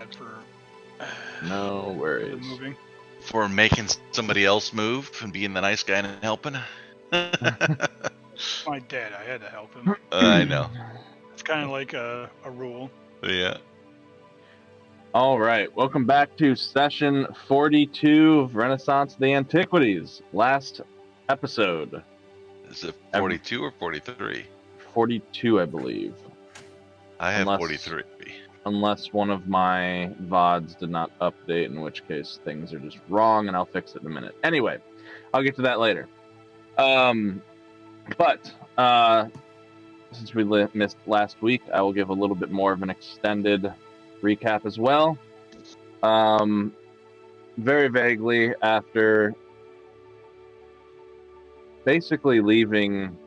for No worries. moving. For making somebody else move and being the nice guy and helping. My dad, I had to help him. I know. It's kind of like a rule. Yeah. All right, welcome back to session 42 of Renaissance of the Antiquities. Last episode. Is it 42 or 43? 42, I believe. I have 43. Unless one of my VODs did not update, in which case things are just wrong, and I'll fix it in a minute. Anyway, I'll get to that later. But since we missed last week, I will give a little bit more of an extended recap as well. Very vaguely, after basically leaving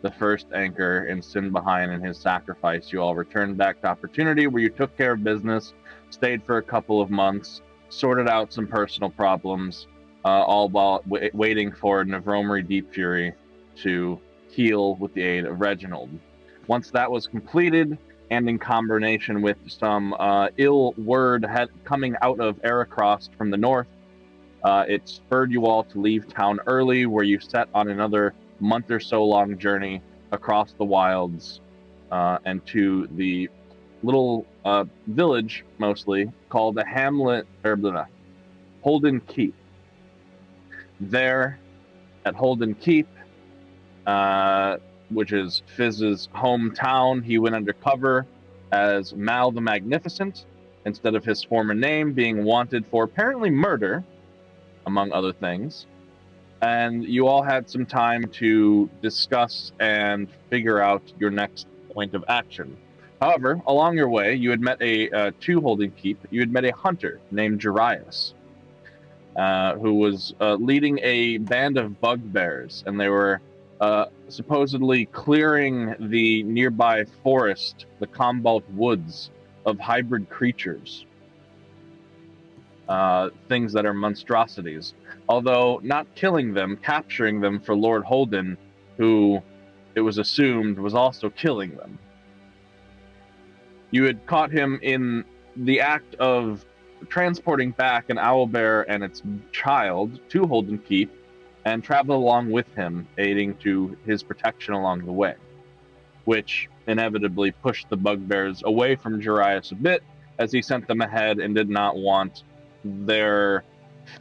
the first anchor in Sin behind in his sacrifice, you all returned back to Opportunity, where you took care of business, stayed for a couple of months, sorted out some personal problems, all while waiting for Nevromri Deep Fury to heal with the aid of Reginald. Once that was completed, and in combination with some ill word coming out of Aracrost from the north, it spurred you all to leave town early, where you set on another month or so long journey across the wilds and to the little village, mostly called the Hamlet Holden Keep. There, at Holden Keep, which is Fizz's hometown, he went undercover as Mal the Magnificent, instead of his former name, being wanted for apparently murder, among other things. And you all had some time to discuss and figure out your next point of action. However, along your way, you had met to Holden Keep, you had met a hunter named Jarius, who was leading a band of bugbears, and they were supposedly clearing the nearby forest, the Combalt Woods, of hybrid creatures. Things that are monstrosities. Although not killing them, capturing them for Lord Holden, who it was assumed was also killing them. You had caught him in the act of transporting back an owlbear and its child to Holden Keep, and traveled along with him, aiding to his protection along the way, which inevitably pushed the bugbears away from Jarius a bit, as he sent them ahead and did not want their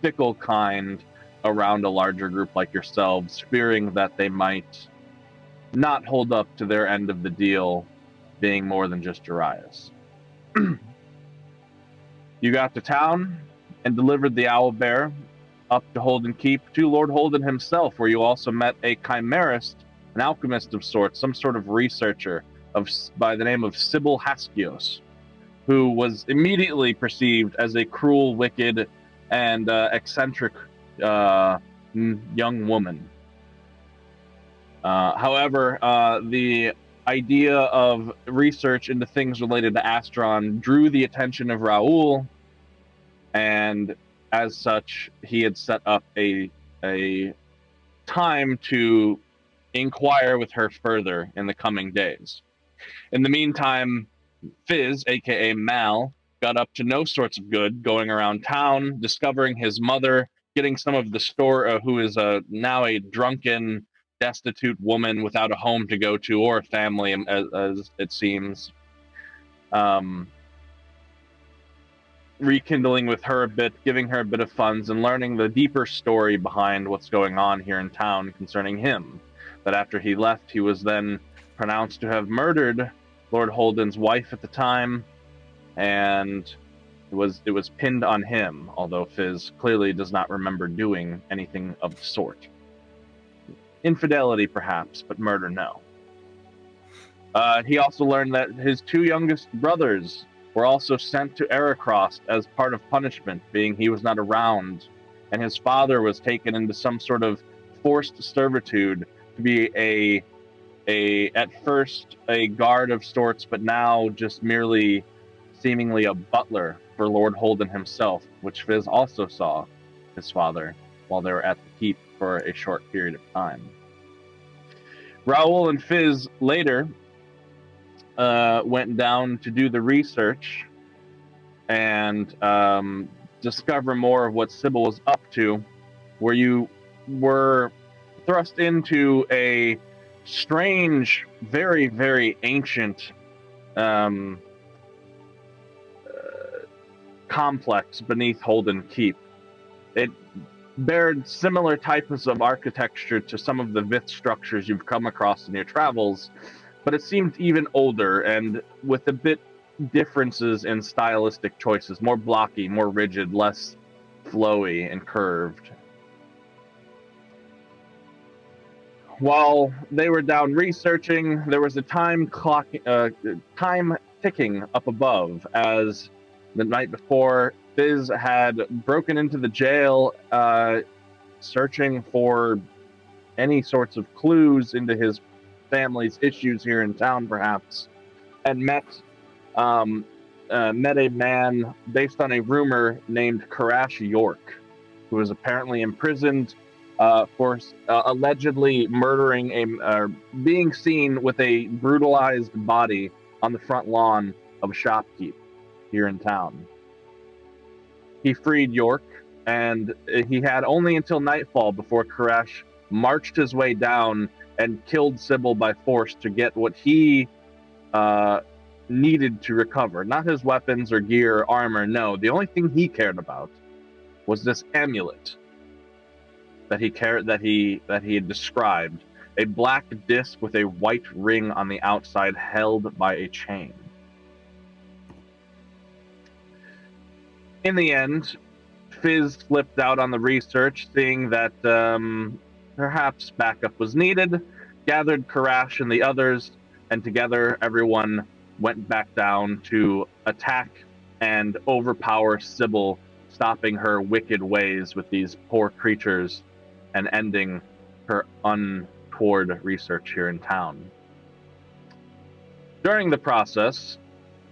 fickle kind around a larger group like yourselves, fearing that they might not hold up to their end of the deal, being more than just Jarius. You got to town and delivered the owlbear up to Holden Keep to Lord Holden himself, where you also met a chimerist, an alchemist of sorts, some sort of researcher by the name of Sybil Haskios, who was immediately perceived as a cruel, wicked, and eccentric young woman. However, the idea of research into things related to Astron drew the attention of Raoul, and as such, he had set up a time to inquire with her further in the coming days. In the meantime, Fizz, aka Mal, got up to no sorts of good, going around town, discovering his mother, getting some of the store, who is now a drunken, destitute woman without a home to go to or a family, as it seems. Rekindling with her a bit, giving her a bit of funds, and learning the deeper story behind what's going on here in town concerning him. That after he left, he was then pronounced to have murdered Lord Holden's wife at the time, and it was pinned on him, although Fizz clearly does not remember doing anything of the sort. Infidelity, perhaps, but murder, no. He also learned that his two youngest brothers were also sent to Aracrost as part of punishment, being he was not around, and his father was taken into some sort of forced servitude to be at first a guard of sorts, but now just merely seemingly a butler for Lord Holden himself, which Fizz also saw his father while they were at the keep for a short period of time. Raoul and Fizz later went down to do the research, and discover more of what Sybil was up to, where you were thrust into a strange, very, very ancient complex beneath Holden Keep. It bared similar types of architecture to some of the Vith structures you've come across in your travels, but it seemed even older and with a bit differences in stylistic choices, more blocky, more rigid, less flowy and curved. While they were down researching, there was a time ticking up above, as the night before, Fizz had broken into the jail, searching for any sorts of clues into his family's issues here in town, perhaps, and met a man based on a rumor named Karash York, who was apparently imprisoned for allegedly murdering being seen with a brutalized body on the front lawn of a shopkeep here in town. He freed York, and he had only until nightfall before Karash marched his way down and killed Sybil by force to get what he needed to recover. Not his weapons or gear or armor, no. The only thing he cared about was this amulet that he had described, a black disc with a white ring on the outside held by a chain. In the end, Fizz slipped out on the research, seeing that perhaps backup was needed, gathered Karash and the others, and together everyone went back down to attack and overpower Sybil, stopping her wicked ways with these poor creatures and ending her untoward research here in town. During the process,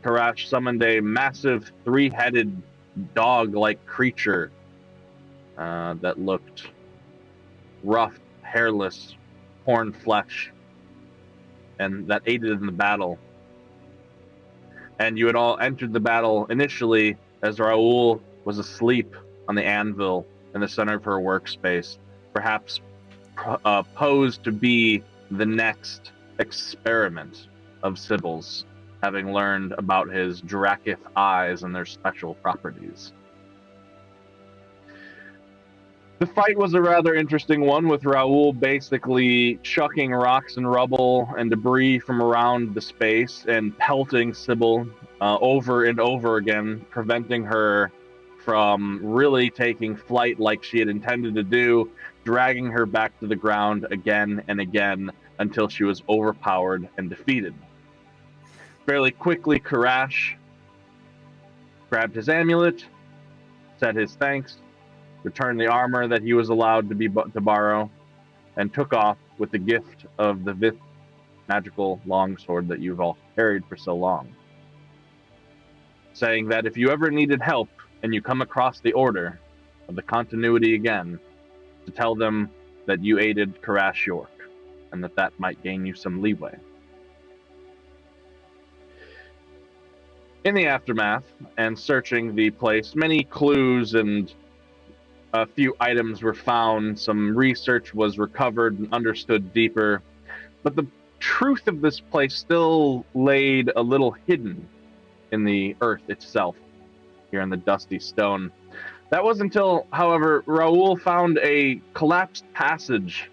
Karash summoned a massive three-headed dog-like creature that looked rough, hairless, horned flesh, and that aided in the battle. And you had all entered the battle initially as Raoul was asleep on the anvil in the center of her workspace, perhaps posed to be the next experiment of Sybil's, having learned about his Drakith eyes and their special properties. The fight was a rather interesting one, with Raoul basically chucking rocks and rubble and debris from around the space and pelting Sybil over and over again, preventing her from really taking flight like she had intended to do, dragging her back to the ground again and again until she was overpowered and defeated. Fairly quickly, Karash grabbed his amulet, said his thanks, returned the armor that he was allowed to borrow, and took off with the gift of the Vith magical longsword that you've all carried for so long, saying that if you ever needed help and you come across the Order of the Continuity again, to tell them that you aided Karash York, and that might gain you some leeway. In the aftermath, and searching the place, many clues and a few items were found, some research was recovered and understood deeper, but the truth of this place still laid a little hidden in the earth itself, here in the dusty stone. That was until, however, Raoul found a collapsed passage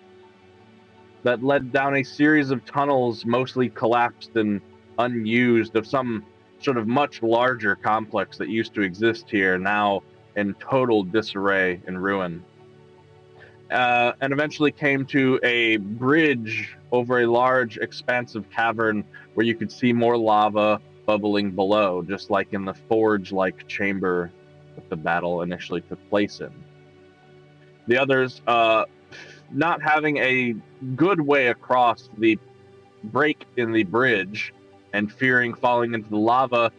that led down a series of tunnels, mostly collapsed and unused, of some sort of much larger complex that used to exist here, now in total disarray and ruin. And eventually came to a bridge over a large, expansive cavern where you could see more lava bubbling below, just like in the forge-like chamber that the battle initially took place in. The others, not having a good way across the break in the bridge and fearing falling into the lava,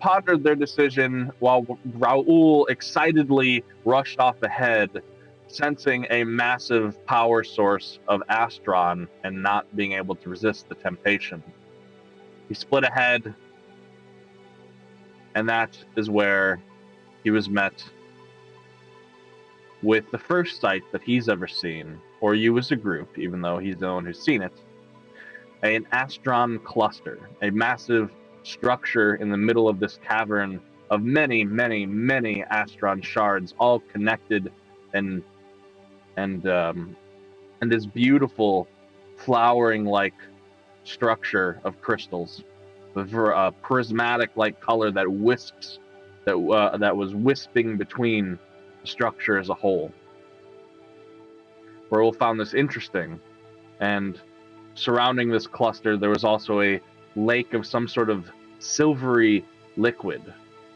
pondered their decision while Raoul excitedly rushed off ahead, sensing a massive power source of Astron and not being able to resist the temptation. He split ahead, And that is where he was met with the first sight that he's ever seen, or you as a group, even though he's the one who's seen it, an Astron cluster, a massive structure in the middle of this cavern of many, many, many Astron shards, all connected and this beautiful flowering-like structure of crystals, with a prismatic-like color that whisks, that was wisping between the structure as a whole. Raoul found this interesting, and surrounding this cluster there was also a lake of some sort of silvery liquid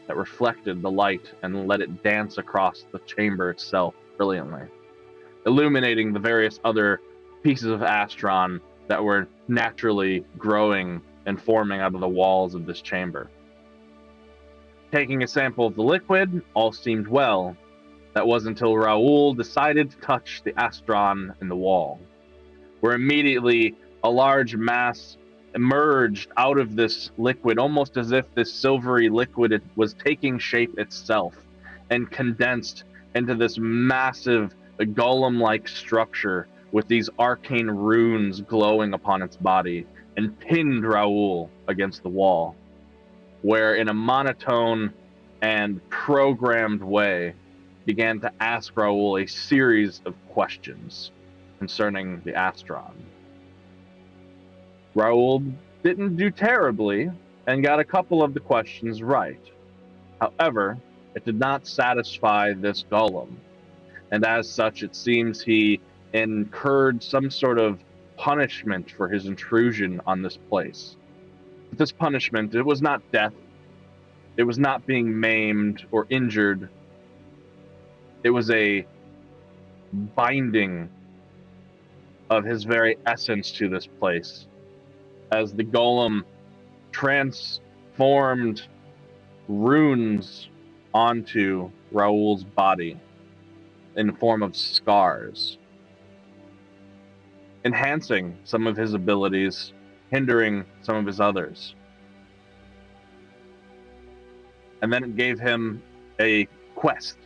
that reflected the light and let it dance across the chamber itself brilliantly, illuminating the various other pieces of Astron that were naturally growing and forming out of the walls of this chamber. Taking a sample of the liquid, all seemed well. That was until Raoul decided to touch the Astron in the wall, where immediately a large mass emerged out of this liquid, almost as if this silvery liquid was taking shape itself and condensed into this massive golem-like structure with these arcane runes glowing upon its body, and pinned Raoul against the wall, where in a monotone and programmed way began to ask Raoul a series of questions concerning the Astron. Raoul didn't do terribly and got a couple of the questions right. However, it did not satisfy this golem, and as such it seems he incurred some sort of punishment for his intrusion on this place. But this punishment, it was not death, it was not being maimed or injured, it was a binding of his very essence to this place, as the golem transformed runes onto Raoul's body in the form of scars, enhancing some of his abilities, hindering some of his others. And then it gave him a quest,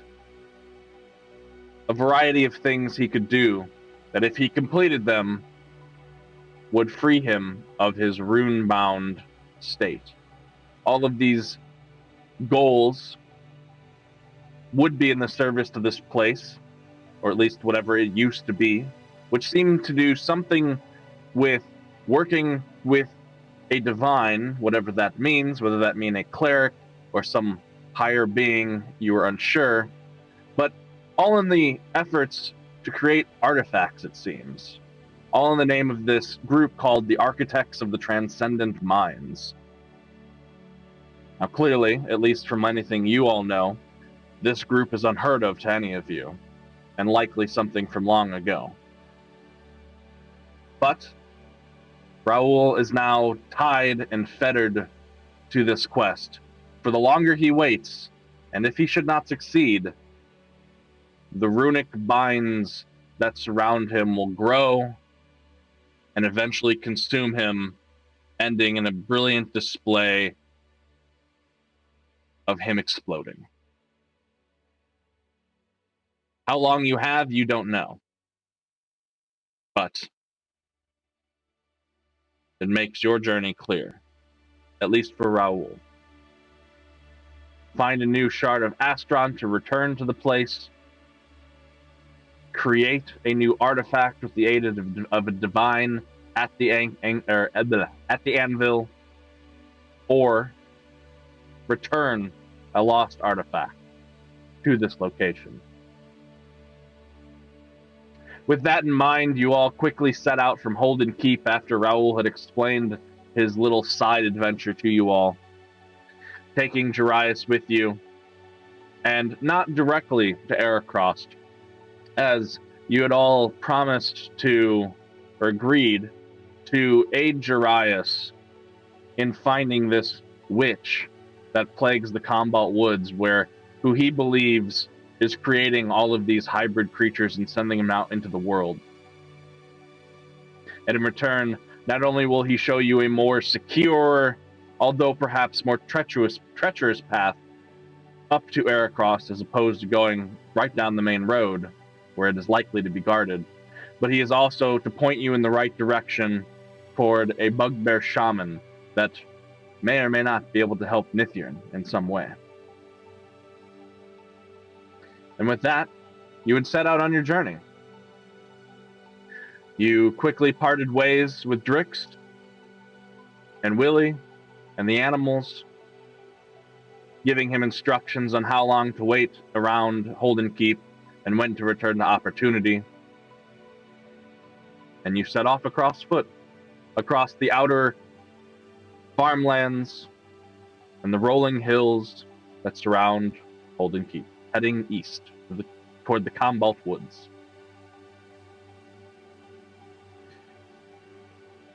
a variety of things he could do that, if he completed them, would free him of his rune-bound state. All of these goals would be in the service to this place, or at least whatever it used to be, which seemed to do something with working with a divine, whatever that means, whether that mean a cleric or some higher being, you were unsure, but all in the efforts to create artifacts, it seems. All in the name of this group called the Architects of the Transcendent Minds. Now clearly, at least from anything you all know, this group is unheard of to any of you, and likely something from long ago. But Raoul is now tied and fettered to this quest. For the longer he waits, and if he should not succeed, the runic binds that surround him will grow and eventually consume him, ending in a brilliant display of him exploding. How long you have, you don't know. But it makes your journey clear, at least for Raoul. Find a new shard of Astron to return to the place, create a new artifact with the aid of a divine at the anvil, or return a lost artifact to this location. With that in mind, you all quickly set out from Holden Keep after Raoul had explained his little side adventure to you all, taking Jarius with you, and not directly to Aracrost, as you had all promised to, or agreed to aid Jarius in finding this witch that plagues the Combalt Woods, who he believes is creating all of these hybrid creatures and sending them out into the world. And in return, not only will he show you a more secure although perhaps more treacherous path up to Aracross as opposed to going right down the main road where it is likely to be guarded. But he is also to point you in the right direction toward a bugbear shaman that may or may not be able to help Nithirn in some way. And with that, you would set out on your journey. You quickly parted ways with Drix and Willie and the animals, giving him instructions on how long to wait around Holden Keep and when to return to Opportunity. And you set off across foot, across the outer farmlands and the rolling hills that surround Holden Keep, heading east toward the Combalt Woods.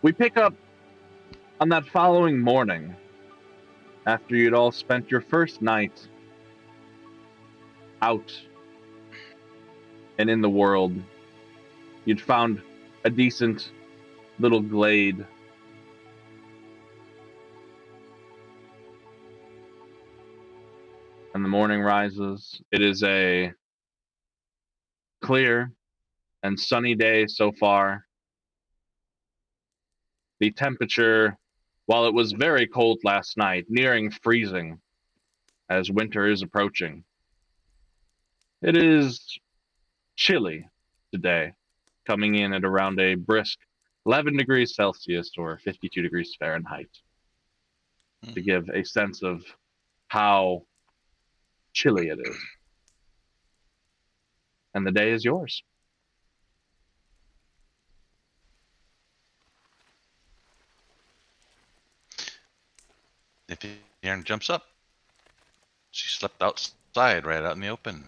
We pick up on that following morning, after you'd all spent your first night out and in the world. You'd found a decent little glade. And the morning rises. It is a clear and sunny day so far. The temperature, while it was very cold last night, nearing freezing as winter is approaching, it is chilly today, coming in at around a brisk 11 degrees Celsius or 52 degrees Fahrenheit, to give a sense of how chilly it is. And the day is yours. If Aaron jumps up, she slept outside, right out in the open,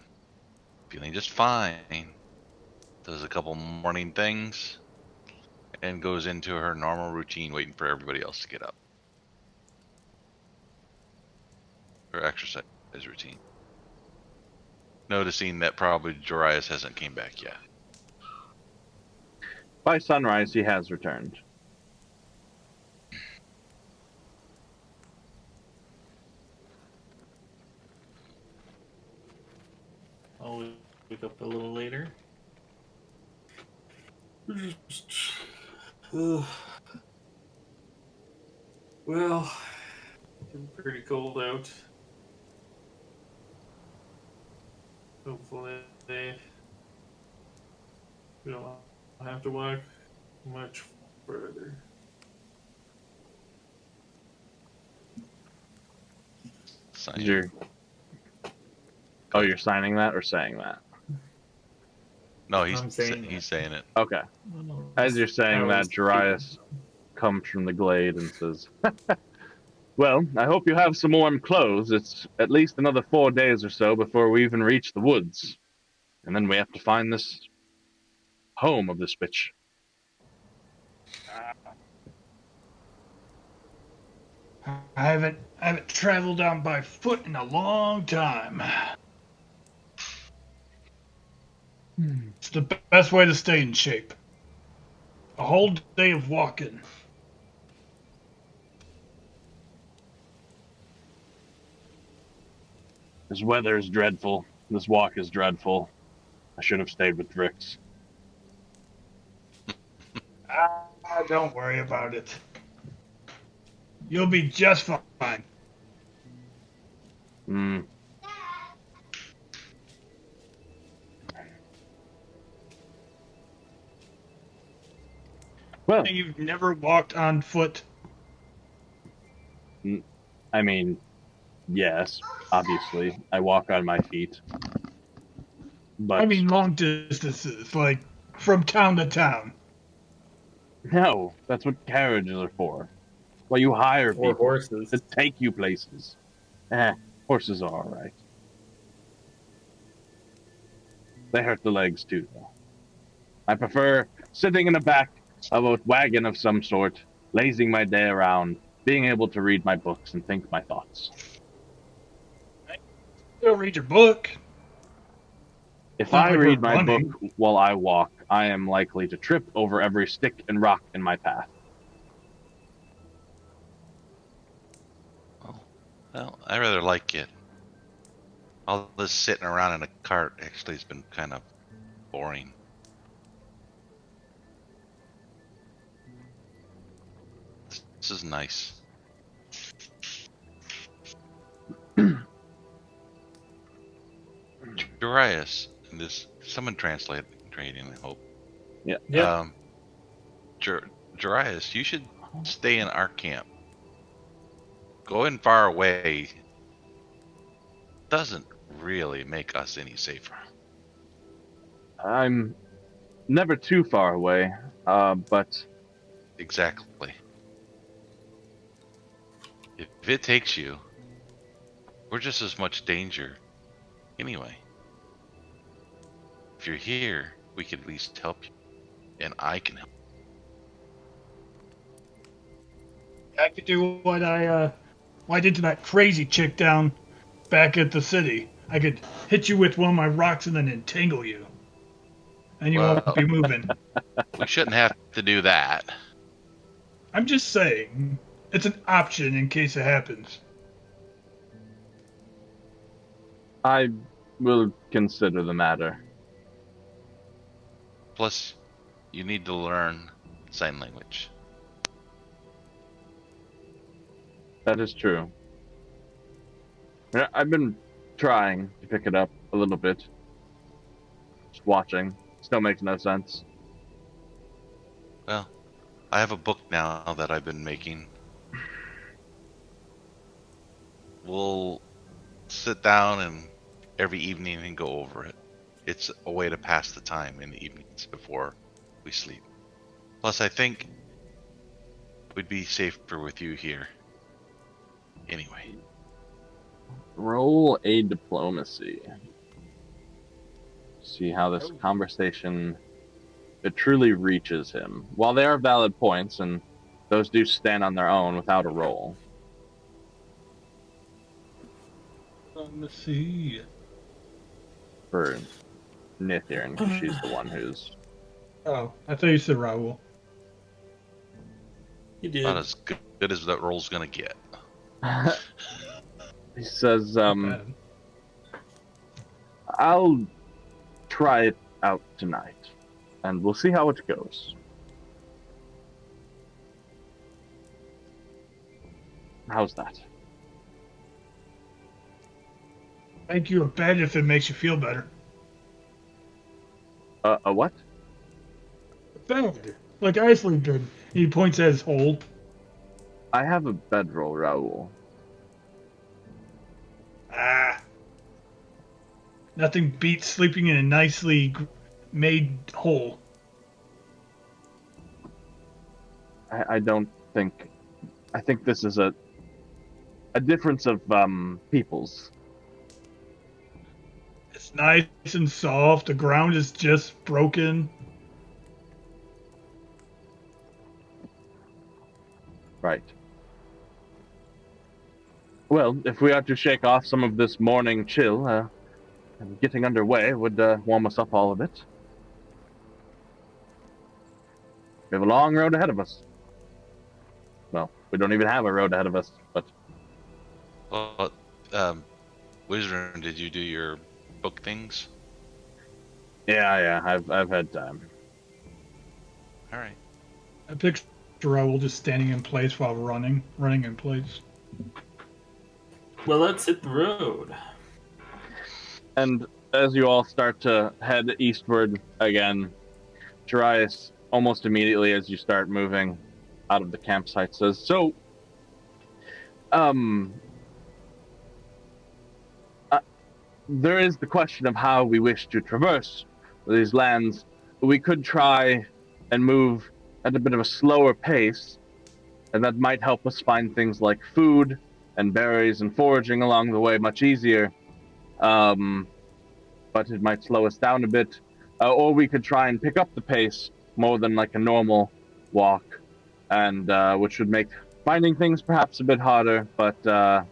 feeling just fine. Does a couple morning things, and goes into her normal routine, waiting for everybody else to get up. Her exercise routine. Noticing that probably Jarius hasn't came back yet. By sunrise, he has returned. I'll wake up a little later. Well, it's pretty cold out. Hopefully, we don't have to walk much further. Oh, you're signing that or saying that? No, he's saying it. Okay. As you're saying that, Jarius comes from the glade and says, well, I hope you have some warm clothes. It's at least another 4 days or so before we even reach the woods. And then we have to find this home of this bitch. I haven't traveled down by foot in a long time. It's the best way to stay in shape. A whole day of walking. This weather is dreadful. This walk is dreadful. I should have stayed with Drix. Don't worry about it. You'll be just fine. Well, You've never walked on foot? I mean, yes, obviously. I walk on my feet. But I mean long distances, like from town to town. no, that's what carriages are for. Well, you hire Or people horses. to take you places. Horses are alright. They hurt the legs too, though. I prefer sitting in the back of a wagon of some sort, lazing my day around, being able to read my books and think my thoughts. You'll read your book. If Not I like read we're my running. book while I walk, I am likely to trip over every stick and rock in my path. Well, I rather like it. All this sitting around in a cart actually has been kind of boring. This is nice. Darius, this someone translating, I hope. Yeah. Yep. Darius, you should stay in our camp. Going far away doesn't really make us any safer. I'm never too far away, but Exactly. If it takes you, we're just as much danger anyway. If you're here, we could at least help you, and I can help. I could do what I did to that crazy chick down back at the city. I could hit you with one of my rocks and then entangle you, and you Well, won't be moving. we shouldn't have to do that. I'm just saying, it's an option in case it happens. I will consider the matter. Plus, you need to learn sign language. That is true. I've been trying to pick it up a little bit. Just watching. Still makes no sense. Well, I have a book now that I've been making. We'll sit down and every evening and go over it. It's a way to pass the time in the evenings before we sleep. Plus, I think we'd be safer with you here. Anyway, Roll a diplomacy. See how this conversation it truly reaches him. While they are valid points, and those do stand on their own without a roll. Let's see. For Nithirin, because she's the one who's Oh, I thought you said Raoul. You did. not as good as that roll's gonna get. he says, Bad. I'll try it out tonight, and we'll see how it goes. How's that? Make you a bed if it makes you feel better. A what? A bed, like I sleep in. He points at his hole. I have a bedroll, Raoul. Ah. Nothing beats sleeping in a nicely made hole. I don't think. I think this is a difference of peoples. It's nice and soft. The ground is just broken. Right. Well, if we are to shake off some of this morning chill, getting underway would warm us up all of it. We have a long road ahead of us. Well, we don't even have a road ahead of us, but Well, Wizard, did you do your book things? yeah, I've had time. All right. I picture Raoul just standing in place while running in place. Well, let's hit the road. And as you all start to head eastward again, Darius, almost immediately as you start moving out of the campsite, says, "So, there is the question of how we wish to traverse these lands. We could try and move at a bit of a slower pace, and that might help us find things like food and berries and foraging along the way much easier. But it might slow us down a bit. Or we could try and pick up the pace more than like a normal walk, and which would make finding things perhaps a bit harder, but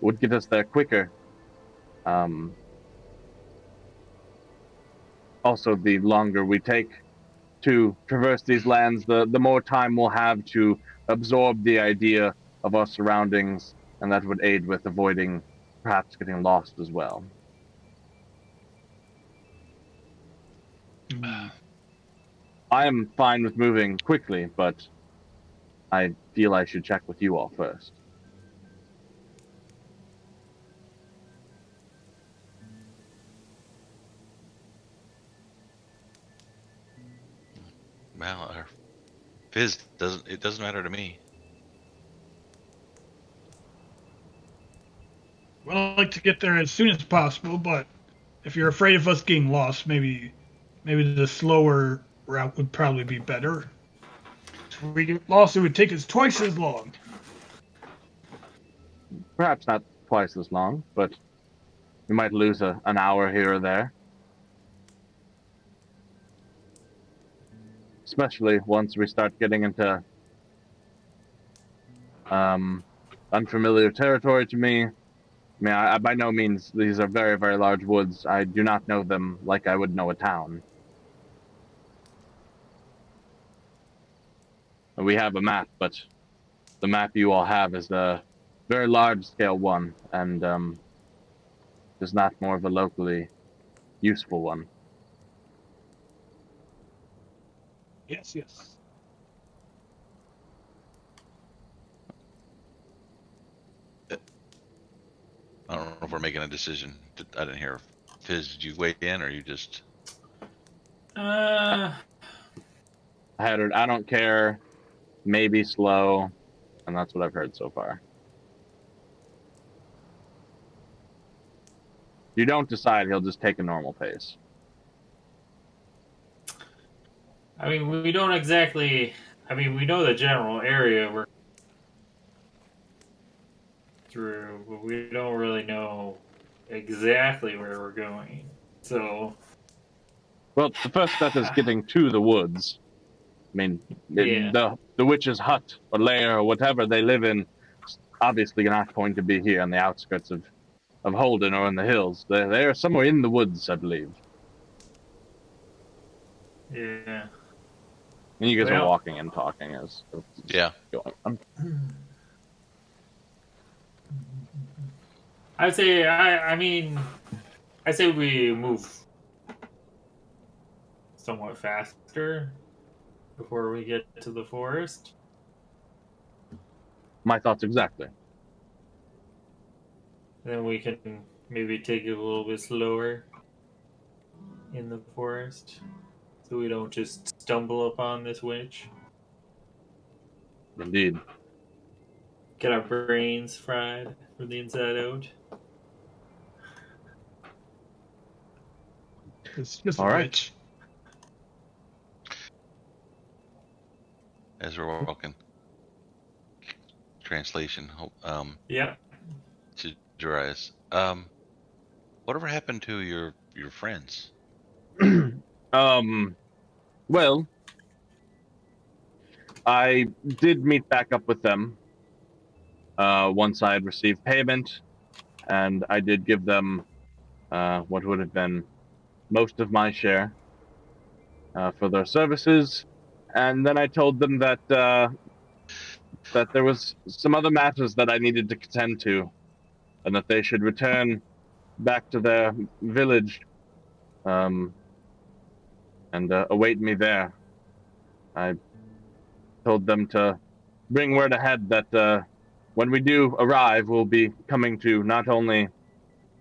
would get us there quicker. Also, the longer we take to traverse these lands, the more time we'll have to absorb the idea of our surroundings, and that would aid with avoiding perhaps getting lost as well. I am fine with moving quickly, but I feel I should check with you all first. Well, our Fizz doesn't matter to me. Well, I'd like to get there as soon as possible, but if you're afraid of us getting lost, maybe the slower route would probably be better. If we get lost, it would take us twice as long. Perhaps not twice as long, but we might lose an hour here or there. Especially once we start getting into unfamiliar territory to me. I mean, I by no means, these are very, very large woods. I do not know them like I would know a town. We have a map, but the map you all have is a very large scale one, and is not more of a locally useful one. Yes, yes. I don't know if we're making a decision. I didn't hear. Fizz, did you weigh in, or you just? Uh, I don't care, maybe slow, and that's what I've heard so far. If you don't decide, he'll just take a normal pace. I mean, we don't exactly. I mean, we know the general area we're through, but we don't really know exactly where we're going. So, Well, the first step is getting to the woods. I mean, yeah, the witch's hut or lair or whatever they live in is obviously not going to be here on the outskirts of Holden or in the hills. They're somewhere in the woods, I believe. yeah. And you guys are Well, walking and talking as Yeah. going on. I'd say. I mean, I say we move somewhat faster before we get to the forest. My thoughts exactly. Then we can maybe take it a little bit slower in the forest, so we don't just stumble upon this witch. Indeed. Get our brains fried from the inside out. It's just a All right. witch. As we're walking. Translation. Yep. To Darius. Whatever happened to your friends? Well, I did meet back up with them once I had received payment, and I did give them what would have been most of my share for their services, and then I told them that that there was some other matters that I needed to attend to, and that they should return back to their village um, and await me there. I told them to bring word ahead that when we do arrive, we'll be coming to not only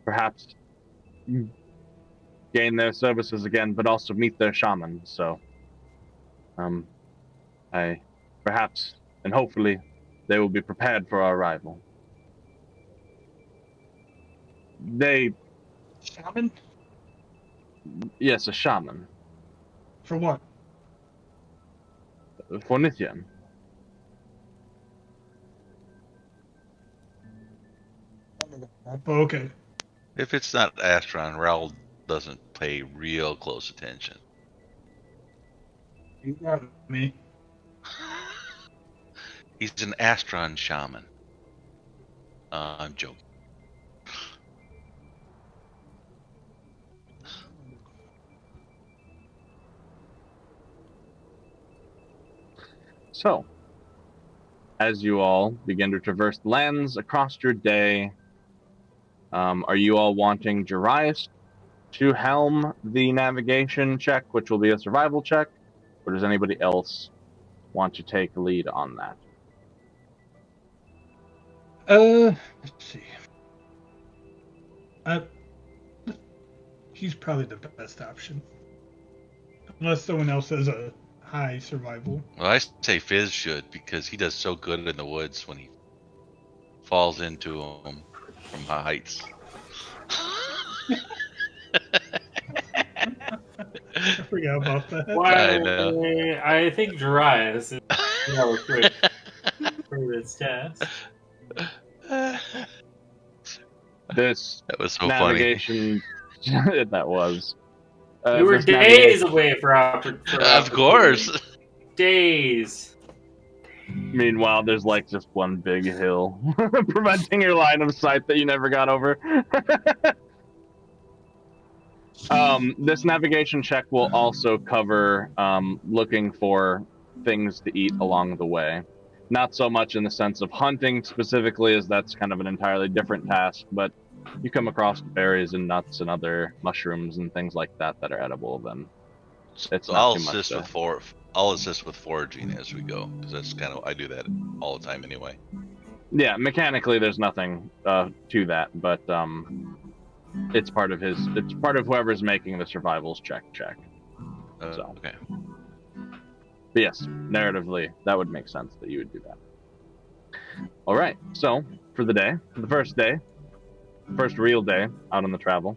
perhaps gain their services again, but also meet their shaman. So, I perhaps and hopefully they will be prepared for our arrival. They, Shaman? yes, a shaman For what? for Nithyan. Oh, okay. If it's not Astron, Raul doesn't pay real close attention. You got me. He's an Astron shaman. I'm joking. So, as you all begin to traverse the lands across your day, are you all wanting Jarius to helm the navigation check, which will be a survival check, or does anybody else want to take lead on that? Let's see. He's probably the best option, unless someone else has a high survival. Well, I say Fizz should because he does so good in the woods when he falls into them from high heights. I forgot about that. I know. I think Darius is well equipped for this task. This That was so navigation that was. We were this days navigation- away for Of course. Days. Meanwhile, there's like just one big hill preventing your line of sight that you never got over. This navigation check will also cover looking for things to eat along the way. Not so much in the sense of hunting specifically, as that's kind of an entirely different task, but you come across berries and nuts and other mushrooms and things like that that are edible, then it's So not I'll too much assist to- with I'll assist with foraging as we go because that's kind of I do that all the time anyway. Yeah, mechanically there's nothing to that, but it's part of whoever's making the survivals check. So. Okay. But yes, narratively, that would make sense that you would do that. All right, so for the first real day out on the travel,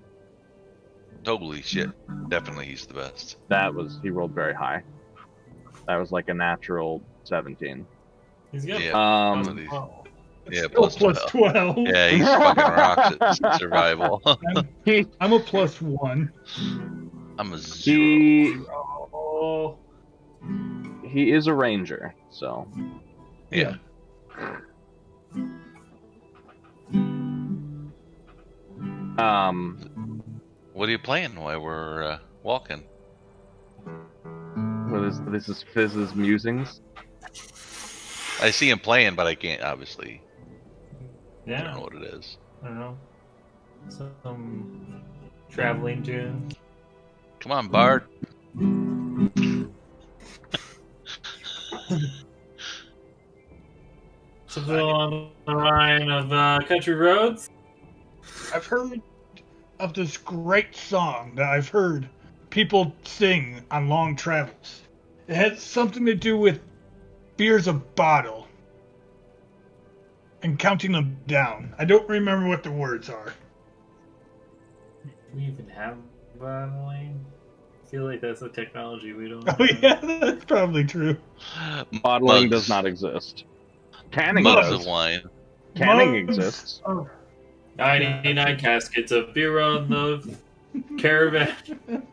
Totally shit. Definitely he's the best. he rolled very high. That was like a natural 17. He's got Yeah. Um, One of these- Yeah, Still plus plus 12. Yeah, he's fucking rocks at survival. I'm a plus 1. I'm a 0. Oh, he is a ranger, so Yeah. What are you playing while we're walking? this is Fizz's musings. I see him playing, but I can't obviously. I don't yeah. know what it is. I don't know. Some traveling tune. Come on, Bard. Something along the line of country roads. I've heard of this great song that I've heard people sing on long travels. It has something to do with beers a bottle and counting them down. I don't remember what the words are. Do we even have bottling? I feel like that's a technology we don't. Oh yeah, that's probably true. Bottling Mugs. does not exist. Canning Mugs does. of wine. Canning Mugs. exists. 99 caskets of beer on the caravan.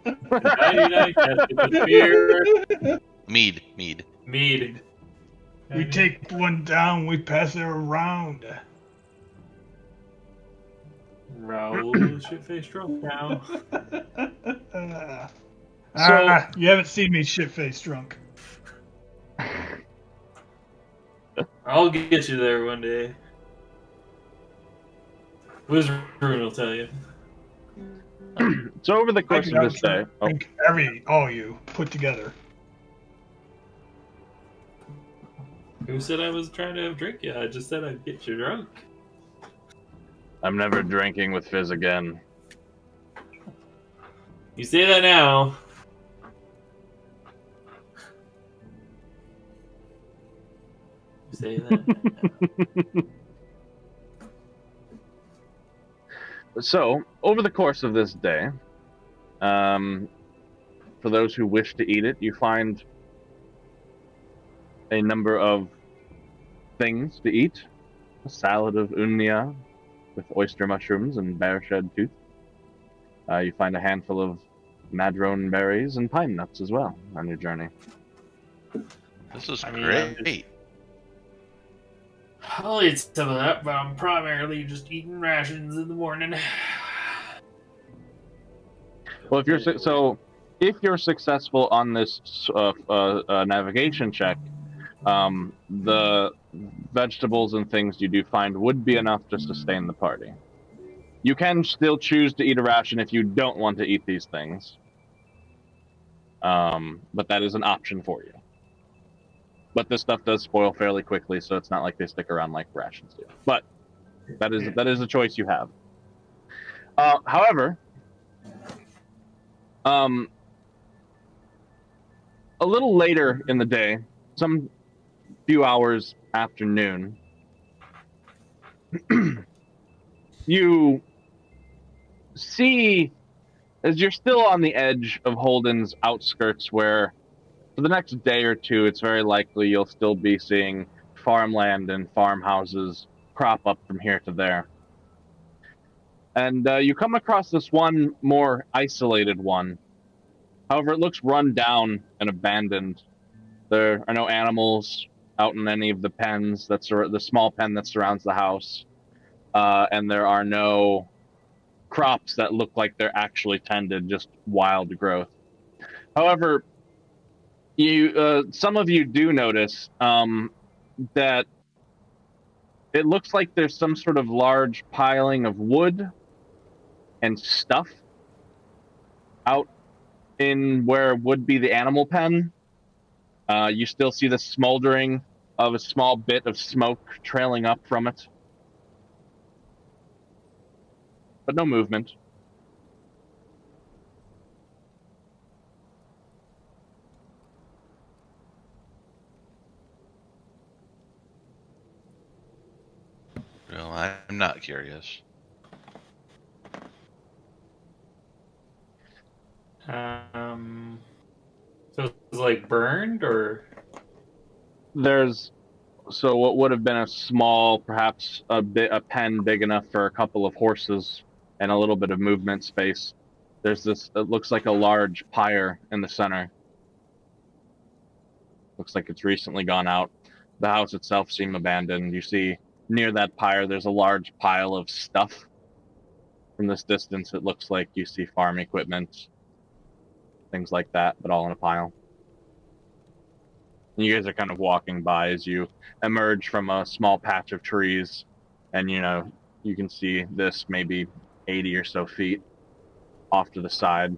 99 caskets of beer. Mead. Mead. We take one down, we pass it around. Raoul shit-faced drunk now. You haven't seen me shit-faced drunk. I'll get you there one day. Wizard will tell you. So over the I course could of this day, drink all you put together. Who said I was trying to drink you? I just said I'd get you drunk. I'm never drinking with Fizz again. You say that now. You say that. So, over the course of this day, for those who wish to eat it, you find a number of things to eat. A salad of unya with oyster mushrooms and bear shed tooth. You find a handful of madrone berries and pine nuts as well on your journey. This is I mean, great. I'll eat some of that, but I'm primarily just eating rations in the morning. Well, if you're successful on this navigation check, the vegetables and things you do find would be enough to sustain the party. You can still choose to eat a ration if you don't want to eat these things. But that is an option for you. But this stuff does spoil fairly quickly, so it's not like they stick around like rations do. But that is a choice you have. However, a little later in the day, some few hours after noon, you see, as you're still on the edge of Holden's outskirts, where for the next day or two, it's very likely you'll still be seeing farmland and farmhouses crop up from here to there. And you come across this one more isolated one. However, it looks run down and abandoned. There are no animals out in any of the pens. That's the small pen that surrounds the house. And there are no crops that look like they're actually tended, just wild growth. However, some of you do notice that it looks like there's some sort of large piling of wood and stuff out in where would be the animal pen. You still see the smoldering of a small bit of smoke trailing up from it, but no movement. Well, I'm not curious. So it's like burned, or There's so what would have been a small, perhaps a pen big enough for a couple of horses and a little bit of movement space. There's this, it looks like a large pyre in the center. Looks like it's recently gone out. The house itself seems abandoned. You see near that pyre, there's a large pile of stuff. From this distance, it looks like you see farm equipment, things like that, but all in a pile. And you guys are kind of walking by as you emerge from a small patch of trees, and you can see this maybe 80 or so feet off to the side.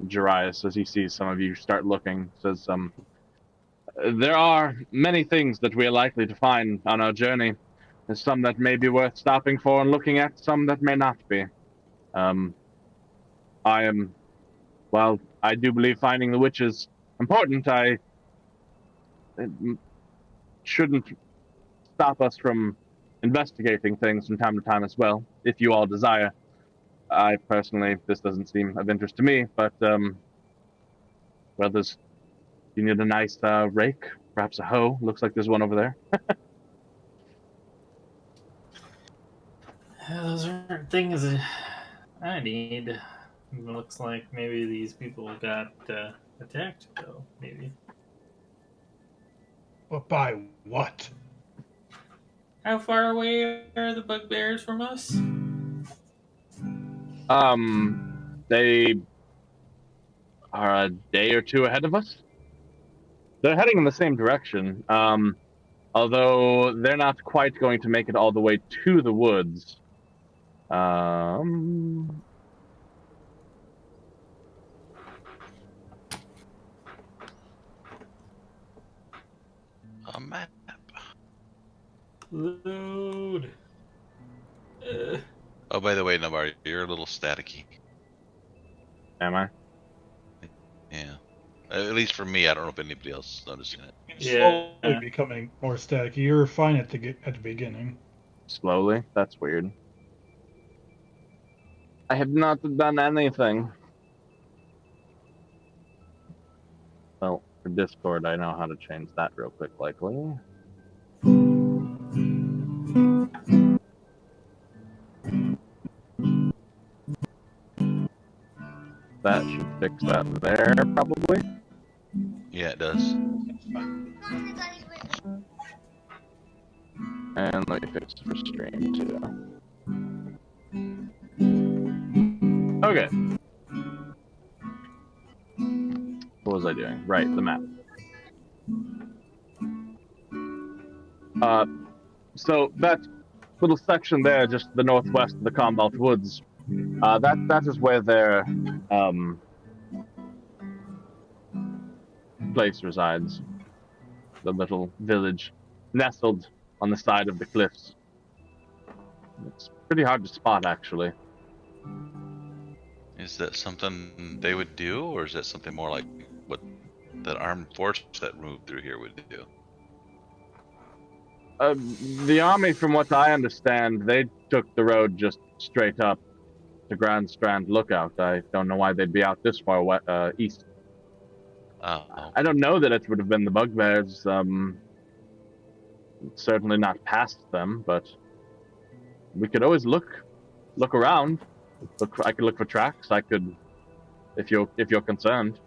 Jarius, as he sees some of you start looking, says, there are many things that we are likely to find on our journey. There's some that may be worth stopping for and looking at, some that may not be. I do believe finding the witch is important. It shouldn't stop us from investigating things from time to time as well, if you all desire. I personally, this doesn't seem of interest to me, but, you need a nice rake, perhaps a hoe. Looks like there's one over there. those aren't things that I need. It looks like maybe these people got attacked, though. Maybe. But by what? How far away are the bugbears from us? They are a day or two ahead of us. They're heading in the same direction, although they're not quite going to make it all the way to the woods. A map. Load. Oh, by the way, Nabar, you're a little staticky. Am I? Yeah. At least for me, I don't know if anybody else is noticing it. It's Yeah. slowly becoming more staticky. You were fine at the beginning. Slowly? That's weird. I have not done anything. Well, for Discord, I know how to change that real quick, likely. That should fix that there, probably. Yeah, it does. And let me fix it for stream, too. Okay. What was I doing? Right, the map. So that little section there, just the northwest of the Commonwealth Woods, that is where their place resides. The little village nestled on the side of the cliffs. It's pretty hard to spot, actually. Is that something they would do, or is that something more like what the armed force that moved through here would do? The army, from what I understand, they took the road just straight up to Grand Strand Lookout. I don't know why they'd be out this far east. Oh, I don't know that it would have been the bugbears. Certainly not past them, but we could always look around. I could look for tracks. I could, if you're concerned.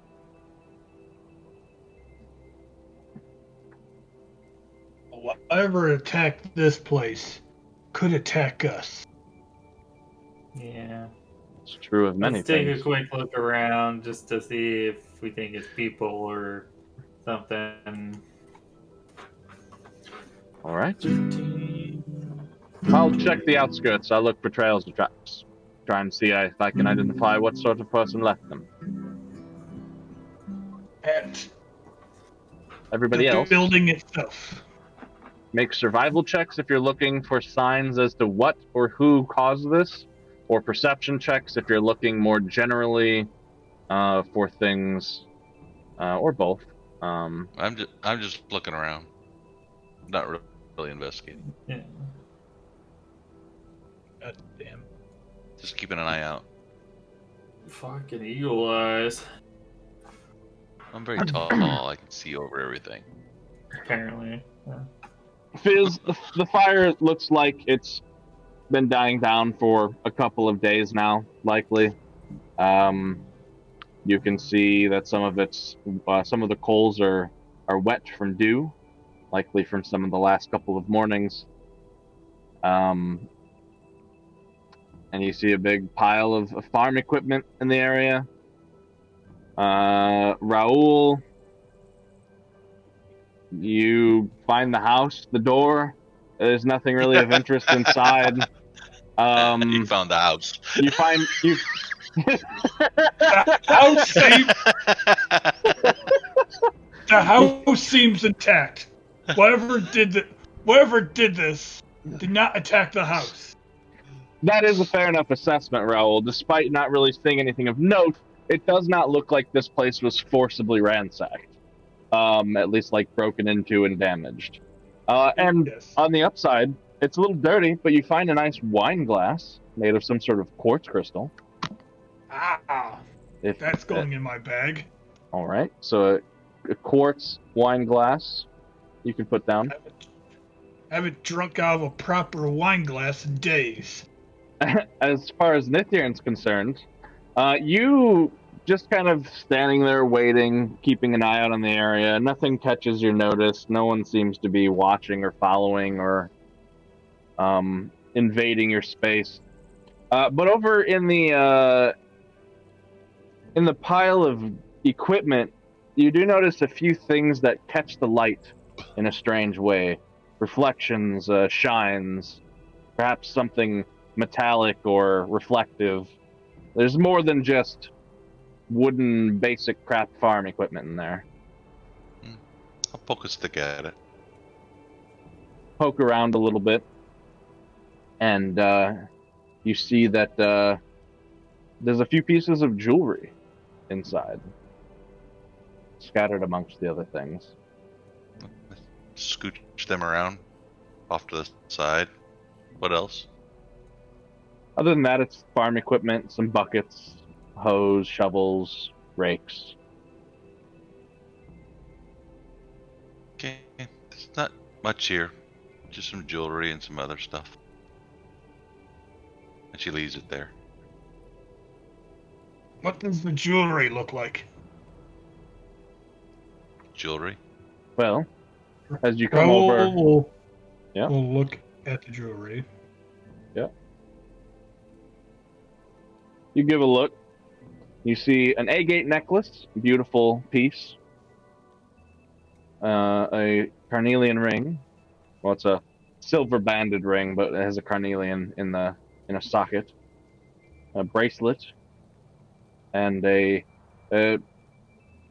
Whatever attacked this place could attack us. Yeah. It's true of many Let's take things. a quick look around just to see if we think it's people or something. All right. I'll check the outskirts. I'll look for trails and tracks. Try and see if I can identify what sort of person left them. At Everybody the else, building itself. make survival checks if you're looking for signs as to what or who caused this, or perception checks if you're looking more generally for things, or both. I'm just looking around, not really investigating. Yeah. God damn. Just keeping an eye out. Fucking eagle eyes. I'm very tall. I can see over everything. Apparently. Yeah. Fizz, the fire looks like it's been dying down for a couple of days now, likely. You can see that some of the coals are wet from dew, likely from some of the last couple of mornings. And you see a big pile of farm equipment in the area. Raoul, you find the house, the door. There's nothing really of interest inside. You found the house. You find you. The house seems intact. Whatever did this did not attack the house. That is a fair enough assessment, Raoul. Despite not really seeing anything of note, it does not look like this place was forcibly ransacked. At least like broken into and damaged. And Yes. on the upside, it's a little dirty, but you find a nice wine glass made of some sort of quartz crystal. Ah, If that's going in my bag. all right, so a quartz wine glass you can put down. I haven't drunk out of a proper wine glass in days. As far as Nithyan's concerned, you just kind of standing there waiting, keeping an eye out on the area. Nothing catches your notice. No one seems to be watching or following or invading your space. But over in the pile of equipment, you do notice a few things that catch the light in a strange way. Reflections, shines, perhaps something metallic or reflective. There's more than just wooden, basic crap farm equipment in there. I'll poke a stick at it. Poke around a little bit, and you see that there's a few pieces of jewelry inside, scattered amongst the other things. Scooch them around off to the side. What else? Other than that, it's farm equipment, some buckets, hoes, shovels, rakes. Okay, there's not much here. Just some jewelry and some other stuff. And she leaves it there. What does the jewelry look like? Jewelry? Well, as you come over, We'll Yeah. look at the jewelry. you give a look. You see an agate necklace, beautiful piece. A carnelian ring, Well, it's a silver banded ring, but it has a carnelian in a socket, a bracelet, and it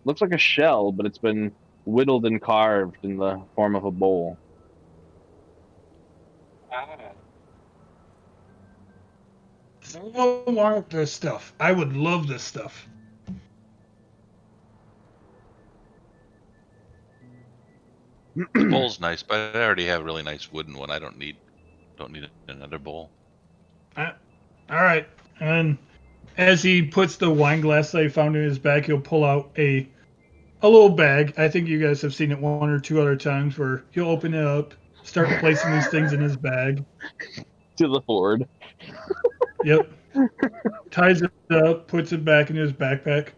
looks like a shell, but it's been whittled and carved in the form of a bowl. I want this stuff. I would love this stuff. The bowl's nice, but I already have a really nice wooden one. I don't need another bowl. All right. And as he puts the wine glass that he found in his bag, he'll pull out a little bag. I think you guys have seen it one or two other times where he'll open it up, start placing these things in his bag. To the horde. Yep. Ties it up, puts it back in his backpack.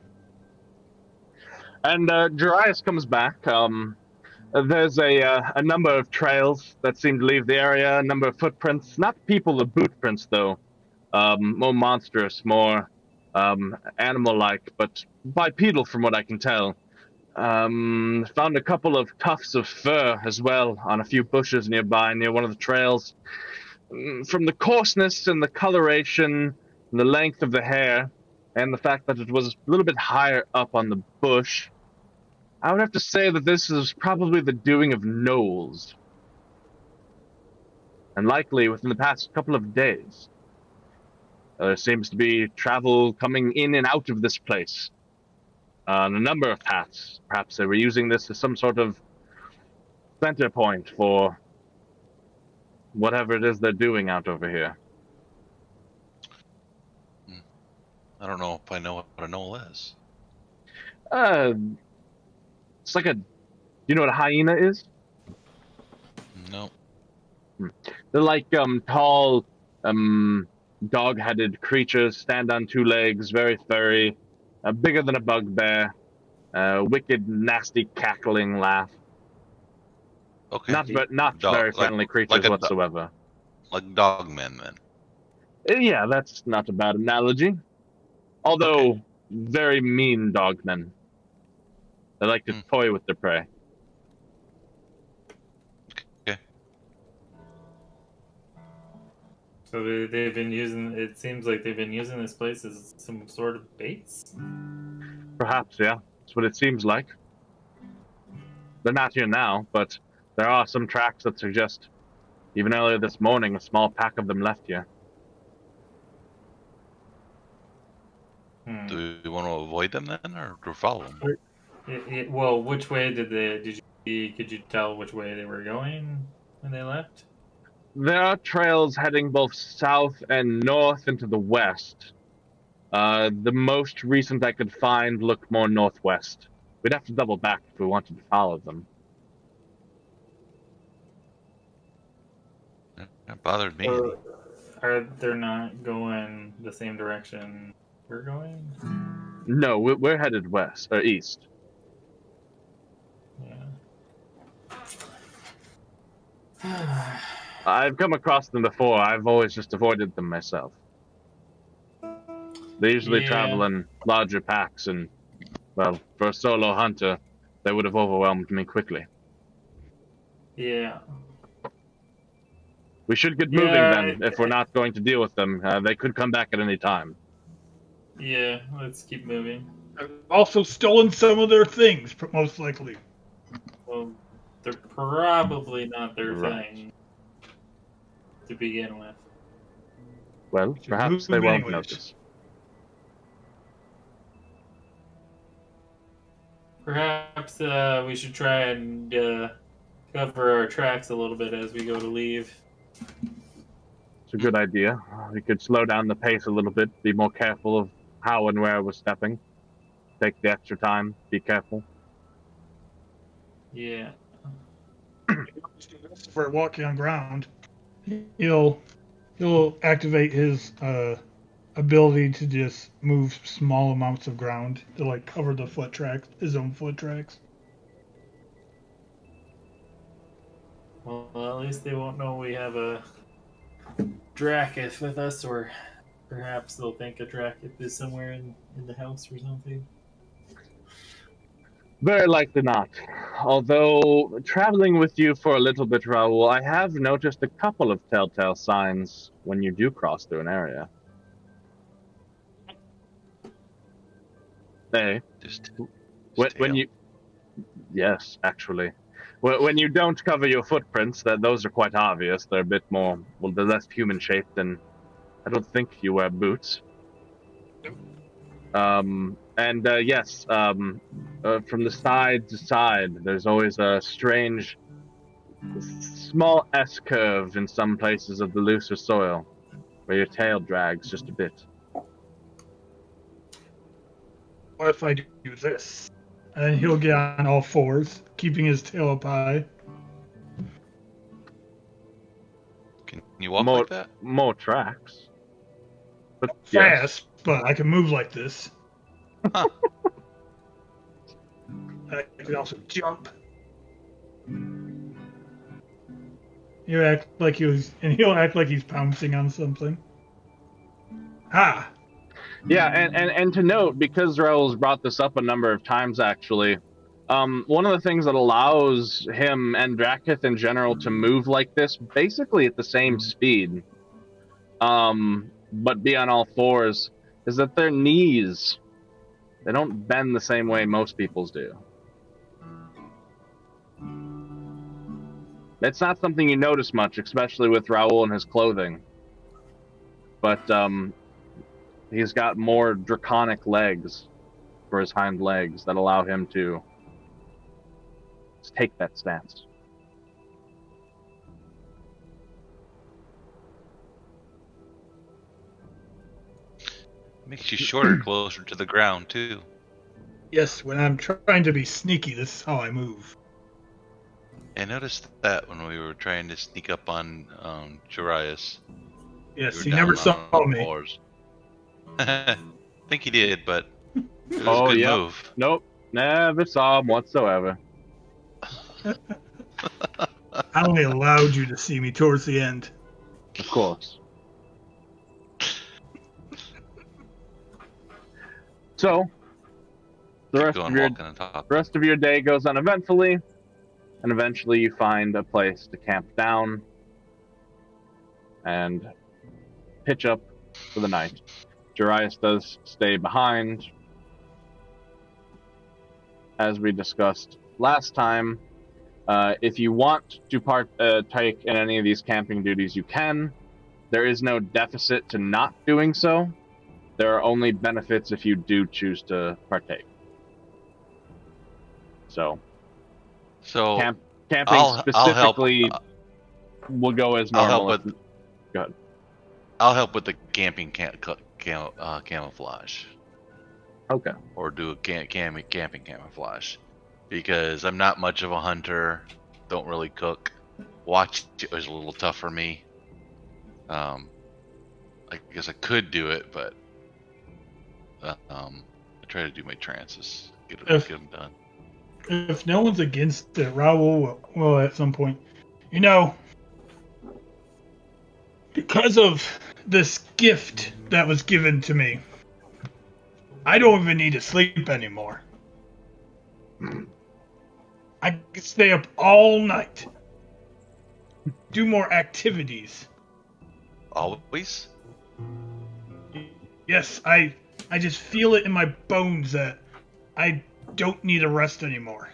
And Darius comes back. There's a number of trails that seem to leave the area, a number of footprints. Not people of boot prints, though. More monstrous, more animal-like, but bipedal from what I can tell. Found a couple of tufts of fur as well on a few bushes nearby, near one of the trails. From the coarseness and the coloration, and the length of the hair, and the fact that it was a little bit higher up on the bush, I would have to say that this is probably the doing of gnolls. And likely within the past couple of days. There seems to be travel coming in and out of this place on a number of paths. Perhaps they were using this as some sort of center point for whatever it is they're doing out over here. I don't know if I know what a knoll is. It's like you know what a hyena is? No. They're like tall, dog-headed creatures, stand on two legs, very furry, bigger than a bugbear, wicked, nasty, cackling laugh. Okay. Not very friendly creatures whatsoever. Like dogmen, then. Yeah, that's not a bad analogy. Although, very mean dogmen. They like to toy with their prey. Okay. So they've been using. It seems like they've been using this place as some sort of baits. Perhaps, yeah. That's what it seems like. They're not here now, but there are some tracks that suggest even earlier this morning a small pack of them left here. Do we want to avoid them then, or follow them? Well, which way could you tell which way they were going when they left? There are trails heading both south and north into the west. The most recent I could find looked more northwest. We'd have to double back if we wanted to follow them. That bothered me. Are they not going the same direction we're going? No, we're headed west or east. Yeah. I've come across them before. I've always just avoided them myself. They usually travel in larger packs, and, well, for a solo hunter, they would have overwhelmed me quickly. Yeah. We should get moving then, if we're not going to deal with them. They could come back at any time. Yeah, let's keep moving. I've also stolen some of their things, most likely. Well, they're probably not their thing to begin with. Well, perhaps they won't notice. Perhaps we should try and cover our tracks a little bit as we go to leave. It's a good idea. We could slow down the pace a little bit, be more careful of how and where we're stepping. Take the extra time, be careful. Yeah. For walking on ground, he'll activate his ability to just move small amounts of ground to like cover the foot tracks, his own foot tracks. Well, at least they won't know we have a Drakith with us, or perhaps they'll think a Drakith is somewhere in the house or something. Very likely not. Although, traveling with you for a little bit, Raoul, I have noticed a couple of telltale signs when you do cross through an area. Hey, Just when tail. you... Yes, actually. When you don't cover your footprints, those are quite obvious. They're a bit more... Well, they're less human-shaped than... I don't think you wear boots. Yes, from the side to side, there's always a strange, small S-curve in some places of the looser soil, where your tail drags just a bit. What if I do this? And then he'll get on all fours, keeping his tail up high. Can you walk like that? More tracks. But yes. Fast, but I can move like this. Huh. I can also jump. You act like he'll act like he's pouncing on something. Ha! Yeah, and to note, because Raoul's brought this up a number of times, actually, one of the things that allows him and Drakith in general to move like this, basically at the same speed, but be on all fours, is that their knees, they don't bend the same way most people's do. It's not something you notice much, especially with Raoul and his clothing. But he's got more draconic legs for his hind legs that allow him to take that stance. Makes you shorter, closer to the ground too. Yes, when I'm trying to be sneaky, this is how I move. I noticed that when we were trying to sneak up on Jarius. Yes, he never saw me. I think he did, but it was Oh, a good yeah. move. Nope, never saw him whatsoever. I only allowed you to see me towards the end. Of course. So, the rest of your day goes uneventfully, and eventually you find a place to camp down and pitch up for the night. Jarius does stay behind. As we discussed last time, if you want to partake in any of these camping duties, you can. There is no deficit to not doing so. There are only benefits if you do choose to partake. So camping specifically will go as normal. Go ahead. I'll help with the camping camouflage. Okay. Or do a camping camouflage, because I'm not much of a hunter. Don't really cook. Watch is a little tough for me. I guess I could do it, but I try to do my trances, get them done. If no one's against it, Raoul will at some point. You know, because of this gift that was given to me, I don't even need to sleep anymore. I can stay up all night, do more activities. Always? Yes, I just feel it in my bones that I don't need a rest anymore.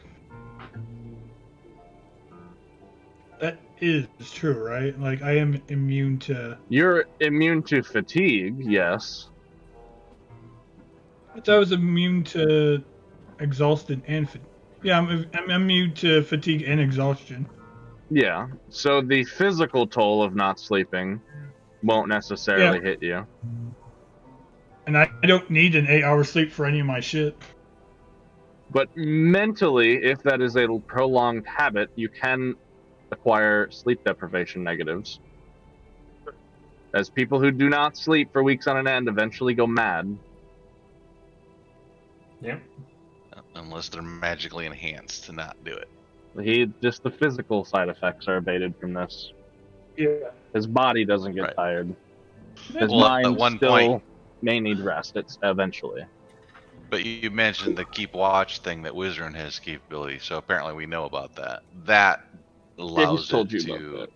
That is true, right? Like, I am immune to... You're immune to fatigue, yes. I thought I was immune to exhaustion and fatigue. Yeah, I'm immune to fatigue and exhaustion. Yeah, so the physical toll of not sleeping won't necessarily hit you. And I don't need an 8-hour sleep for any of my shit. But mentally, if that is a prolonged habit, you can acquire sleep deprivation negatives. As people who do not sleep for weeks on end eventually go mad. Yep. Unless they're magically enhanced to not do it. Just the physical side effects are abated from this. Yeah. His body doesn't get tired. His Well, mind at one still point, may need rest. It's eventually. But you mentioned the keep watch thing that Wizard has capability, so apparently we know about that. That Yeah, he's allows told it you about to. that.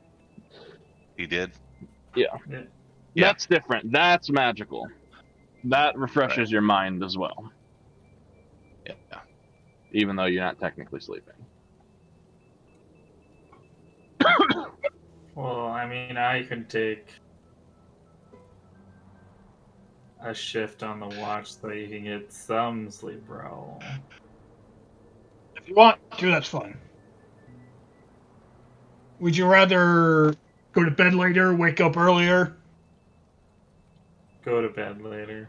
He did. Yeah. Yeah. Yeah. That's different. That's magical. That refreshes Right. your mind as well, Yeah. even though you're not technically sleeping. Well, I mean, I can take a shift on the watch so you can get some sleep, bro. If you want to, that's fine. Would you rather go to bed later, wake up earlier? Go to bed later.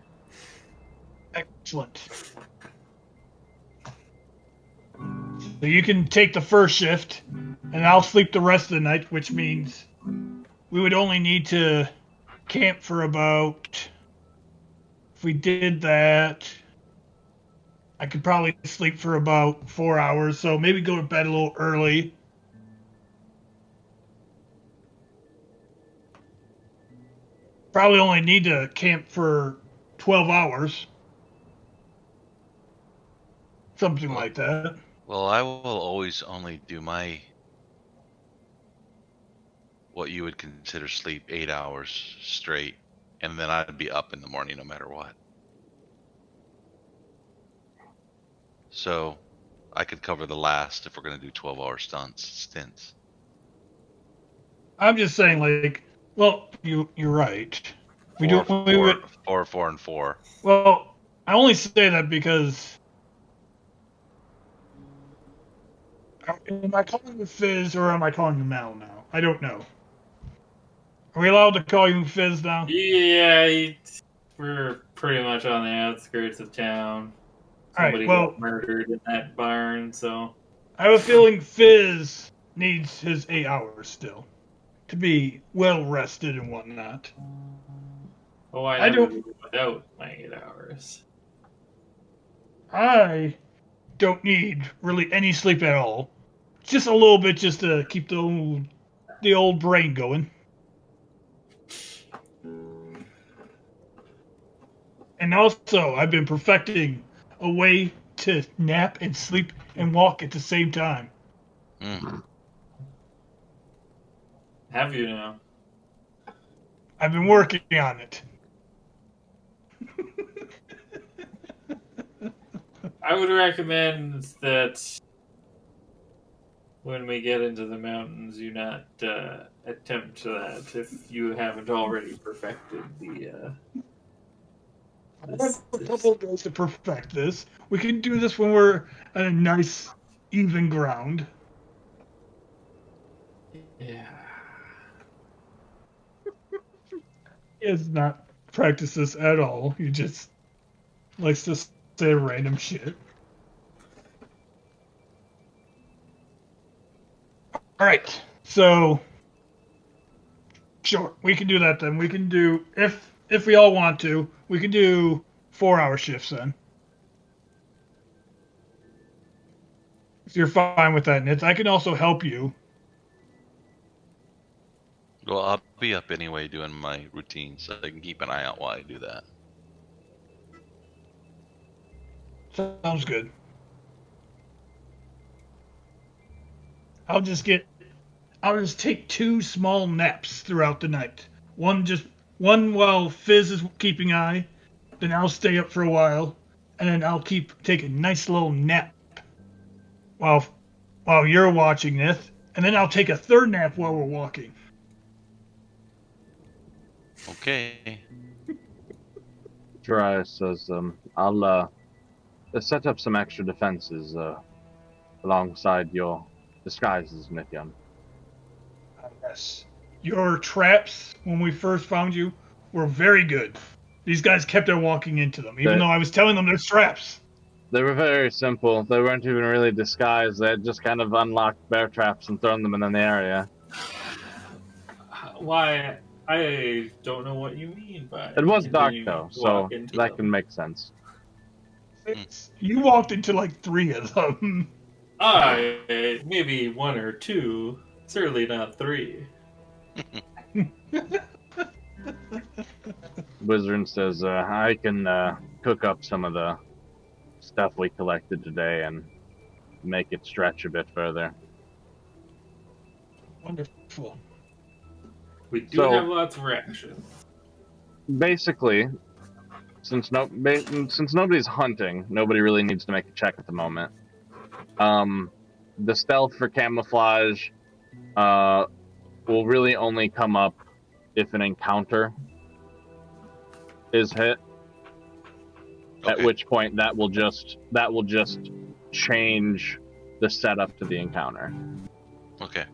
Excellent. So you can take the first shift, and I'll sleep the rest of the night, which means we would only need to camp for about. If we did that, I could probably sleep for about 4 hours, so maybe go to bed a little early. Probably only need to camp for 12 hours. Something Well, like that. well, I will always only do my what you would consider sleep 8 hours straight, and then I'd be up in the morning no matter what. So I could cover the last if we're going to do 12-hour stints. I'm just saying, like, well, you're right. We do. We would. 4, and 4. Well, I only say that because am I calling you Fizz or am I calling you Mal now? I don't know. Are we allowed to call you Fizz now? Yeah, we're pretty much on the outskirts of town. All right. Somebody Well, got murdered in that barn, so. I have a feeling Fizz needs his 8 hours still to be well rested and whatnot. Oh, I I never don't. do without my 8 hours. I don't need really any sleep at all. Just a little bit, just to keep the old brain going. And also, I've been perfecting a way to nap and sleep and walk at the same time. Mm. Have you now? I've been working on it. I would recommend that when we get into the mountains, you not attempt that if you haven't already perfected the. I have a couple of days to perfect this. We can do this when we're on a nice, even ground. Yeah. He has not practiced this at all. He just likes to say random shit. All right, so sure, we can do that then. We can do if we all want to. We can do 4 hour shifts then. If you're fine with that, Nitz, I can also help you. Well, I'll be up anyway doing my routine, so I can keep an eye out while I do that. Sounds good. I'll just take 2 small naps throughout the night. One while Fizz is keeping eye, then I'll stay up for a while, and then I'll take a nice little nap while while you're watching this, and then I'll take a third nap while we're walking. Okay. Jiraiya says, I'll set up some extra defenses alongside your disguises, Mithyan. Yes. Your traps when we first found you were very good. These guys kept on walking into them, even They, though I was telling them they're traps. they were very simple. They weren't even really disguised. They had just kind of unlocked bear traps and thrown them in the area. Why? I don't know what you mean by It was dark, continuing though, to walk so into that them. can make sense. You walked into like 3 of them. Maybe 1 or 2. Certainly not 3. Wizard says, I can cook up some of the stuff we collected today and make it stretch a bit further. Wonderful. We do So- have lots of rations. Basically, since nobody's hunting, nobody really needs to make a check at the moment. The stealth for camouflage will really only come up if an encounter is hit. At Okay. which point that will just change the setup to the encounter. Okay.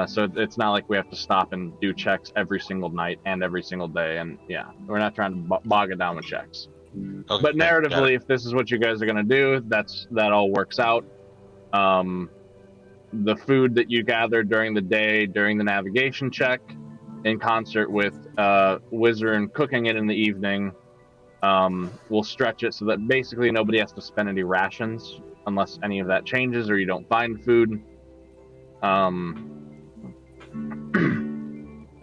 So it's not like we have to stop and do checks every single night and every single day, and yeah, we're not trying to bog it down with checks. Okay. But got narratively, it. if this is what you guys are gonna do, that all works out. The food that you gather during the day, during the navigation check, in concert with Wizard cooking it in the evening, will stretch it so that basically nobody has to spend any rations unless any of that changes or you don't find food.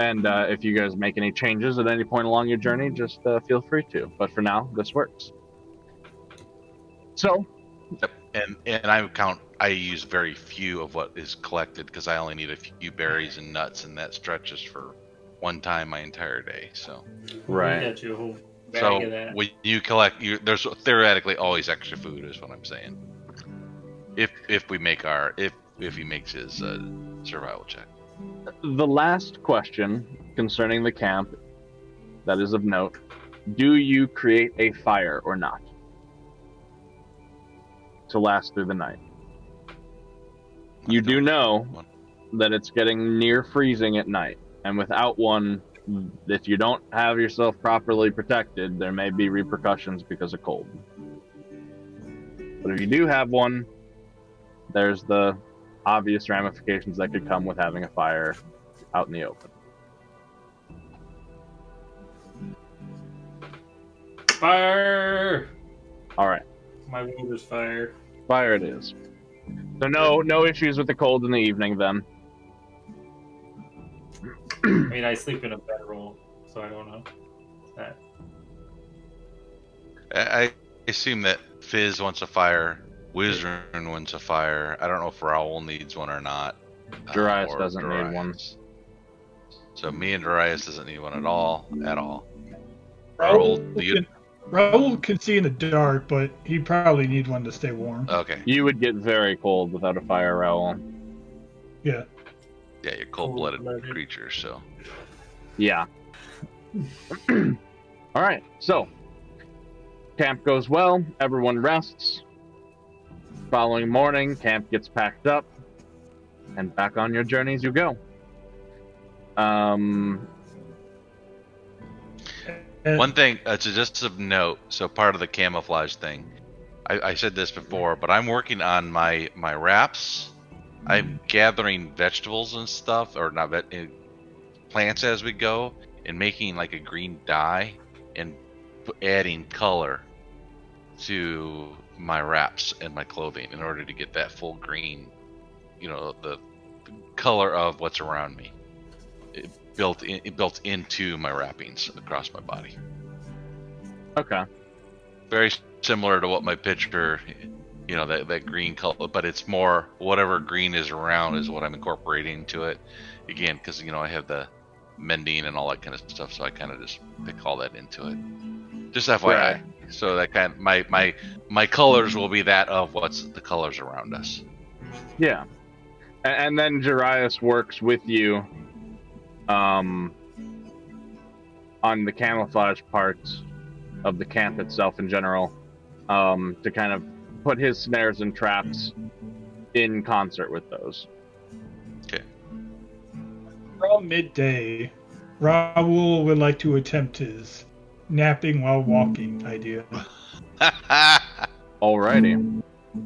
And if you guys make any changes at any point along your journey, just feel free to. But for now, this works. So, Yep. And I use very few of what is collected because I only need a few berries and nuts, and that stretches for one time my entire day. So right. We got you a whole bag of that. when you collect, there's theoretically always extra food, is what I'm saying. If he makes his survival check. The last question concerning the camp that is of note: do you create a fire or not to last through the night? You do know that it's getting near freezing at night, and without one, if you don't have yourself properly protected, there may be repercussions because of cold. But if you do have one, there's the obvious ramifications that could come with having a fire out in the open. Fire! All right, My will is fire. fire it is. So no issues with the cold in the evening then. I mean, I sleep in a bedroll, so I don't know. That. I assume that Fizz wants a fire, Wizard wants a fire. I don't know if Raoul needs one or not. Darius or doesn't need one. So me and Darius doesn't need one at all. Raoul can see in the dark, but he'd probably need one to stay warm. Okay. You would get very cold without a fire, Raoul. Yeah. Yeah, you're cold-blooded Cold-blooded. creatures, so. Yeah. All right, so camp goes well. Everyone rests. Following morning, camp gets packed up, and back on your journeys you go. And One thing, just of note, so part of the camouflage thing, I said this before, but I'm working on my wraps. I'm gathering vegetables and stuff, or not plants as we go, and making like a green dye and adding color to my wraps and my clothing in order to get that full green, the color of what's around me. It built into my wrappings across my body. Okay. Very similar to what my picture, that green color, but it's more whatever green is around is what I'm incorporating to it. Again, because I have the mending and all that kind of stuff, so I kind of just pick all that into it. Just FYI. Right. So that kind of, my colors will be that of what's the colors around us. Yeah. And then Darius works with you on the camouflage parts of the camp itself in general, to kind of put his snares and traps in concert with those. Okay. around midday, Raoul would like to attempt his napping while walking idea. Alrighty.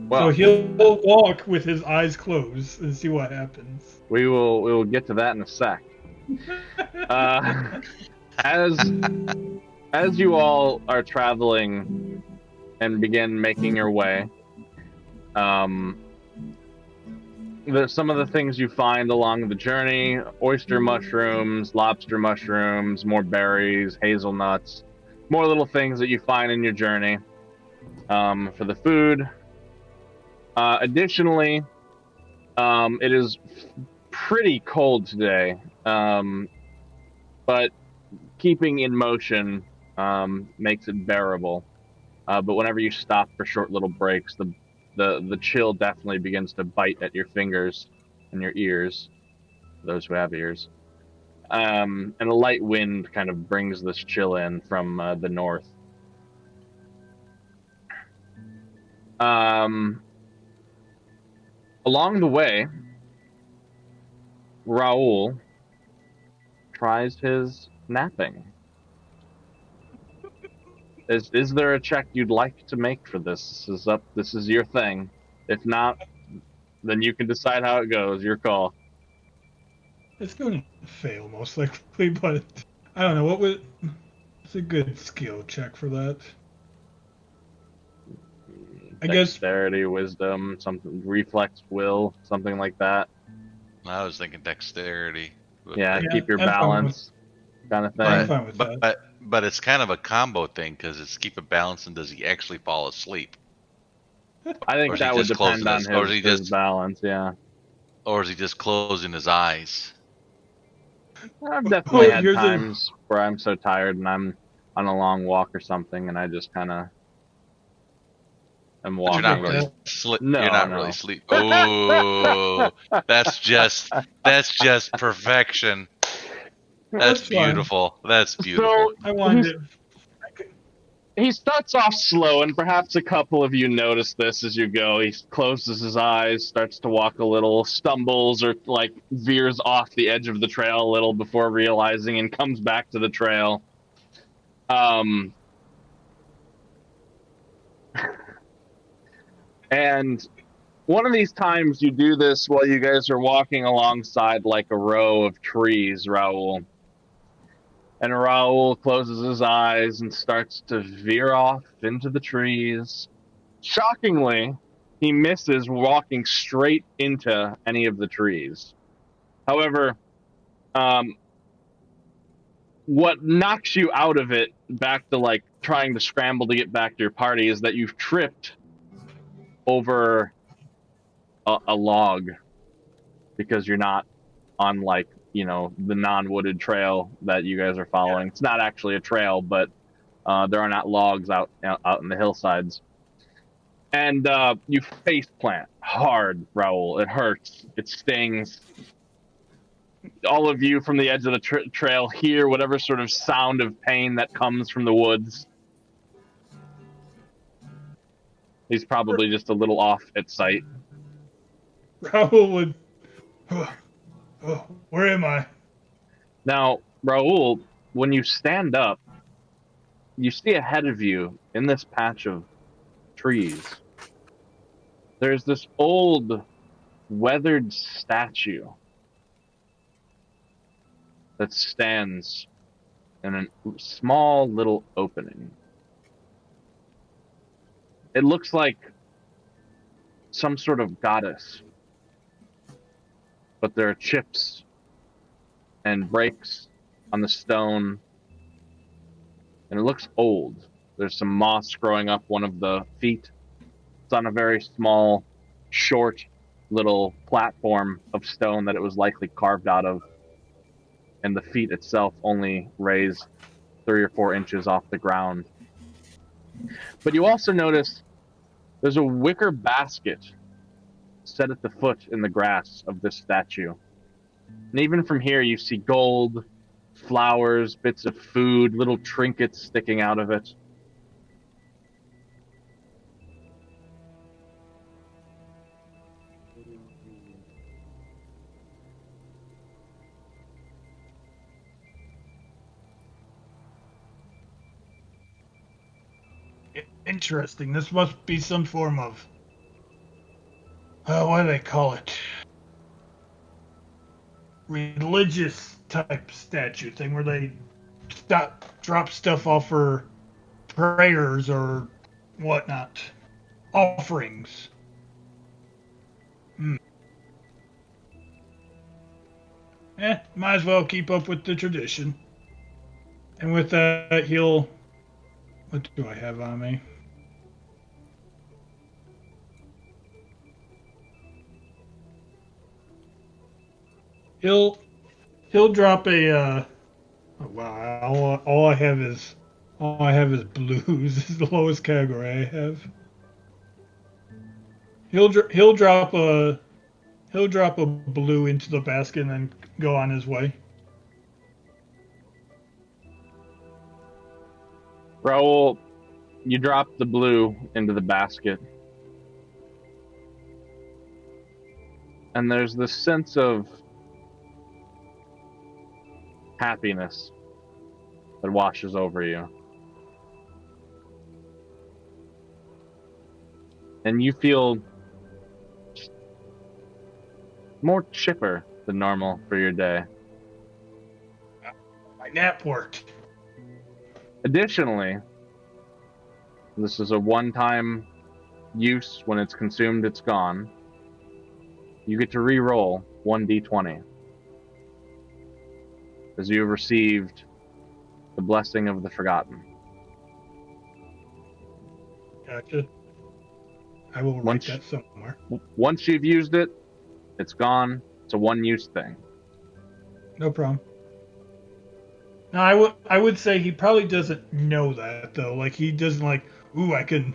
Well, So he'll walk with his eyes closed and see what happens. we will get to that in a sec. As you all are traveling and begin making your way, some of the things you find along the journey: oyster mushrooms, lobster mushrooms, more berries, hazelnuts, more little things that you find in your journey. for the food. Additionally, it is pretty cold today, but keeping in motion makes it bearable. But whenever you stop for short little breaks, the chill definitely begins to bite at your fingers and your ears, those who have ears. And a light wind kind of brings this chill in from the north. Along the way, Raoul tries his napping. Is there a check you'd like to make for this? This is your thing. If not, then you can decide how it goes. Your call. It's going to fail most likely, but I don't know what would. It's a good skill check for that. I guess Dexterity, wisdom, something, reflex, will, something like that. I was thinking dexterity. Yeah, Yeah, keep your I'm fine with- balance, kind of thing. I'm fine with that. But it's kind of a combo thing because it's keep a balance and does he actually fall asleep? I Or think is he that would just depend closing on his, or is he his just, balance. Yeah, or is he just closing his eyes? I've definitely had here's a times where I'm so tired and I'm on a long walk or something, and I just kind of am But you're walking. not like really that. sleep. No, You're not no. really sleep. Oh, that's just perfection. That's That's fine. beautiful. That's beautiful. So I wanted to. he starts off slow, and perhaps a couple of you notice this as you go. He closes his eyes, starts to walk a little, stumbles, or like veers off the edge of the trail a little before realizing and comes back to the trail. And one of these times you do this while you guys are walking alongside like a row of trees, Raoul. And Raoul closes his eyes and starts to veer off into the trees. Shockingly, he misses walking straight into any of the trees. However, what knocks you out of it back to like trying to scramble to get back to your party is that you've tripped over a log because you're not on like, you know, the non-wooded trail that you guys are following. It's not actually a trail, but there are not logs out in the hillsides. And you face plant hard, Raoul. It hurts. It stings. All of you from the edge of the trail hear whatever sort of sound of pain that comes from the woods. He's probably just a little off at sight. Raoul would. Oh, where am I? Now, Raoul, when you stand up, you see ahead of you in this patch of trees, there's this old, weathered statue that stands in a small little opening. It looks like some sort of goddess, but there are chips and breaks on the stone, and it looks old. There's some moss growing up one of the feet. It's on a very small, short little platform of stone that it was likely carved out of, and the feet itself only raise 3 or 4 inches off the ground. But you also notice there's a wicker basket set at the foot in the grass of this statue. And even from here, you see gold, flowers, bits of food, little trinkets sticking out of it. Interesting. This must be some form of. What do they call it? Religious type statue thing where they drop stuff off for prayers or whatnot. Offerings. Might as well keep up with the tradition. And with that, he'll. What do I have on me? He'll drop a. Oh, wow, all I have is blues. This is the lowest category I have. He'll drop a blue into the basket and then go on his way. Raoul, you drop the blue into the basket. And there's this sense of happiness that washes over you. And you feel more chipper than normal for your day. My nap worked. Additionally, this is a one-time use. When it's consumed, it's gone. You get to re-roll 1d20. As you have received the blessing of the forgotten. Gotcha. I will write that somewhere. Once you've used it, it's gone. It's a one-use thing. No problem. Now, I would say he probably doesn't know that though. Like he doesn't like, ooh, I can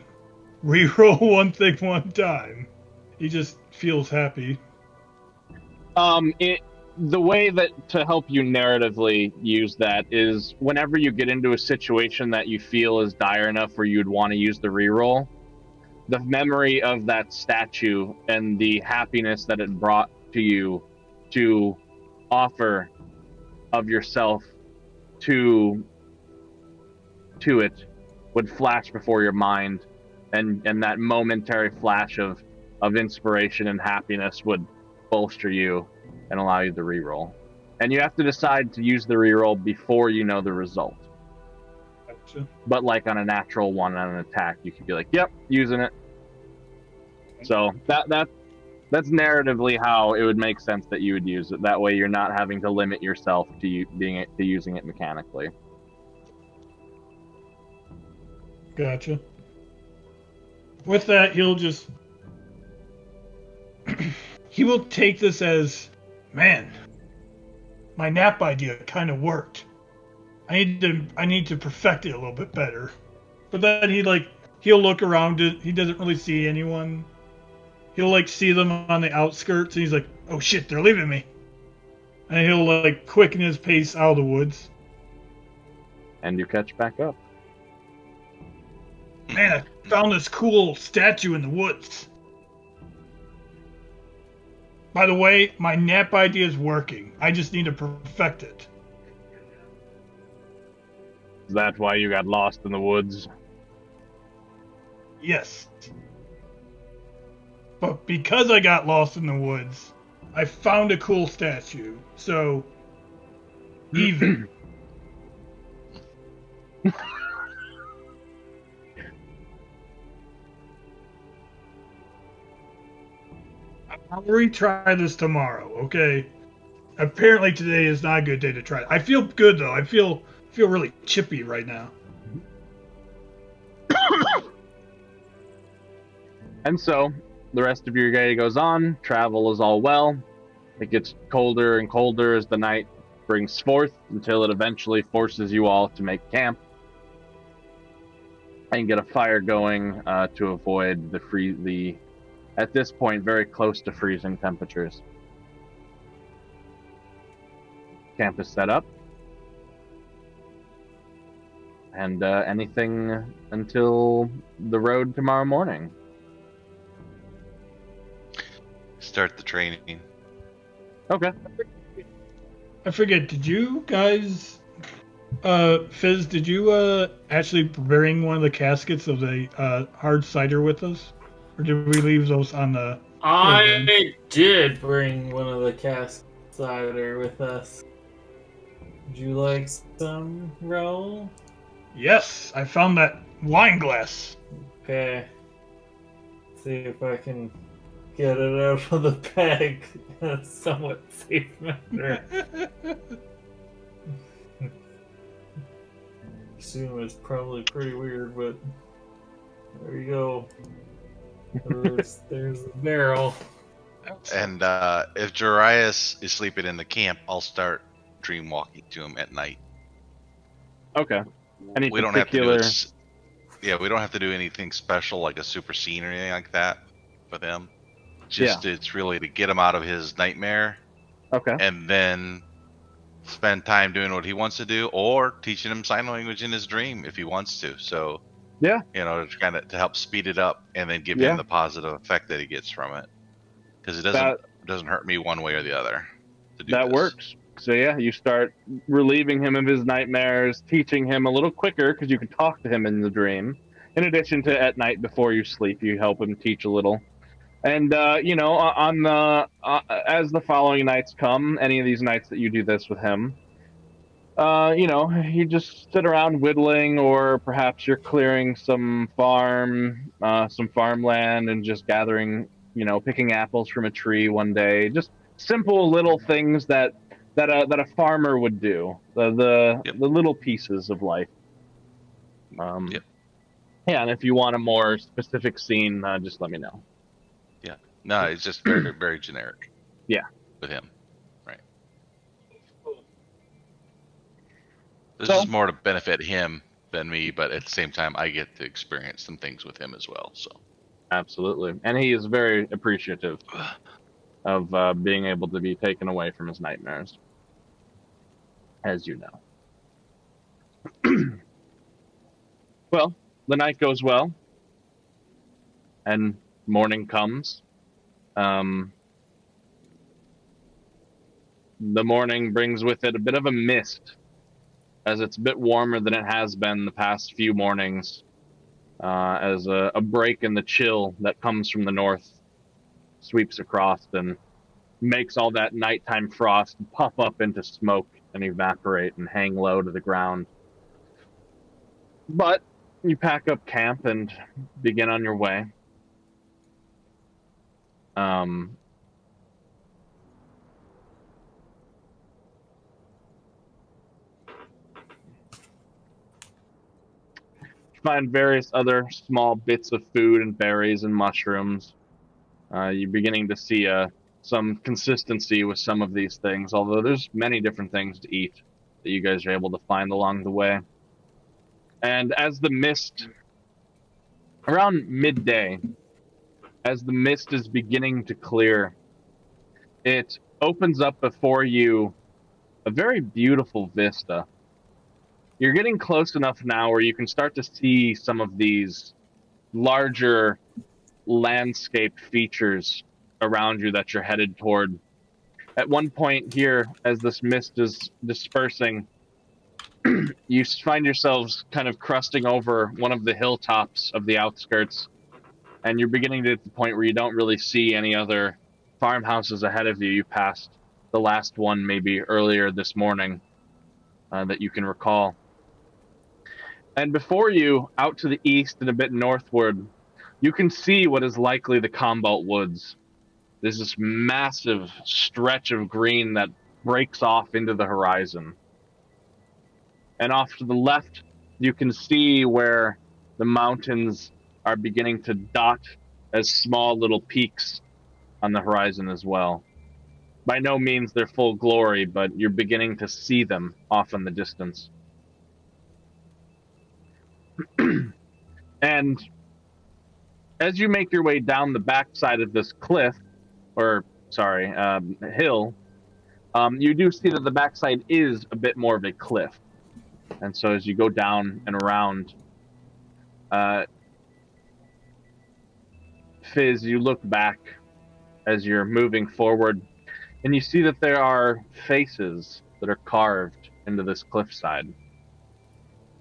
re-roll one thing one time. He just feels happy. The way that to help you narratively use that is whenever you get into a situation that you feel is dire enough where you'd want to use the reroll, the memory of that statue and the happiness that it brought to you to offer of yourself to it would flash before your mind, and that momentary flash of inspiration and happiness would bolster you and allow you to reroll. And you have to decide to use the reroll before you know the result. Gotcha. But like on a natural one on an attack, you could be like, "Yep, using it." So that's narratively how it would make sense that you would use it. That way, you're not having to limit yourself to using it mechanically. Gotcha. With that, he'll just he will take this as, man, my nap idea kind of worked. I need to perfect it a little bit better. But then he'll look around it. He doesn't really see anyone. He'll like see them on the outskirts, and he's like, "Oh shit, they're leaving me." And he'll like quicken his pace out of the woods. And you catch back up. Man, I found this cool statue in the woods. By the way, my nap idea is working. I just need to perfect it. Is that why you got lost in the woods? Yes. But because I got lost in the woods, I found a cool statue. So, even. I'll retry this tomorrow, okay? Apparently today is not a good day to try it. I feel good though. I feel really chippy right now. And so, the rest of your day goes on. Travel is all well. It gets colder and colder as the night brings forth until it eventually forces you all to make camp and get a fire going to avoid the at this point very close to freezing temperatures. Camp is set up. And anything until the road tomorrow morning. Start the training. Okay. I forget, did you guys Fizz, did you actually bring one of the caskets of the hard cider with us? Or did we leave those on the I did bring one of the cask cider with us. Would you like some, Raoul? Yes, I found that wine glass. Okay. See if I can get it out of the bag in a somewhat safe manner. Assume it's probably pretty weird, but there you go. There's the barrel. And if Jarius is sleeping in the camp, I'll start dream walking to him at night. Okay. Any We don't have to do particular? it. Yeah, we don't have to do anything special like a super scene or anything like that with him. Just it's really to get him out of his nightmare Okay. and then spend time doing what he wants to do or teaching him sign language in his dream if he wants to. So Yeah. to kind of to help speed it up and then give Yeah. him the positive effect that he gets from it, because it doesn't hurt me one way or the other to do That this. works. So yeah, you start relieving him of his nightmares, teaching him a little quicker because you can talk to him in the dream. In addition to at night before you sleep, you help him teach a little. And on the as the following nights come, any of these nights that you do this with him, you just sit around whittling, or perhaps you're clearing some farmland, and just gathering, picking apples from a tree one day. Just simple little things that a farmer would do. Yep. The little pieces of life. Yep. Yeah, and if you want a more specific scene, just let me know. Yeah. No, it's just very, very generic. Yeah. With him. Right. This is more to benefit him than me, but at the same time, I get to experience some things with him as well. So. Absolutely. And he is very appreciative of being able to be taken away from his nightmares, as you know. Well, the night goes well, and morning comes. The morning brings with it a bit of a mist, as it's a bit warmer than it has been the past few mornings, as a break in the chill that comes from the north sweeps across and makes all that nighttime frost puff up into smoke and evaporate and hang low to the ground. But you pack up camp and begin on your way. Find various other small bits of food and berries and mushrooms. You're beginning to see some consistency with some of these things, although there's many different things to eat that you guys are able to find along the way. And as the mist, around midday, as the mist is beginning to clear, it opens up before you a very beautiful vista. You're getting close enough now where you can start to see some of these larger landscape features around you that you're headed toward. At one point here, as this mist is dispersing, you find yourselves kind of crusting over one of the hilltops of the outskirts, and you're beginning to get to the point where you don't really see any other farmhouses ahead of you. You passed the last one maybe earlier this morning that you can recall. And before you, out to the east and a bit northward, you can see what is likely the Combalt Woods. There's this massive stretch of green that breaks off into the horizon. And off to the left, you can see where the mountains are beginning to dot as small little peaks on the horizon as well. By no means their full glory, but you're beginning to see them off in the distance. And as you make your way down the backside of this hill, you do see that the backside is a bit more of a cliff. And so as you go down and around, Fizz, you look back as you're moving forward, and you see that there are faces that are carved into this cliffside,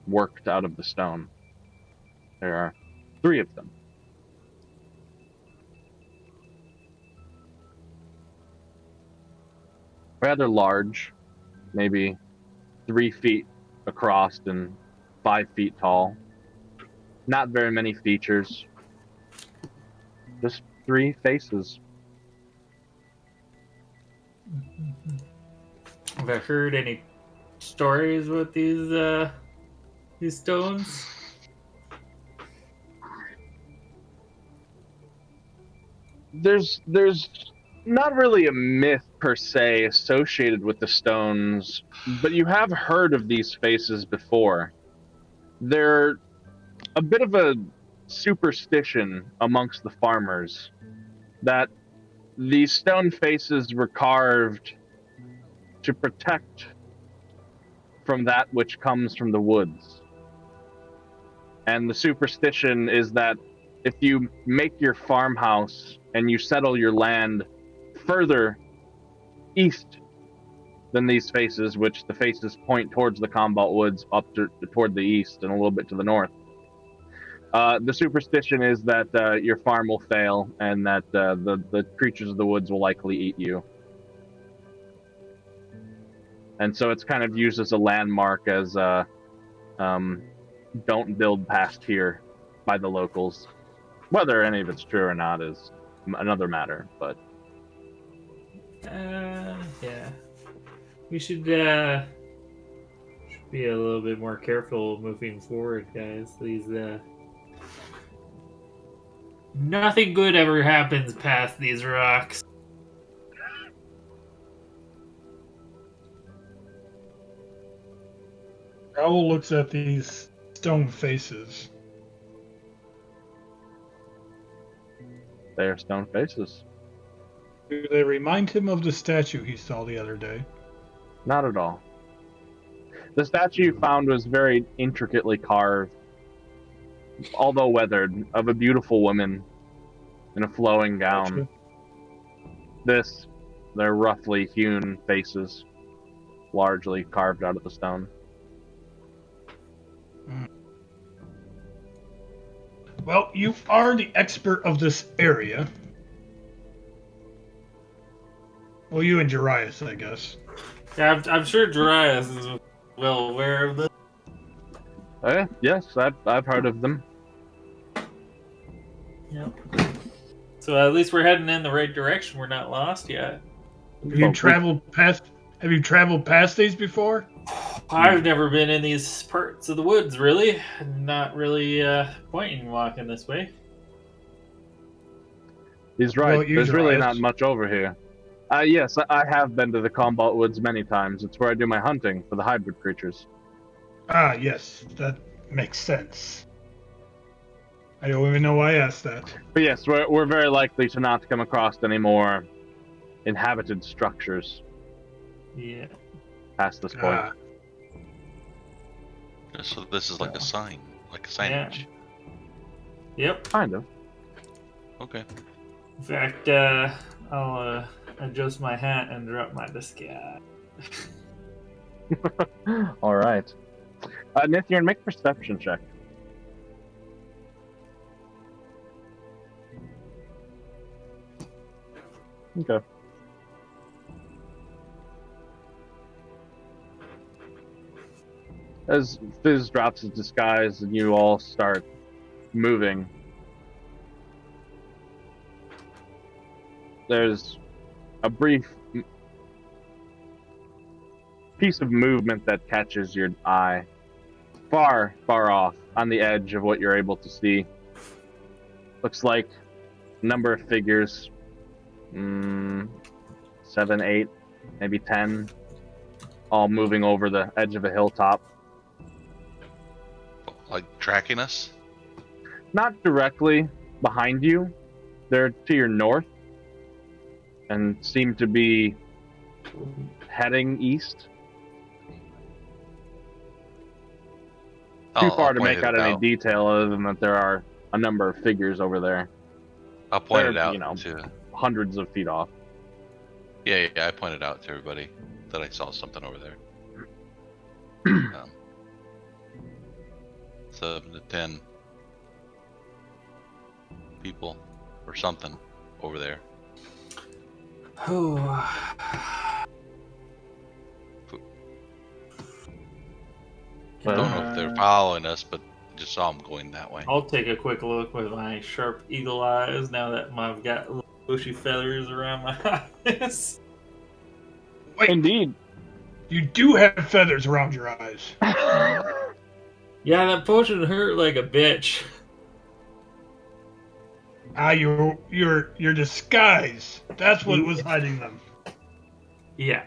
worked out of the stone. There are 3 of them. Rather large, maybe 3 feet across and 5 feet tall. Not very many features. Just 3 faces. Have I heard any stories with these stones? There's not really a myth per se associated with the stones, but you have heard of these faces before. They're a bit of a superstition amongst the farmers that these stone faces were carved to protect from that which comes from the woods. And the superstition is that if you make your farmhouse and you settle your land further east than these faces, which the faces point towards the Combat Woods toward the east and a little bit to the north, the superstition is that your farm will fail and that the creatures of the woods will likely eat you. And so it's kind of used as a landmark as don't build past here by the locals. Whether any of it's true or not is another matter, but yeah. We should be a little bit more careful moving forward, guys. These nothing good ever happens past these rocks. Raoul looks at these stone faces. they are stone faces. Do they remind him of the statue he saw the other day? Not at all. The statue you found was very intricately carved, although weathered, of a beautiful woman in a flowing gown. Gotcha. They're roughly hewn faces, largely carved out of the stone. Well, you are the expert of this area. Well, you and Jarius, I guess. Yeah, I'm sure Darius is well aware of this. Yes, I've heard of them. Yep. So at least we're heading in the right direction. We're not lost yet. Have you traveled past these before? I've never been in these parts of the woods, really. Not really point in walking this way. He's right. Well, There's really Jarius. not much over here. Yes, I have been to the Combat Woods many times. It's where I do my hunting for the hybrid creatures. Ah, yes, that makes sense. I don't even know why I asked that. But yes, we're very likely to not come across any more inhabited structures Yeah. past this point. Ah, So this is like a sign, like a signage. Yep. Kind of. Okay. In fact, I'll adjust my hat and drop my disguise. All right. Nithyan, make a perception check. Okay. As Fizz drops his disguise and you all start moving, there's a brief piece of movement that catches your eye. Far, far off, on the edge of what you're able to see. Looks like a number of figures. 7, 8, maybe 10. All moving over the edge of a hilltop. Like tracking us? Not directly behind you. They're to your north. And seem to be heading east. Too far to make out any detail other than that there are a number of figures over there. I'll point it They're, out to. Hundreds of feet off. Yeah, I pointed out to everybody that I saw something over there. 7 to 10 people or something over there. I don't know if they're following us, but just saw them going that way. I'll take a quick look with my sharp eagle eyes now that I've got little bushy feathers around my eyes. wait, Indeed. you do have feathers around your eyes. Yeah, that potion hurt like a bitch. Your disguise. That's what was hiding them. Yeah.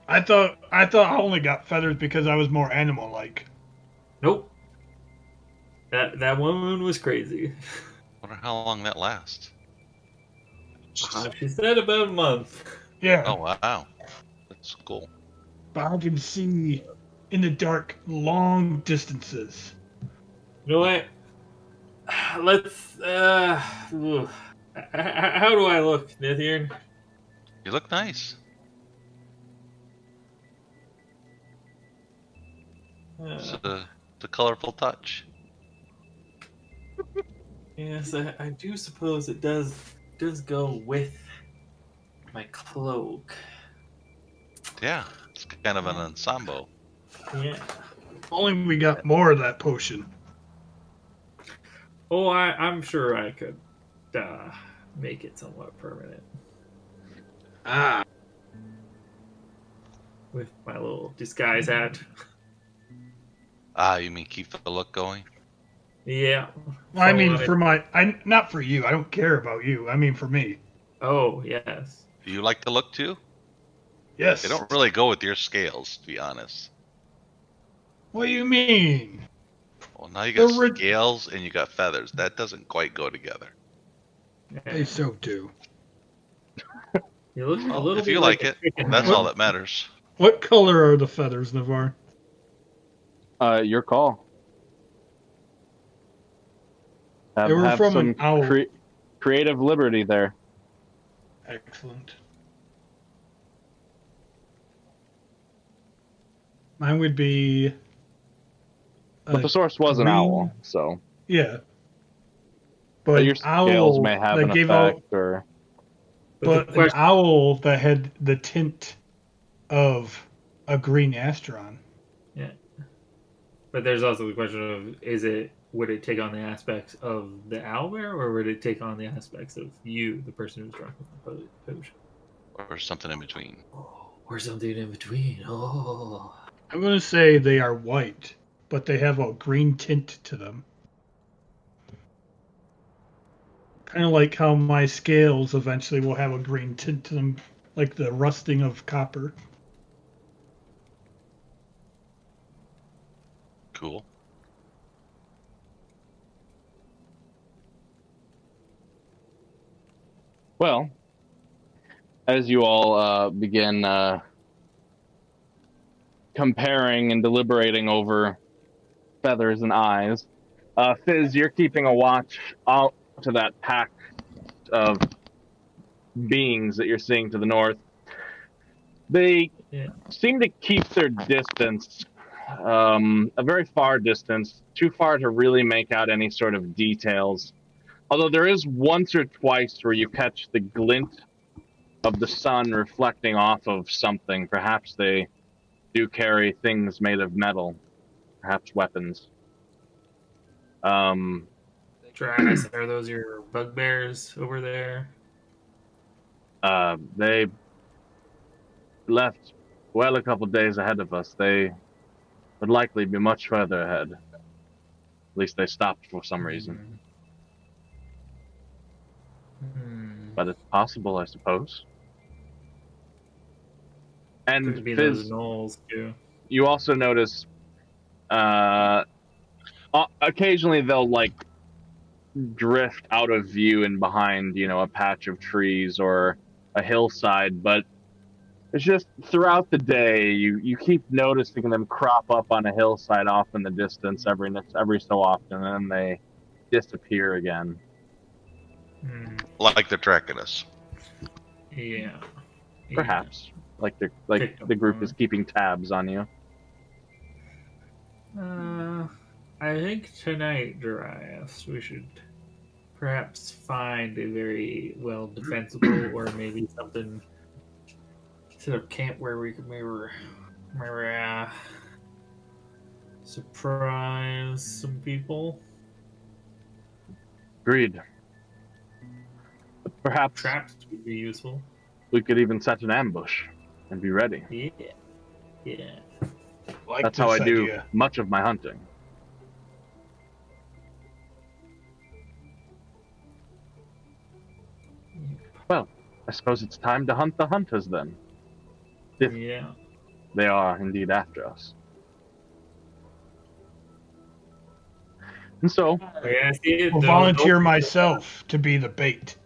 I thought I only got feathers because I was more animal-like. Nope. That woman was crazy. Wonder how long that lasts. She said about a month. Yeah, Oh wow, that's cool. but I can see in the dark long distances. You know what? Let's. How do I look, Nithian? You look nice. It's a colorful touch. Yes, I do suppose it does go with my cloak. Yeah, it's kind of an ensemble. Yeah. If only we got more of that potion. Oh, I'm sure I could make it somewhat permanent Ah, with my little disguise hat. Ah, you mean keep the look going? Yeah. well, I mean Fine. not for you. I don't care about you. I mean for me. Oh, yes. Do you like the look too? Yes. They don't really go with your scales, to be honest. What do you mean? Well, now you The got ri- scales and you got feathers. That doesn't quite go together. They so do. You look a Well, little if bit you like like a it, chicken. that's now. all that matters. What color are the feathers, Navar? Your call. They were Have from some an owl. creative liberty there. Excellent. Mine would be. But the source was an green. owl, so. Yeah. But But your an scales owl may have that an gave effect, out. or But the But an question, owl that had the tint of a green astron. yeah. But there's also the question of would it take on the aspects of the owlbear, or would it take on the aspects of you, the person who's drunk with the potion? Or something in between. Or something in between. Oh. I'm going to say they are white, but they have a green tint to them. Kind of like how my scales eventually will have a green tint to them, like the rusting of copper. Cool. well, as you all begin comparing and deliberating over feathers and eyes, Fizz, you're keeping a watch out to that pack of beings that you're seeing to the north. They Yeah. seem to keep their distance, a very far distance, too far to really make out any sort of details. Although there is once or twice where you catch the glint of the sun reflecting off of something. Perhaps they do carry things made of metal, perhaps weapons. Travis, are those your bugbears over there? They left well a couple days ahead of us. They would likely be much further ahead. At least they stopped for some reason. But it's possible, I suppose. And Could be those Fizz, gnolls too. you also notice occasionally they'll like drift out of view and behind, a patch of trees or a hillside, but it's just throughout the day you keep noticing them crop up on a hillside off in the distance every so often, and then they disappear again. Like they're tracking us. Yeah. Perhaps like the group is keeping tabs on you. I think tonight, Darius, we should perhaps find a very well defensible, or maybe something set up camp where we could maybe surprise some people. Agreed. Perhaps Traps would be useful. we could even set an ambush and be ready. Yeah. Like That's how I this do idea. much of my hunting. Well, I suppose it's time to hunt the hunters then. If Yeah. they are indeed after us. And so, Yeah, I see it. Will volunteer myself to be the bait.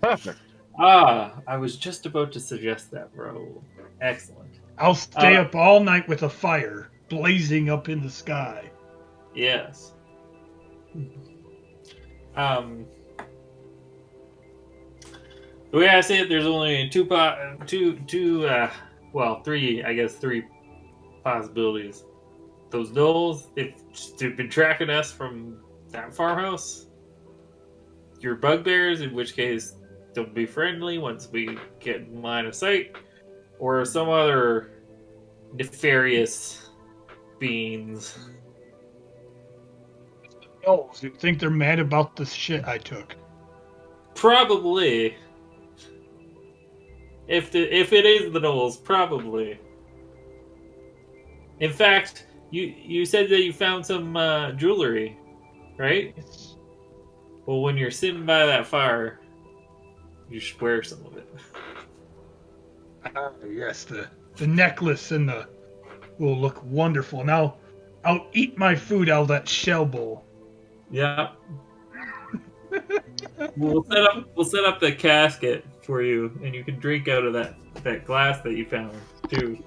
perfect. I was just about to suggest that, bro. Excellent. I'll stay up all night with a fire blazing up in the sky. Yes. The way I see it, there's only three, I guess, three possibilities. Those gnolls, they've been tracking us from that farmhouse. Your bugbears, in which case they'll be friendly once we get in line of sight, or some other nefarious beings. Oh, you think they're mad about the shit I took? Probably. If it is the gnolls, probably. In fact, you said that you found some jewelry, right? Well, when you're sitting by that fire, you should wear some of it. Yes, the necklace and the will look wonderful. Now, I'll eat my food out of that shell bowl. Yeah. We'll set up the casket for you, and you can drink out of that glass that you found too.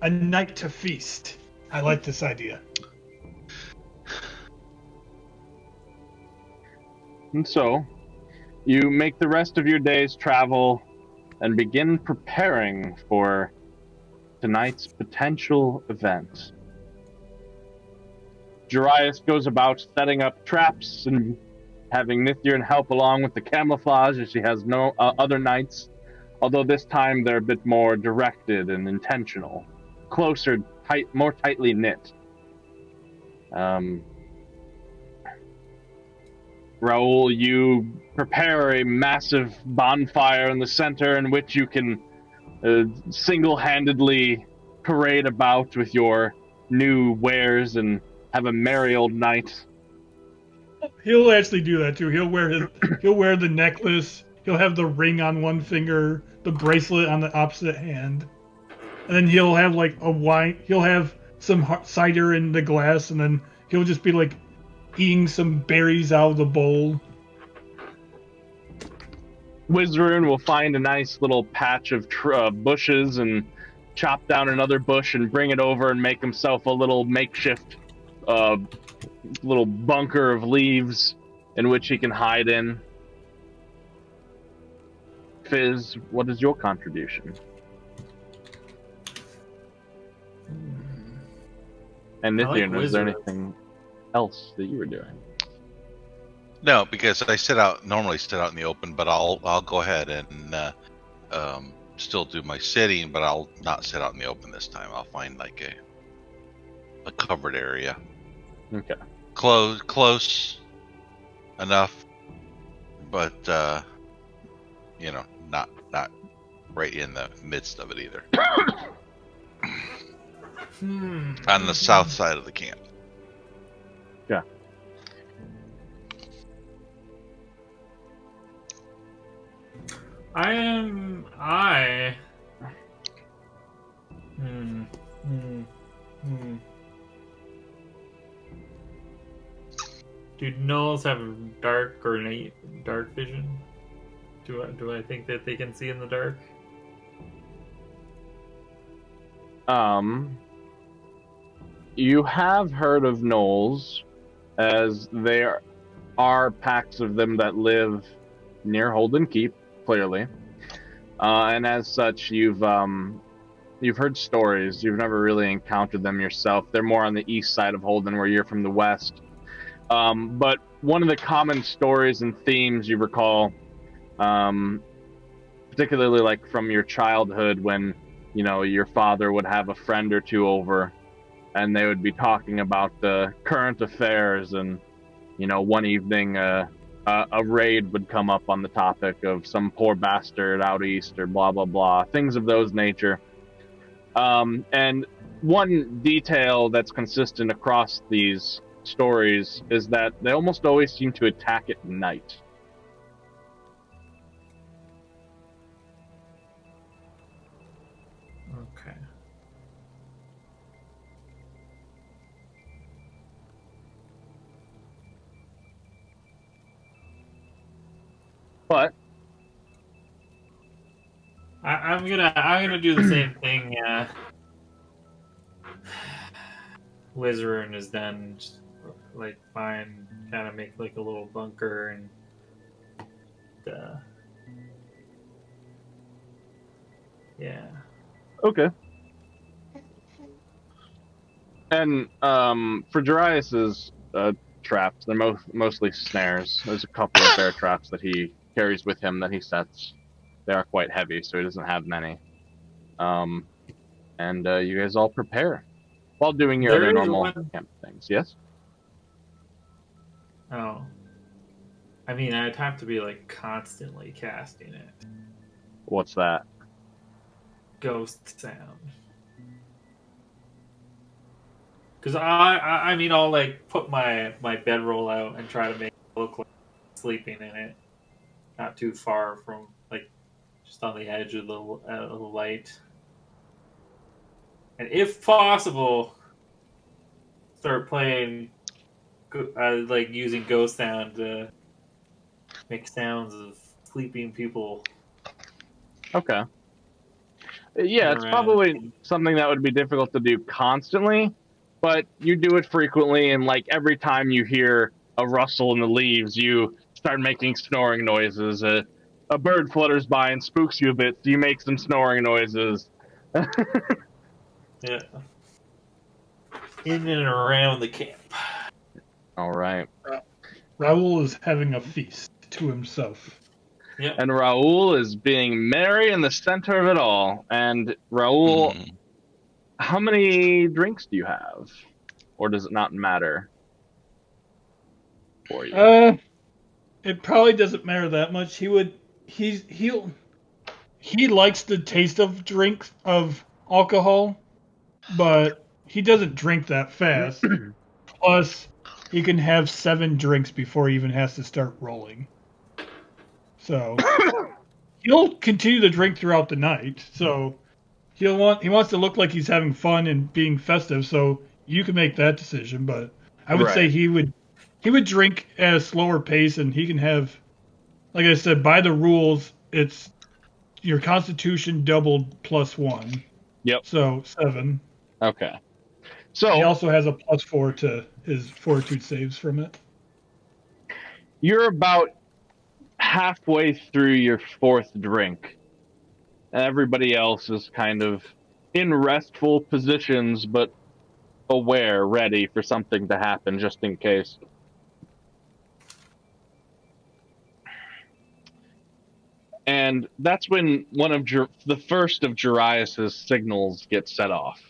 A night to feast. I like this idea. And so, you make the rest of your day's travel and begin preparing for tonight's potential event. Jarius goes about setting up traps and having Nithirn help along with the camouflage as she has no other knights, although this time they're a bit more directed and intentional, closer, more tightly knit. Raoul, you prepare a massive bonfire in the center in which you can single-handedly parade about with your new wares and have a merry old night. He'll actually do that too. He'll wear the necklace. He'll have the ring on one finger, the bracelet on the opposite hand, and then he'll have like a wine. He'll have some cider in the glass, and then he'll just be like eating some berries out of the bowl. Wizarun will find a nice little patch of bushes and chop down another bush and bring it over and make himself a little makeshift little bunker of leaves in which he can hide in. Fizz, what is your contribution? And Nithirn, like is there wizards. anything else that you were doing? No, because I normally sit out in the open, but I'll go ahead and still do my sitting, but I'll not sit out in the open this time. I'll find like a covered area. Okay. Close enough, but not right in the midst of it either. On the south side of the camp. Yeah. Do gnolls have dark or dark vision? Do I think that they can see in the dark? You have heard of gnolls, as there are packs of them that live near Holden Keep, clearly. And as such, you've heard stories. You've never really encountered them yourself. They're more on the east side of Holden, where you're from the west. But one of the common stories and themes you recall, particularly like from your childhood when, your father would have a friend or two over and they would be talking about the current affairs and, one evening a raid would come up on the topic of some poor bastard out east or blah, blah, blah, things of those nature. And one detail that's consistent across these stories is that they almost always seem to attack at night. Okay. But I'm gonna do the same thing. Wizard is done. Just, like find, kind of make like a little bunker and. Yeah. okay. And for Darius's traps, they're mostly snares. There's a couple of bear traps that he carries with him that he sets. They are quite heavy, so he doesn't have many. And you guys all prepare while doing your There other is normal one- camp things. Yes? Oh. I mean, I'd have to be like constantly casting it. What's that? Ghost sound. Because I mean, I'll like put my bedroll out and try to make it look like I'm sleeping in it, not too far from like just on the edge of the light, and if possible, start playing like using ghost sound to make sounds of sleeping people. Okay. Yeah, it's around. probably something that would be difficult to do constantly, but you do it frequently, and like every time you hear a rustle in the leaves, you start making snoring noises. A bird flutters by and spooks you a bit, so you make some snoring noises. Yeah. In and around the camp. All right. Raoul is having a feast to himself. Yeah. And Raoul is being merry in the center of it all. And Raoul, how many drinks do you have? Or does it not matter for you? It probably doesn't matter that much. He likes the taste of drinks of alcohol, but he doesn't drink that fast. Plus, he can have 7 drinks before he even has to start rolling. So he'll continue to drink throughout the night. So he wants to look like he's having fun and being festive. So you can make that decision. But I would say Right. he would drink at a slower pace, and he can have, like I said, by the rules, it's your Constitution doubled +1. Yep. So 7. Okay. He So also has a +4 to his Fortitude saves from it. you're about halfway through your 4th drink. Everybody else is kind of in restful positions, but aware, ready for something to happen just in case. And that's when one of the first of Jarius's signals gets set off.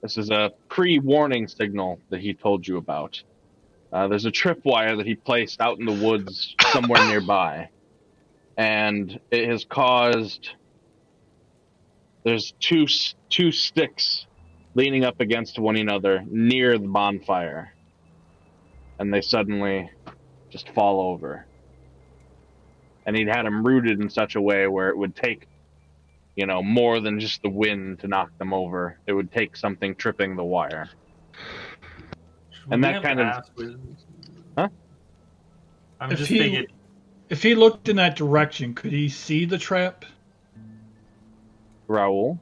This is a pre-warning signal that he told you about. There's a tripwire that he placed out in the woods somewhere nearby, and it has caused. There's two sticks leaning up against one another near the bonfire, and they suddenly just fall over. And he'd had them rooted in such a way where it would take, more than just the wind to knock them over. It would take something tripping the wire. And that kind of, huh? I'm just thinking. If he looked in that direction, could he see the trap? Raoul?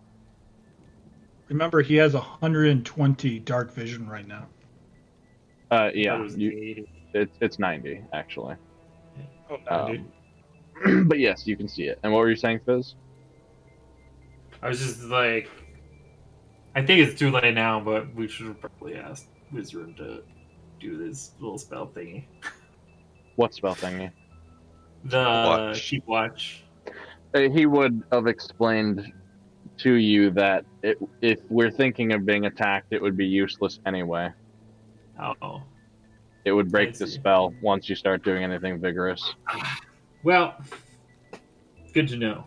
Remember, he has 120 dark vision right now. Yeah, it's 90 actually. Oh, 90. But yes, you can see it. And what were you saying, Fizz? I was just like, I think it's too late now, but we should probably ask Wizard to do this little spell thingy. What spell thingy? Keep watch. He would have explained to you that if we're thinking of being attacked, it would be useless anyway. Oh. It would break the spell once you start doing anything vigorous. Well, good to know.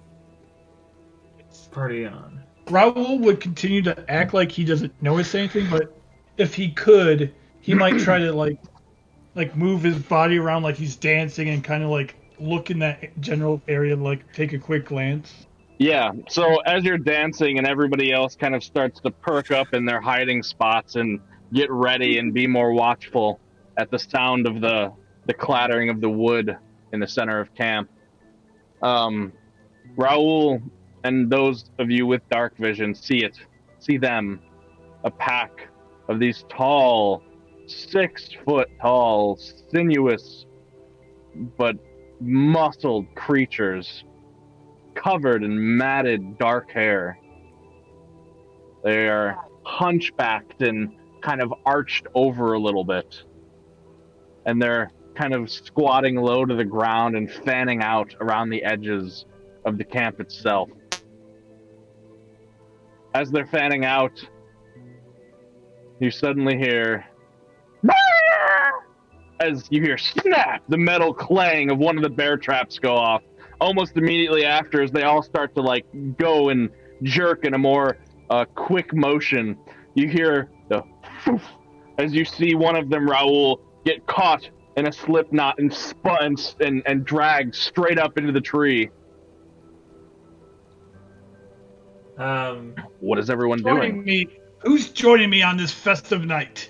Party on. Raoul would continue to act like he doesn't notice anything, but if he could, he might try to like move his body around like he's dancing and kind of like look in that general area, like take a quick glance. Yeah, so as you're dancing and everybody else kind of starts to perk up in their hiding spots and get ready and be more watchful at the sound of the clattering of the wood in the center of camp, Raul and those of you with dark vision see them, a pack of these tall, 6-foot tall, sinuous, but muscled creatures covered in matted dark hair. They are hunchbacked and kind of arched over a little bit. And they're kind of squatting low to the ground and fanning out around the edges of the camp itself. As they're fanning out, you suddenly hear, as you hear snap, the metal clang of one of the bear traps go off. Almost immediately after, as they all start to like go and jerk in a more quick motion, you hear the poof, as you see one of them, Raul, get caught in a slip knot and spun and dragged straight up into the tree. What is everyone doing? Who's joining me on this festive night?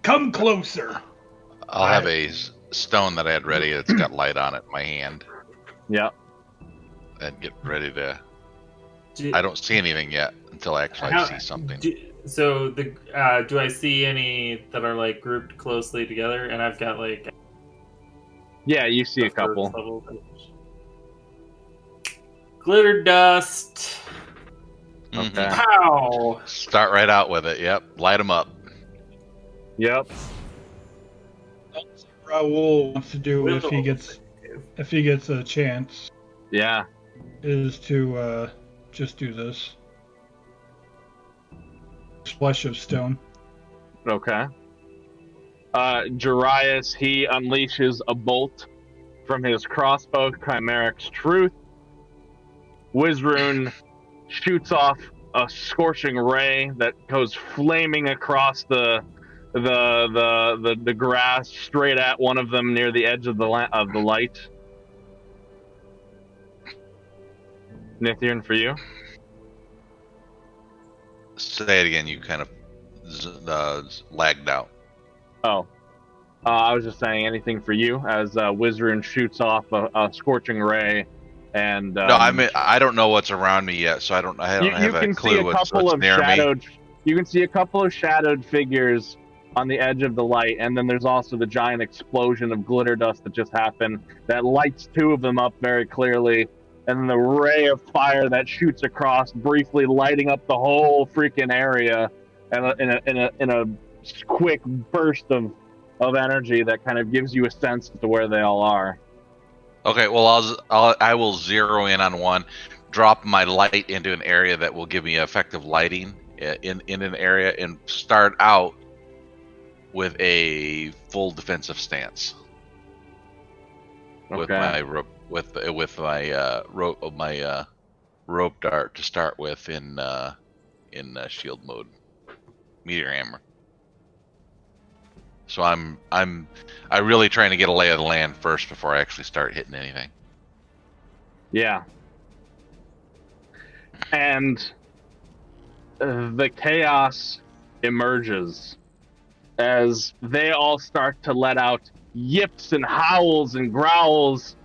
Come closer. I'll have a stone that I had ready that's got light on it in my hand. Yeah. And get ready to... I don't see anything yet until I actually see something. Do I see any that are like grouped closely together? And I've got like... Yeah, you see a couple. Glitter dust. Okay. Pow! Start right out with it. Yep. Light them up. Yep. Raul wants to do if he gets a chance. Yeah. Is to just do this. Flesh of stone. Okay. Jarius, he unleashes a bolt from his crossbow, Chimeric's Truth. Wizrune shoots off a scorching ray that goes flaming across the grass straight at one of them near the edge of the light. Nithirn, for you. Say it again. You kind of lagged out. Oh. I was just saying anything for you as Wizrune shoots off a scorching ray. And no, I don't know what's around me yet, so I don't have a clue what's near me. You can see a couple of shadowed figures on the edge of the light, and then there's also the giant explosion of glitter dust that just happened that lights two of them up very clearly, and then the ray of fire that shoots across, briefly lighting up the whole freaking area, and in a quick burst of energy that kind of gives you a sense as to where they all are. Okay, well, I will zero in on one, drop my light into an area that will give me effective lighting in an area, and start out with a full defensive stance. Okay. With my rope dart to start with in shield mode, meteor hammer. So I'm really trying to get a lay of the land first before I actually start hitting anything. Yeah. And the chaos emerges as they all start to let out yips and howls and growls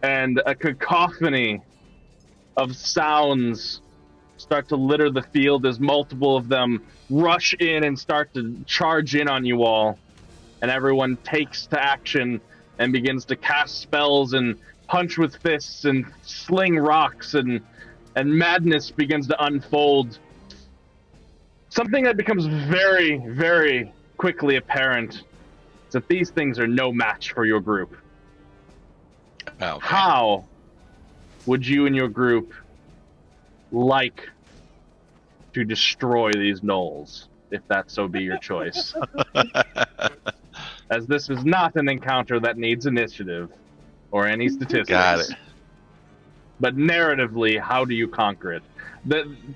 and a cacophony of sounds start to litter the field as multiple of them rush in and start to charge in on you all. And everyone takes to action and begins to cast spells and punch with fists and sling rocks, and madness begins to unfold. Something that becomes very, very quickly apparent is that these things are no match for your group. Okay. How would you and your group like to destroy these gnolls, if that so be your choice? As this is not an encounter that needs initiative or any statistics. Got it. but narratively, how do you conquer it?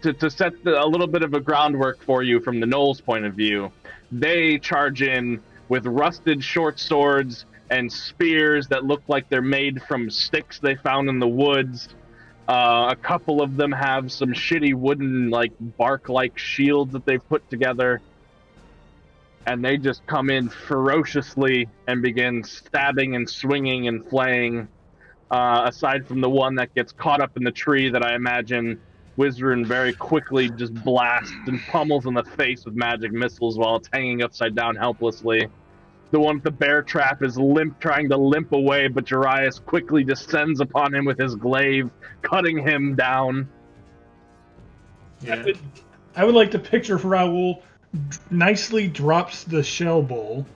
To set a little bit of a groundwork for you from the Knolls' point of view, they charge in with rusted short swords and spears that look like they're made from sticks they found in the woods. A couple of them have some shitty wooden, like, bark-like shields that they've put together. And they just come in ferociously and begin stabbing and swinging and flaying. Aside from the one that gets caught up in the tree that I imagine Wizrun very quickly just blasts and pummels in the face with magic missiles while it's hanging upside down helplessly. The one with the bear trap is trying to limp away, but Jarius quickly descends upon him with his glaive, cutting him down. Yeah. I would like to picture Raoul nicely drops the shell bowl,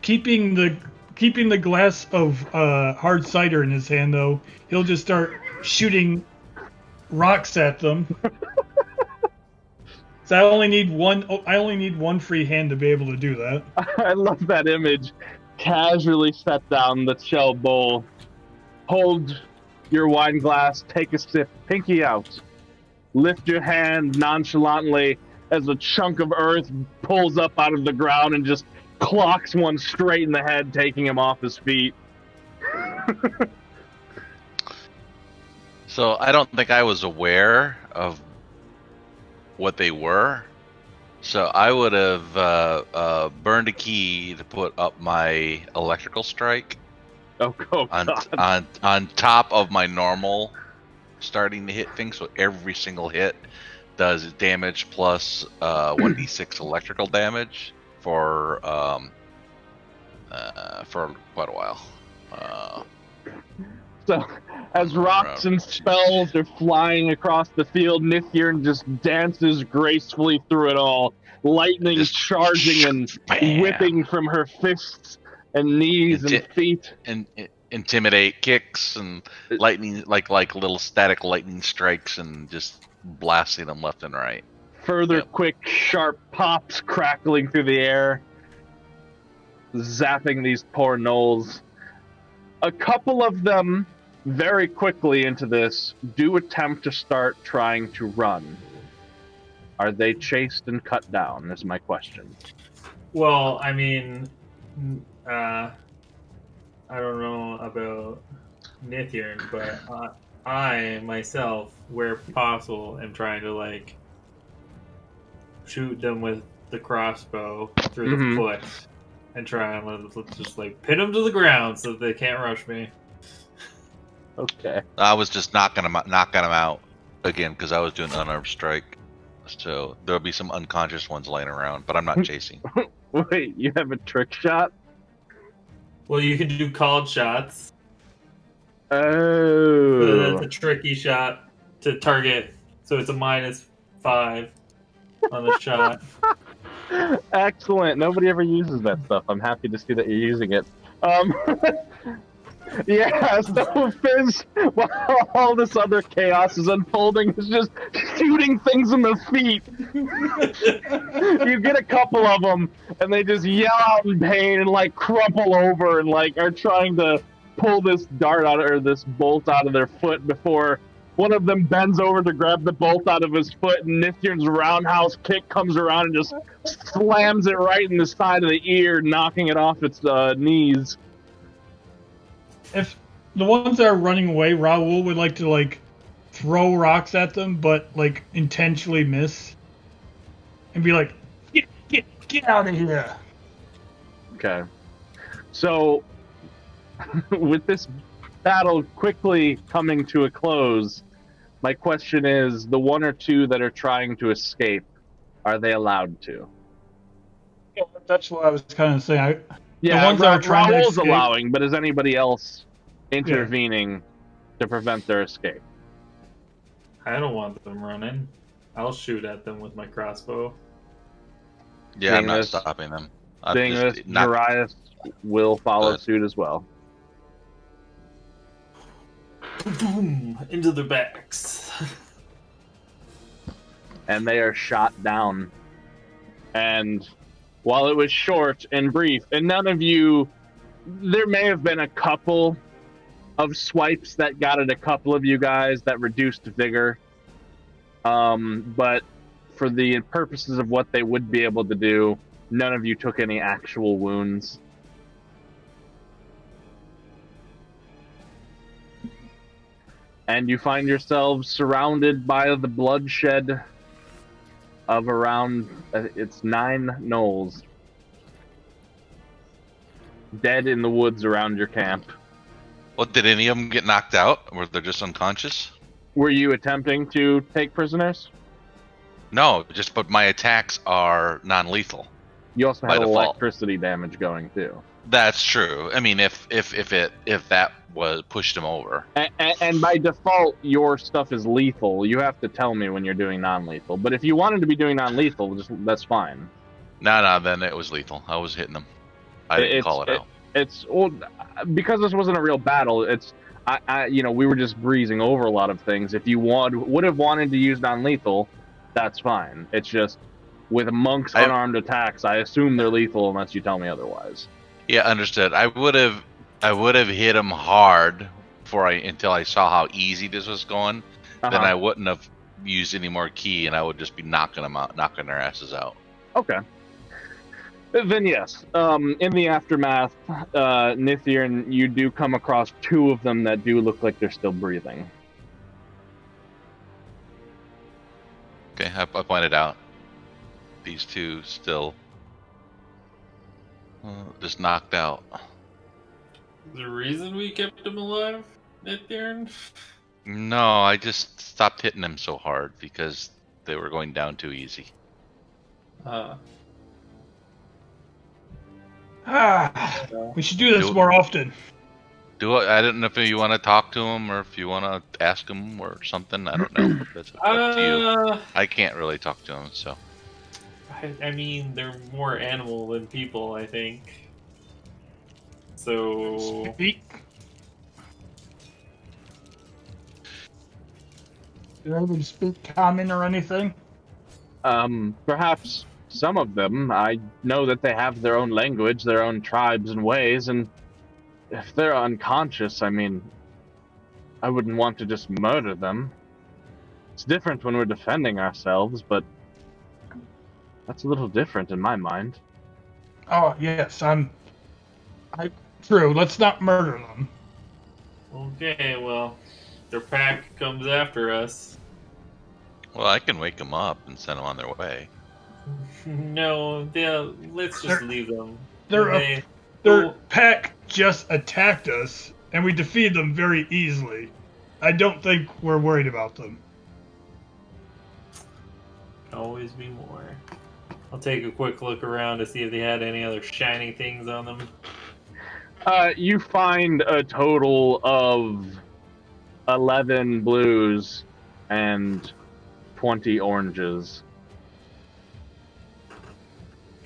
keeping the glass of hard cider in his hand. Though he'll just start shooting rocks at them. So I only need one free hand to be able to do that. I love that image. Casually set down the shell bowl, hold your wine glass, take a sip, pinky out, lift your hand nonchalantly as a chunk of earth pulls up out of the ground and just clocks one straight in the head, taking him off his feet. So I don't think I was aware of what they were. So I would have burned a key to put up my electrical strike Oh God. on top of my normal starting to hit thing. So every single hit does damage plus 1d6 electrical damage for quite a while. So, as rocks and spells are flying across the field, Nithirn just dances gracefully through it all. Lightning Just charging and bam. whipping from her fists and knees and feet. And intimidate kicks and lightning, like little static lightning strikes, and just blasting them left and right. Further quick, sharp pops crackling through the air, zapping these poor gnolls. A couple of them, very quickly into this, do attempt to start trying to run. Are they chased and cut down, is my question. Well, I mean, I don't know about Nithirn, but I myself, where possible, am trying to like shoot them with the crossbow through the foot and try and just like pin them to the ground so that they can't rush me. Okay. I was just knocking them out again because I was doing unarmed strike. So there'll be some unconscious ones laying around, but I'm not chasing. Wait, you have a trick shot? Well, you can do called shots. Oh. So that's a tricky shot to target. So it's a -5 on the shot. Excellent. Nobody ever uses that stuff. I'm happy to see that you're using it. Yeah, so Fizz, while all this other chaos is unfolding, is just shooting things in the feet. You get a couple of them, and they just yell out in pain and, like, crumple over and, like, are trying to pull this dart out, or this bolt out of their foot before one of them bends over to grab the bolt out of his foot, and Nithirn's roundhouse kick comes around and just slams it right in the side of the ear, knocking it off its knees. If the ones that are running away, Raoul would like to like throw rocks at them, but like intentionally miss, and be like, "Get out of here!" Okay. So, with this battle quickly coming to a close, my question is: the one or two that are trying to escape, are they allowed to? Yeah, that's what I was kind of saying. Yeah, the ones that are trying to Raoul's escape, allowing, but is anybody else intervening to prevent their escape? I don't want them running. I'll shoot at them with my crossbow. Yeah, I'm not stopping them. Seeing this, Jarius will follow suit as well. Boom! Into their backs. And they are shot down. And while it was short and brief, and none of you, there may have been a couple of swipes that got at a couple of you guys that reduced vigor. But for the purposes of what they would be able to do, none of you took any actual wounds. And you find yourselves surrounded by the bloodshed of around, it's 9 gnolls. Dead in the woods around your camp. Well, did any of them get knocked out? Or they're just unconscious? Were you attempting to take prisoners? No, but my attacks are non-lethal. You also By had default. electricity damage going too. That's true. I mean, if that was pushed him over. And by default, your stuff is lethal. You have to tell me when you're doing non-lethal. But if you wanted to be doing non-lethal, that's fine. No, then it was lethal. I was hitting them. I didn't call it out. It's because this wasn't a real battle. We were just breezing over a lot of things. If you would have wanted to use non-lethal, that's fine. It's just with monks' unarmed attacks, I assume they're lethal unless you tell me otherwise. Yeah, understood. I would have hit him hard until I saw how easy this was going. Then I wouldn't have used any more key, and I would just be knocking them out, knocking their asses out. Okay. Then yes, in the aftermath, Nithir, you do come across 2 of them that do look like they're still breathing. Okay, I pointed out these 2 still just knocked out. The reason we kept him alive, Nithir? No, I just stopped hitting them so hard because they were going down too easy. We should do this more often. I don't know if you want to talk to him or if you want to ask him or something. I don't know. That's up to you. I can't really talk to him, so. I mean, they're more animal than people, I think. So. Speak. Do they speak common or anything? Perhaps some of them. I know that they have their own language, their own tribes and ways, and if they're unconscious, I mean, I wouldn't want to just murder them. It's different when we're defending ourselves, but that's a little different in my mind. Oh, yes, true, let's not murder them. Okay, well, their pack comes after us. Well, I can wake them up and send them on their way. No, let's just leave them. Their pack just attacked us, and we defeated them very easily. I don't think we're worried about them. Always be more. I'll take a quick look around to see if they had any other shiny things on them. You find a total of 11 blues and 20 oranges.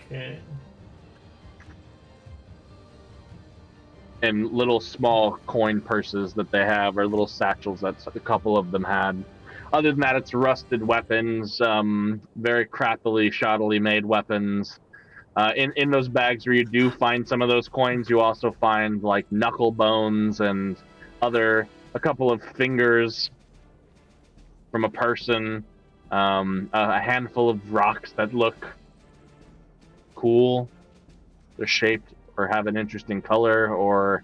Okay. And little small coin purses that they have, or little satchels that a couple of them had. Other than that, it's rusted weapons, very crappily, shoddily made weapons. In those bags where you do find some of those coins, you also find like knuckle bones and a couple of fingers from a person, a handful of rocks that look cool. They're shaped or have an interesting color, or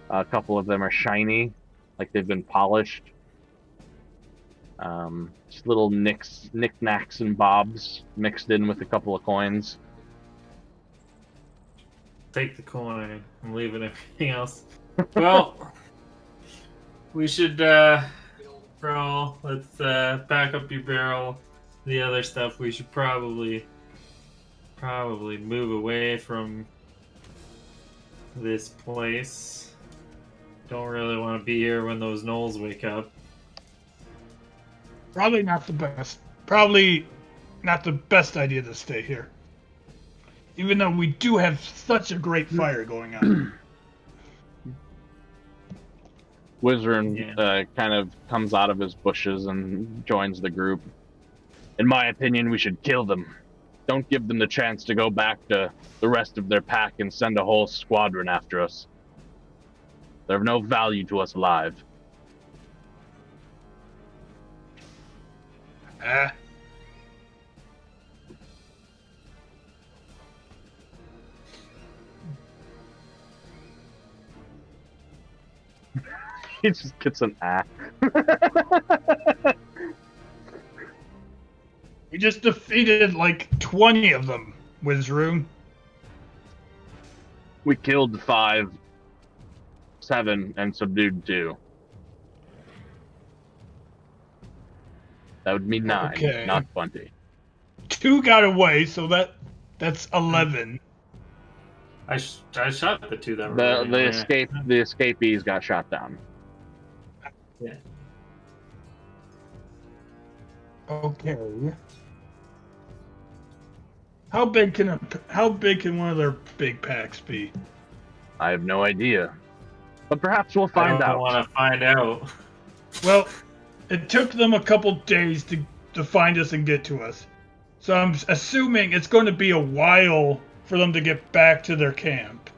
a couple of them are shiny, like they've been polished. Just little knickknacks and bobs mixed in with a couple of coins. Take the coin. I'm leaving everything else. Well, we should, bro, let's pack up your barrel. The other stuff, we should probably move away from this place. Don't really want to be here when those gnolls wake up. Probably not the best. Probably not the best idea to stay here. Even though we do have such a great fire going on. Wizard kind of comes out of his bushes and joins the group. In my opinion, we should kill them. Don't give them the chance to go back to the rest of their pack and send a whole squadron after us. They're of no value to us alive. Ah, He just gets an ah. we just defeated like 20 of them, Wizroom. We killed 5, 7, and subdued 2. That would be 9, Okay. not 20. 2 got away, so that's 11. I shot the two that were The running away. the escapees got shot down. Yeah. Okay. How big can one of their big packs be? I have no idea, but perhaps we'll I find don't out. want to find out. Well, it took them a couple days to find us and get to us. So I'm assuming it's going to be a while for them to get back to their camp.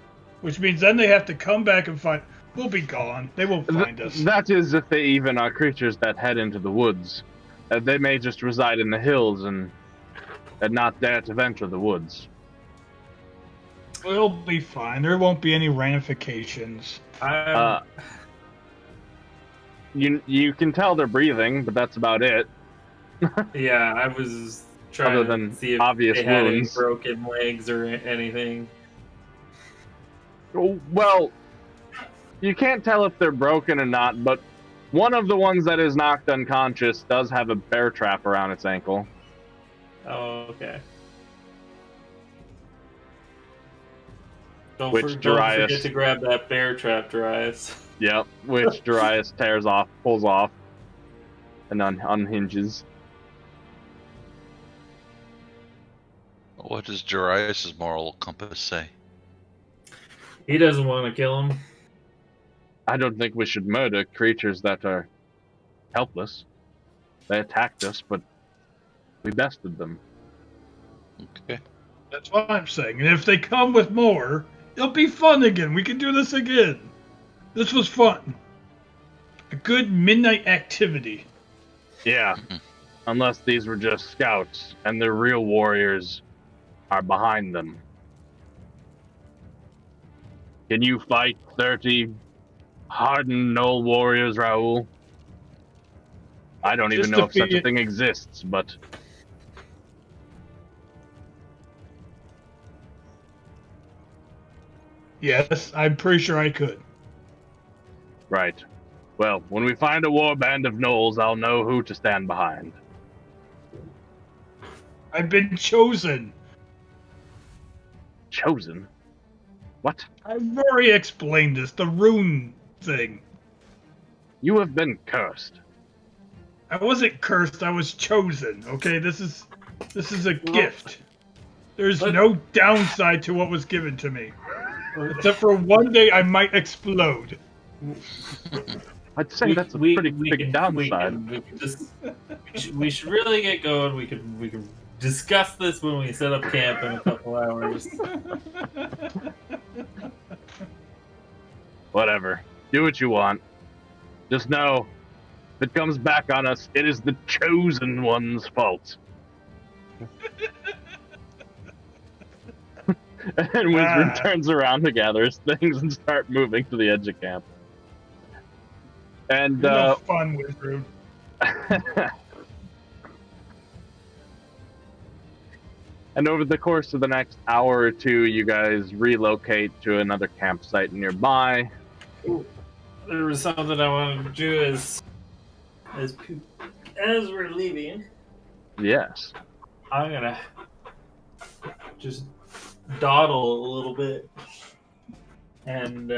Which means then they have to come back and find... We'll be gone. They won't find us. That is, if they even are creatures that head into the woods. They may just reside in the hills and not dare to venture the woods. We'll be fine. There won't be any ramifications. You can tell they're breathing, but that's about it. Yeah, I was trying Other than to see if obvious they had any wounds. broken legs or anything. Well, you can't tell if they're broken or not, but one of the ones that is knocked unconscious does have a bear trap around its ankle. Oh, okay. Don't Which don't Darius- forget to grab that bear trap, Darius. Yep, which Darius pulls off, and unhinges. What does Darius' moral compass say? He doesn't want to kill him. I don't think we should murder creatures that are helpless. They attacked us, but we bested them. Okay. That's what I'm saying. And if they come with more, it'll be fun again. We can do this again. This was fun. A good midnight activity. Yeah, unless these were just scouts, and the real warriors are behind them. Can you fight 30 hardened Knoll warriors, Raoul? I don't even Just know if such a defeated- thing exists, but... Yes, I'm pretty sure I could. Right. Well, when we find a warband of Knolls, I'll know who to stand behind. I've been chosen. Chosen? What? I've already explained this. The rune thing. You have been cursed. I wasn't cursed. I was chosen. Okay, this is a gift. There's no downside to what was given to me, except for one day I might explode. I'd say that's a pretty big downside. We should really get going. We can discuss this when we set up camp in a couple hours. Whatever. Do what you want. Just know, if it comes back on us, it is the chosen one's fault. And Wizard turns around to gather his things and start moving to the edge of camp. And You're no fun, Wizard. and over the course of the next hour or two, you guys relocate to another campsite nearby. There was something I wanted to do as we're leaving. Yes. I'm gonna just dawdle a little bit and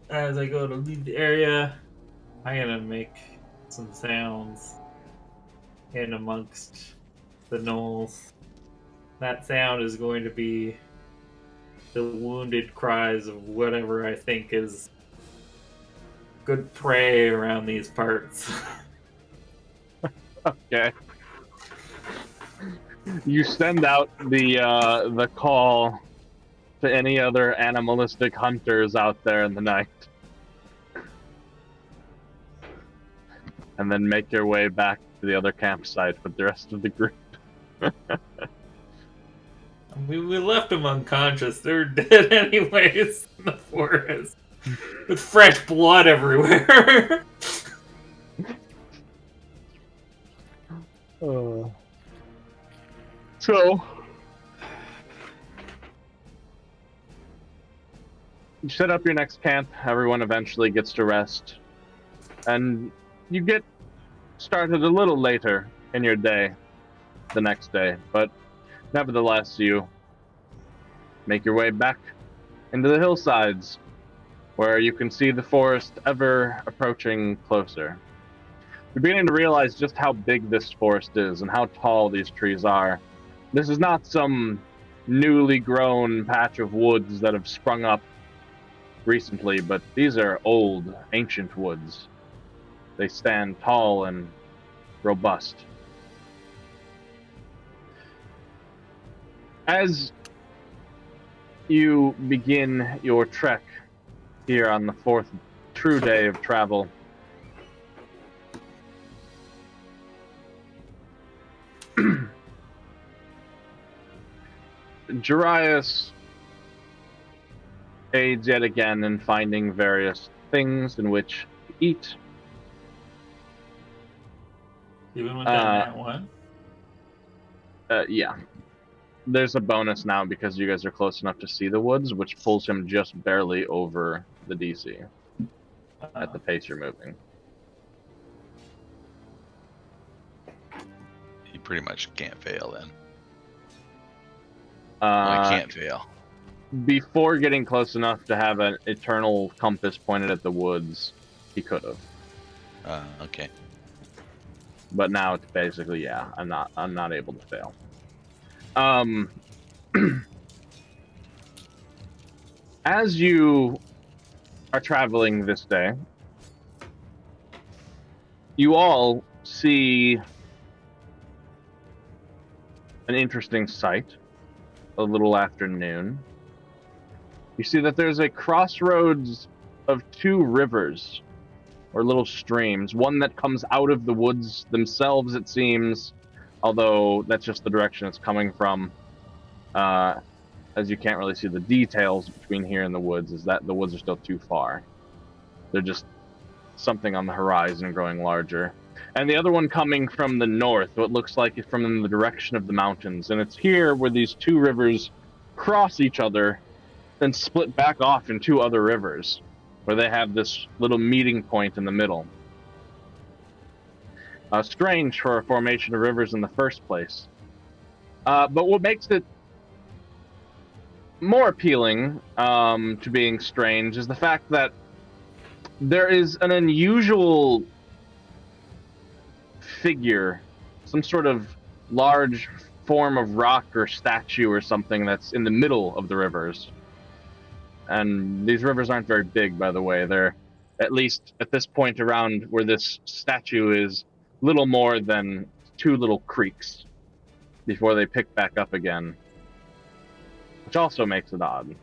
as I go to leave the area, I'm gonna make some sounds in amongst the knolls. That sound is going to be the wounded cries of whatever I think is good prey around these parts. Okay. You send out the call to any other animalistic hunters out there in the night, and then make your way back to the other campsite with the rest of the group. We left them unconscious. They're dead anyways in the forest. With fresh blood everywhere. So, you set up your next camp. Everyone eventually gets to rest. And you get started a little later in your day, the next day. But nevertheless, you make your way back into the hillsides, where you can see the forest ever approaching closer. You're beginning to realize just how big this forest is and how tall these trees are. This is not some newly grown patch of woods that have sprung up recently, but these are old, ancient woods. They stand tall and robust. As you begin your trek here on the fourth true day of travel, Jarius aids yet again in finding various things in which to eat. Even with that one? Yeah. There's a bonus now because you guys are close enough to see the woods, which pulls him just barely over the DC at the pace you're moving. He pretty much can't fail then. He can't fail. Before getting close enough to have an eternal compass pointed at the woods, he could have. Okay. But now it's basically, yeah, I'm not able to fail. As you are traveling this day, you all see an interesting sight a little after noon. You see that there's a crossroads of two rivers, or little streams. One that comes out of the woods themselves, it seems, although that's just the direction it's coming from. As you can't really see the details between here and the woods, is that the woods are still too far. They're just something on the horizon growing larger. And the other one coming from the north, what looks like it's from the direction of the mountains. And it's here where these two rivers cross each other, then split back off in two other rivers, where they have this little meeting point in the middle. Strange for a formation of rivers in the first place. But what makes it more appealing to being strange is the fact that there is an unusual figure, some sort of large form of rock or statue or something that's in the middle of the rivers. And these rivers aren't very big, by the way. They're, at least at this point around where this statue is, little more than two little creeks before they pick back up again, which also makes it odd.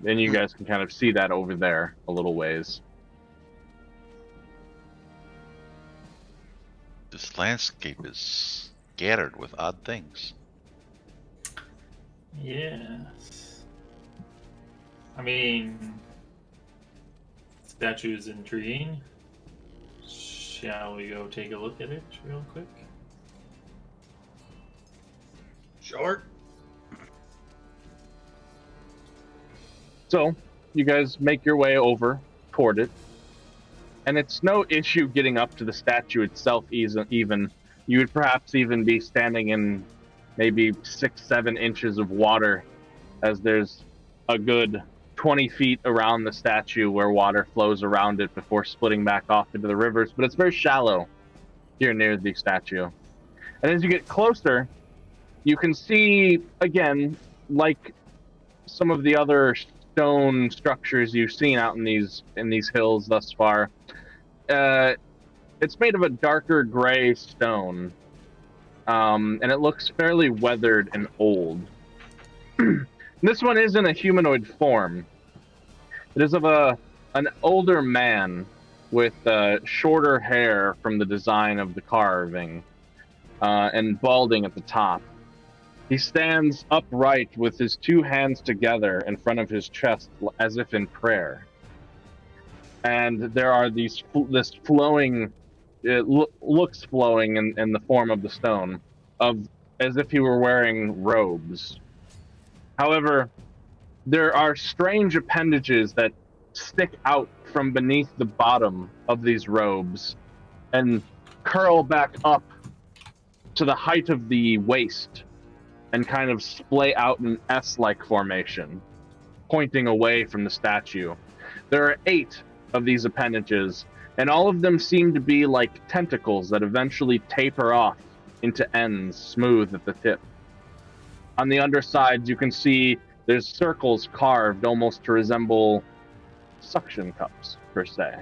And you guys can kind of see that over there a little ways. This landscape is scattered with odd things. Yes. I mean, statue is intriguing. Shall we go take a look at it real quick? Short. So, you guys make your way over toward it, and it's no issue getting up to the statue itself even. You would perhaps even be standing in maybe 6-7 inches of water, as there's a good 20 feet around the statue where water flows around it before splitting back off into the rivers, but it's very shallow here near the statue. And as you get closer, you can see, again, like some of the other stone structures you've seen out in these hills thus far, it's made of a darker gray stone, and it looks fairly weathered and old. This one is in a humanoid form. It is of an older man with shorter hair from the design of the carving, and balding at the top. He stands upright with his two hands together in front of his chest as if in prayer. And there are this flowing, looks flowing in the form of the stone, as if he were wearing robes. However, there are strange appendages that stick out from beneath the bottom of these robes and curl back up to the height of the waist and kind of splay out in an S-like formation, pointing away from the statue. There are 8 of these appendages, and all of them seem to be like tentacles that eventually taper off into ends smooth at the tip. On the undersides, you can see there's circles carved almost to resemble suction cups, per se.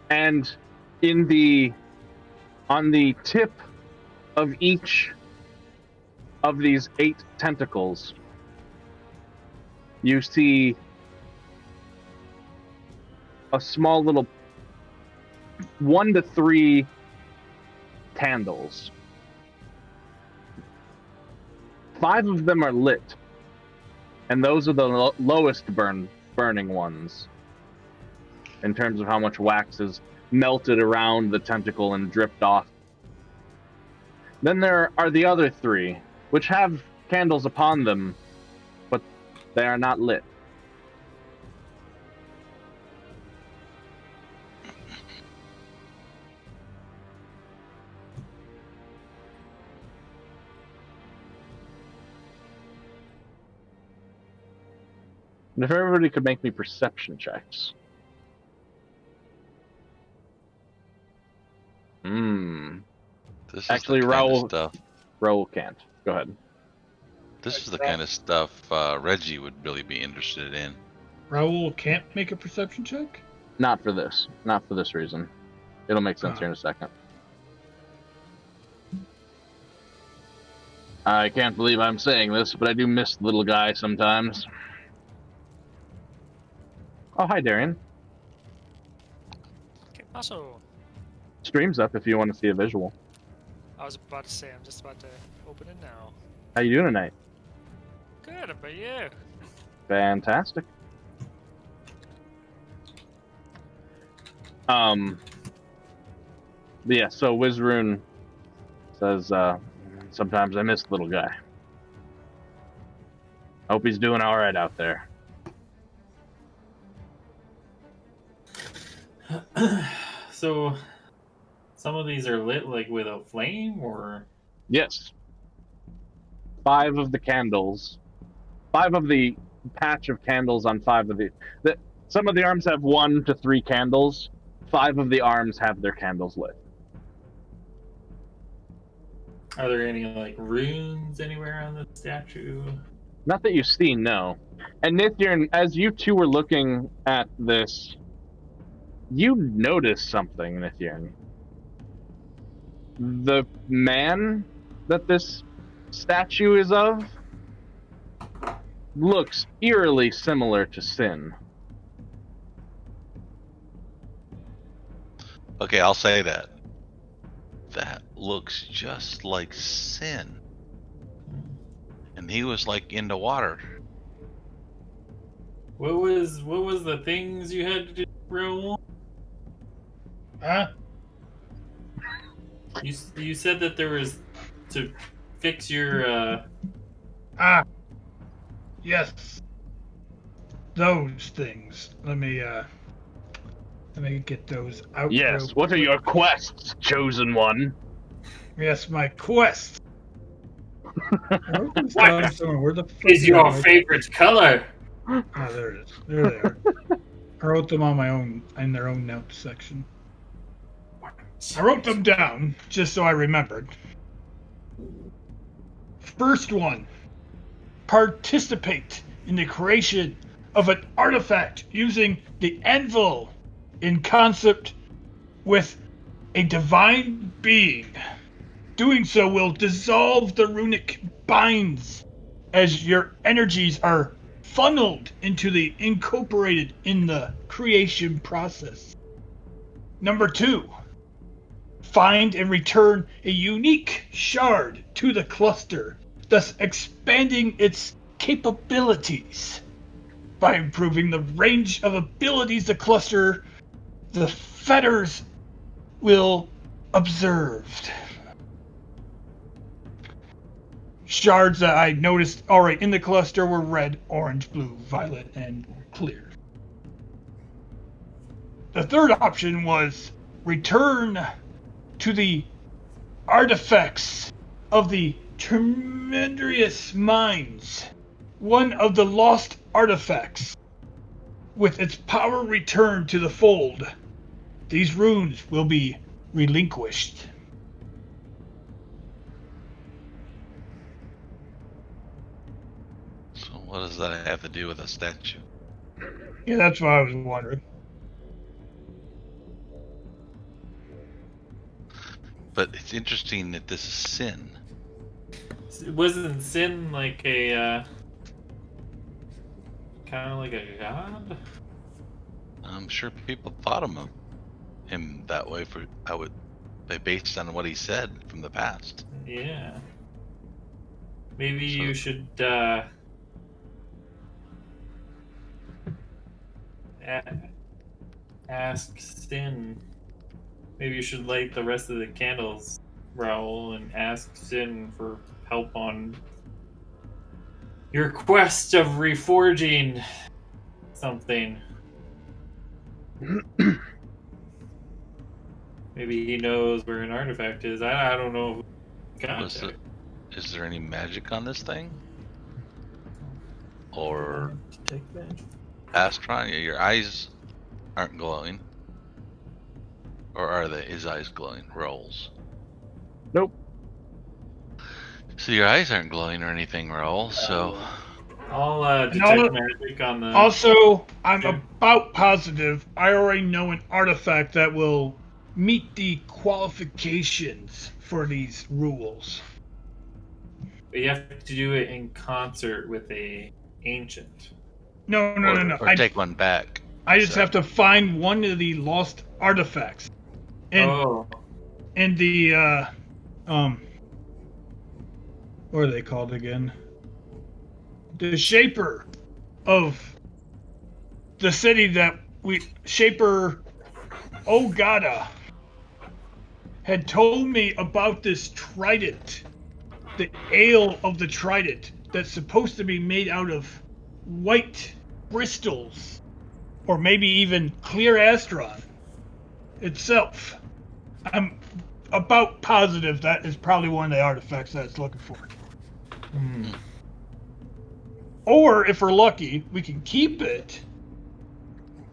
And on the tip of each of these 8 tentacles, you see a small little 1 to 3 candles. 5 of them are lit, and those are the lowest burning ones in terms of how much wax is melted around the tentacle and dripped off. Then there are the other 3, which have candles upon them, but they are not lit. And if everybody could make me perception checks. This is Actually, the kind of Raoul, stuff. Raoul can't. Go ahead. This is the kind of stuff Reggie would really be interested in. Raoul can't make a perception check? Not for this. Not for this reason. It'll make sense here in a second. I can't believe I'm saying this, but I do miss the little guy sometimes. Oh, hi, Darian. Okay, also, Stream's up if you want to see a visual. I was about to say, I'm just about to open it now. How you doing tonight? Good, but you? Fantastic. Yeah, so Wizrune says, sometimes I miss the little guy. Hope he's doing alright out there. So, some of these are lit like with a flame, or Yes. 5 of the candles. 5 of the patch of candles on 5 of the... Some of the arms have 1 to 3 candles. 5 of the arms have their candles lit. are there any like runes anywhere on the statue? Not that you've seen, no. And Nithyan, as you two were looking at this, you noticed something, Nithyan. The man that this statue is of looks eerily similar to Sin. Okay, I'll say that. That looks just like Sin. And he was like in the water. What was the things you had to do, Raoul? Huh? You said that there was to fix your Yes. Those things. Let me get those out. Yes, real what are quick. your quests, chosen one? Yes, my quest. I wrote this down somewhere. Where the fuck is did your I write favorite color. them? Oh, there it is. There they are. I wrote them on my own, in their own notes section. I wrote them down just so I remembered. First one. Participate in the creation of an artifact using the anvil in concept with a divine being. Doing so will dissolve the runic binds as your energies are funneled into the incorporated in the creation process. Number 2, find and return a unique shard to the cluster, thus expanding its capabilities. By improving the range of abilities the cluster, the fetters will observed. Shards that I noticed alright in the cluster were red, orange, blue, violet, and clear. The third option was return to the artifacts of the tremendous mines, one of the lost artifacts. With its power returned to the fold, these runes will be relinquished. So what does that have to do with a statue? Yeah, that's what I was wondering. But it's interesting that this is sin. Wasn't Sin like a kind of like a god? I'm sure people thought of him that way based on what he said from the past. Yeah. Maybe So- you should ask Sin. Maybe you should light the rest of the candles, Raoul, and ask Sin for help on your quest of reforging something. Maybe he knows where an artifact is. I don't know. Is there any magic on this thing? Or Astron, your eyes aren't glowing. Or are they? His eyes glowing? Rolls. Nope. So your eyes aren't glowing or anything, Raoul, so... I'll detect magic on the... Also, I'm Okay. about positive I already know an artifact that will meet the qualifications for these rules. But you have to do it in concert with a ancient. No. Or take one back. I just have to find one of the lost artifacts. And the what are they called again? The Shaper of the city that Shaper Ogata had told me about this trident, the ale of the trident that's supposed to be made out of white crystals, or maybe even clear astron itself. I'm about positive that is probably one of the artifacts that it's looking for. Or if we're lucky, we can keep it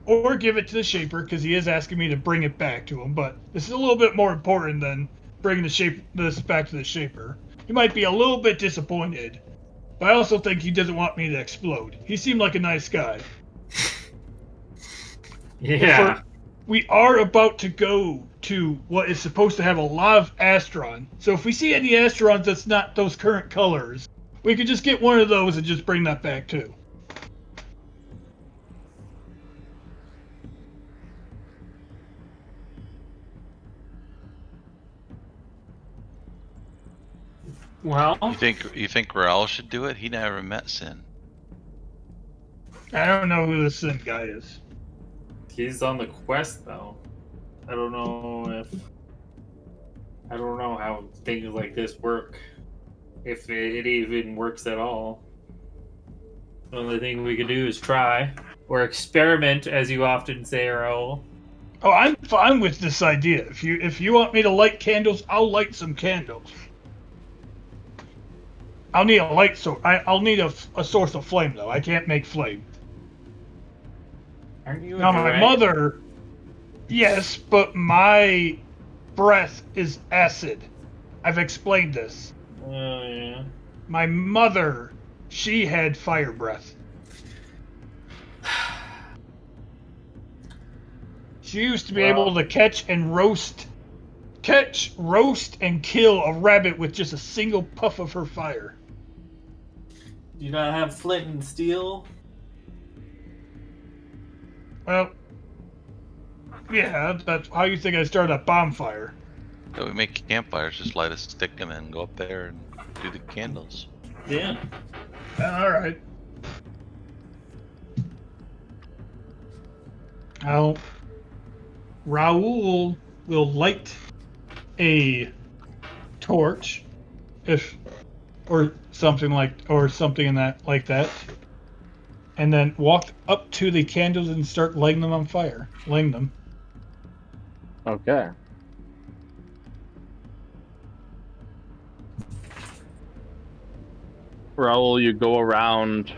or give it to the Shaper, because he is asking me to bring it back to him. But this is a little bit more important than bringing this back to the Shaper. He might be a little bit disappointed, but I also think he doesn't want me to explode. He seemed like a nice guy. Yeah. We are about to go to what is supposed to have a lot of Astron. So if we see any Astrons that's not those current colors, we could just get one of those and just bring that back too. Well, You think Raoul should do it? He never met Sin. I don't know who this Sin guy is. he's on the quest though. I don't know how things like this work. If it even works at all. The only thing we could do is try. Or experiment, as you often say, Raoul. Oh, I'm fine with this idea. If you want me to light candles, I'll light some candles. I'll need a light source. I'll need a source of flame though. I can't make flame. Aren't you a Now my dragon? mother, yes, but my breath is acid. I've explained this. Oh, yeah. My mother, she had fire breath. She used to be Well- able to catch, roast, and kill a rabbit with just a single puff of her fire. Do you not have flint and steel? Well, yeah, that's how you think I started a bonfire. So we make campfires, just light a stick and then go up there and do the candles. Yeah. All right. Now, Raoul will light a torch, or something in that, and then walk up to the candles and start lighting them on fire. Lighting them. Okay. Raoul, you go around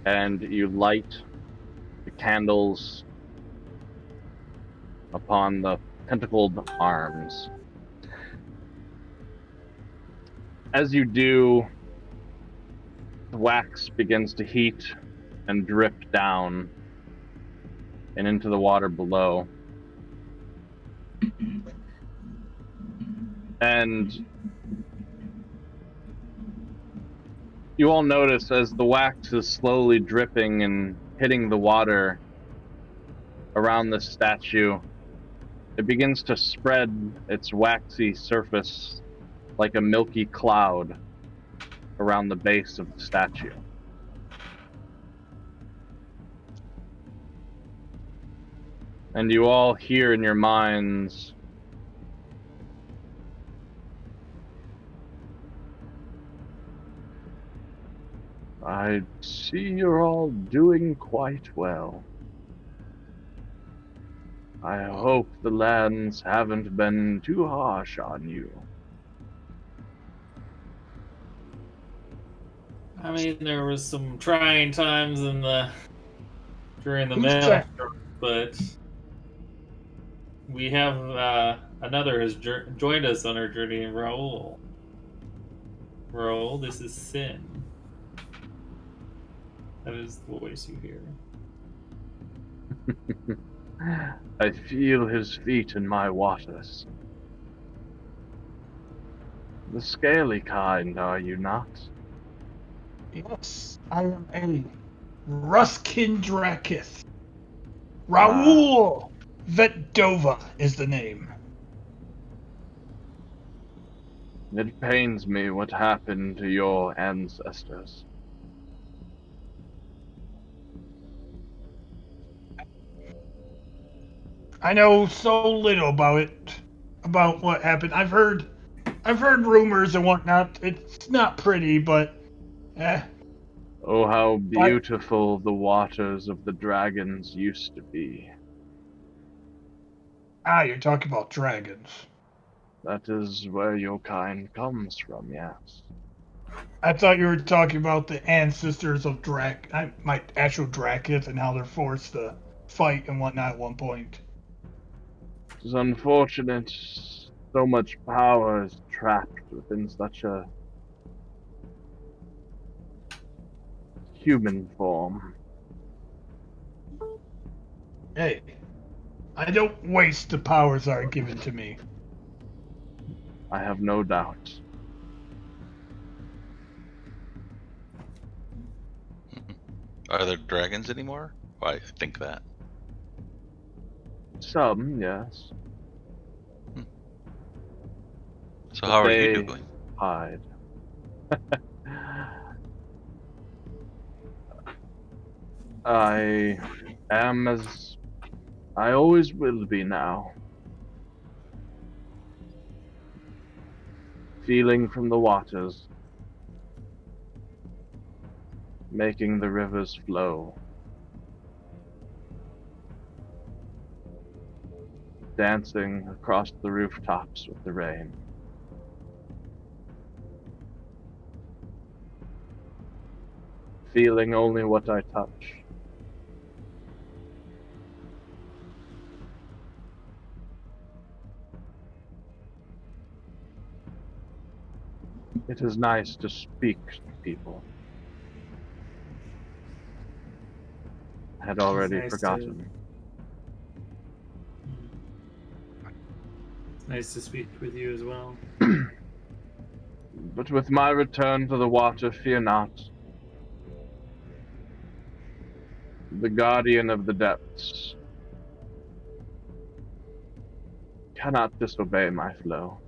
and you light the candles upon the tentacled arms. As you do, the wax begins to heat and drip down and into the water below. And you all notice as the wax is slowly dripping and hitting the water around the statue, it begins to spread its waxy surface like a milky cloud around the base of the statue. And you all hear in your minds, I see you're all doing quite well. I hope the lands haven't been too harsh on you. I mean, there was some trying times during the Who's mail, that? but we have another has joined us on our journey, Raoul. Raoul, this is Sin. That is the voice you hear. I feel his feet in my waters. The scaly kind, are you not? Yes, I am a Ruskin Drakith. Raoul Vetdova is the name. It pains me what happened to your ancestors. I know so little about what happened. I've heard rumors and whatnot. It's not pretty, but Oh, how beautiful the waters of the dragons used to be. you're talking about dragons. That is where your kind comes from, yes. I thought you were talking about the ancestors of my actual Drakith, and how they're forced to fight and whatnot at one point. It is unfortunate so much power is trapped within such a human form. Hey, I don't waste the powers that are given to me. I have no doubt. Are there dragons anymore? Well, I think that. Some, yes. So how are you They doing? hide. I am as I always will be now. Feeling from the waters, making the rivers flow. Dancing across the rooftops with the rain. Feeling only what I touch. It is nice to speak to people. I had already Nice to- forgotten. Nice to speak with you as well. But with my return to the water, fear not. The guardian of the depths cannot disobey my flow.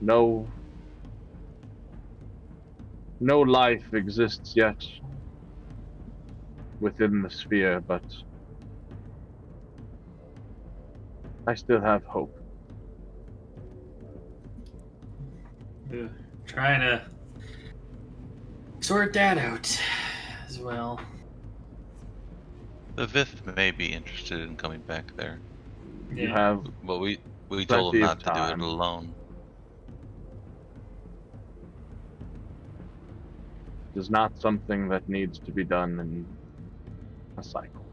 No life exists yet within the sphere, but I still have hope. Trying to sort that out as well. The Vith may be interested in coming back there, You Yeah. have but we told Plenty him of not to do time. it alone. It is not something that needs to be done in a cycle,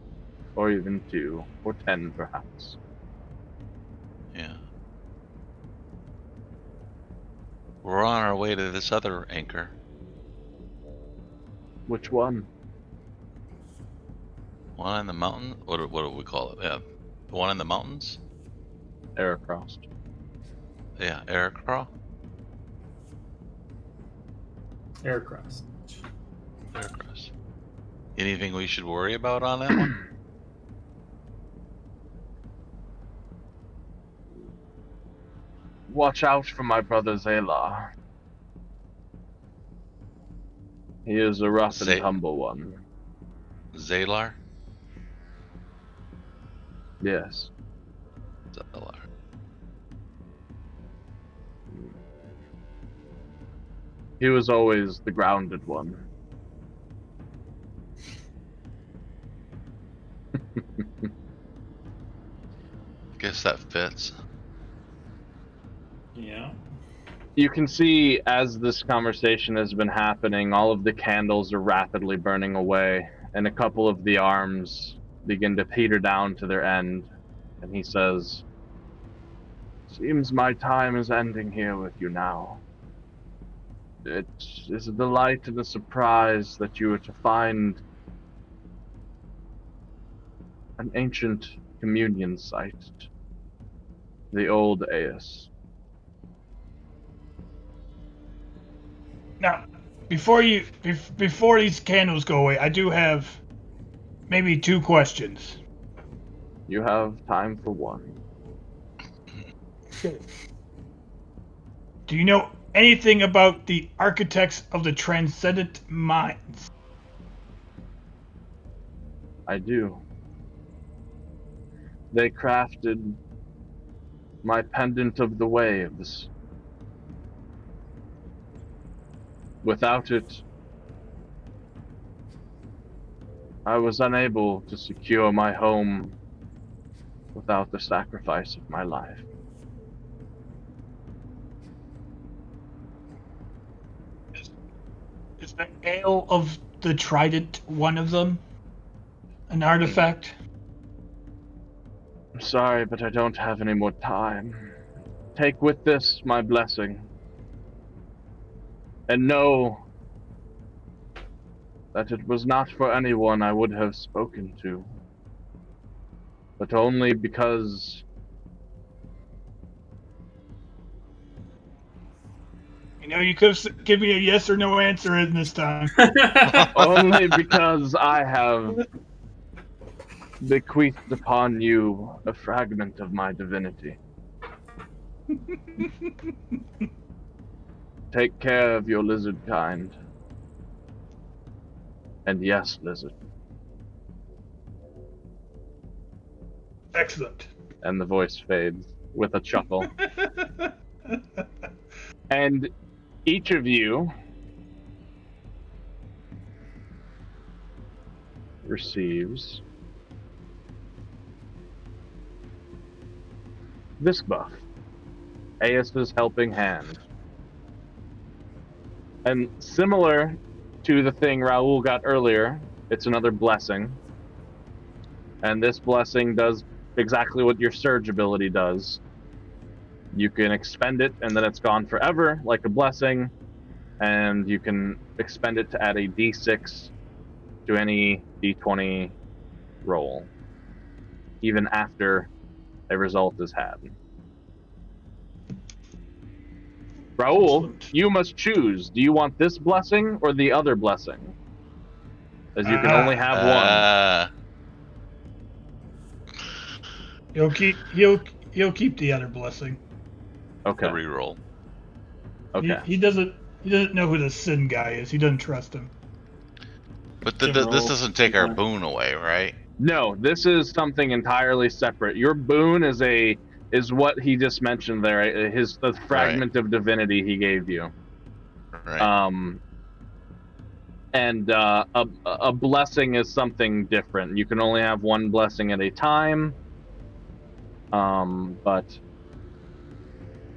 or even 2, or 10 perhaps. Yeah. We're on our way to this other anchor. Which one? One in the mountain. What do we call it? Yeah, the one in the mountains. Aircross. Yeah, Aircraw. Aircross. Aircross. Anything we should worry about on that one? Watch out for my brother Zaylar. He is a rough and humble one. Zalar. Yes. Zalar. He was always the grounded one. Guess that fits. Yeah. You can see as this conversation has been happening, all of the candles are rapidly burning away, and a couple of the arms begin to peter down to their end. And he says, "Seems my time is ending here with you now. It is a delight and a surprise that you are to find an ancient communion site, the old Aeus. Now, before these candles go away, I do have maybe 2 questions. You have time for one. Do you know anything about the architects of the Transcendent Minds? I do. They crafted my pendant of the waves. Without it, I was unable to secure my home without the sacrifice of my life. Is the Ale of the Trident one of them? An artifact? I'm sorry, but I don't have any more time. Take with this my blessing. And know that it was not for anyone I would have spoken to, but only because You know, you could give me a yes or no answer in this time. only because I have bequeathed upon you a fragment of my divinity. Take care of your lizard kind. And yes, lizard. Excellent. And the voice fades with a chuckle. And each of you receives this buff. Aeus's helping hand. And similar to the thing Raoul got earlier, it's another blessing. And this blessing does exactly what your surge ability does. You can expend it and then it's gone forever, like a blessing, and you can expend it to add a d6 to any d20 roll, even after a result is had. Raul, Excellent. you must choose. Do you want this blessing or the other blessing? As you can only have one. He'll keep the other blessing. Okay. The reroll. Okay. He doesn't know who the sin guy is. He doesn't trust him. But Can this roll. doesn't take our Yeah. boon away, right? No, this is something entirely separate. Your boon is what he just mentioned there. The fragment of divinity he gave you. Right. And a blessing is something different. You can only have one blessing at a time. But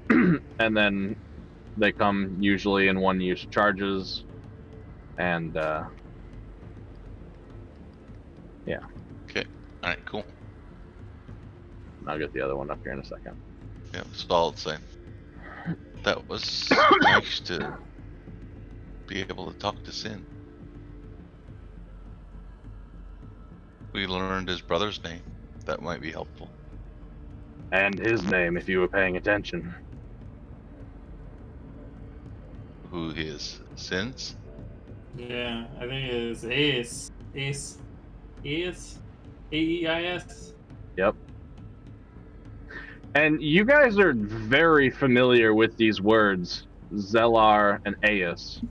and then they come usually in one-use charges, and yeah. Okay. All right. Cool. I'll get the other one up here in a second. Yeah. Solid same. That was nice to be able to talk to Sin. We learned his brother's name. That might be helpful. And his name, if you were paying attention. Who his Sin's? Yeah, I think it is Ace. A-E-I-S? Yep. And you guys are very familiar with these words, Zelar and Aeus.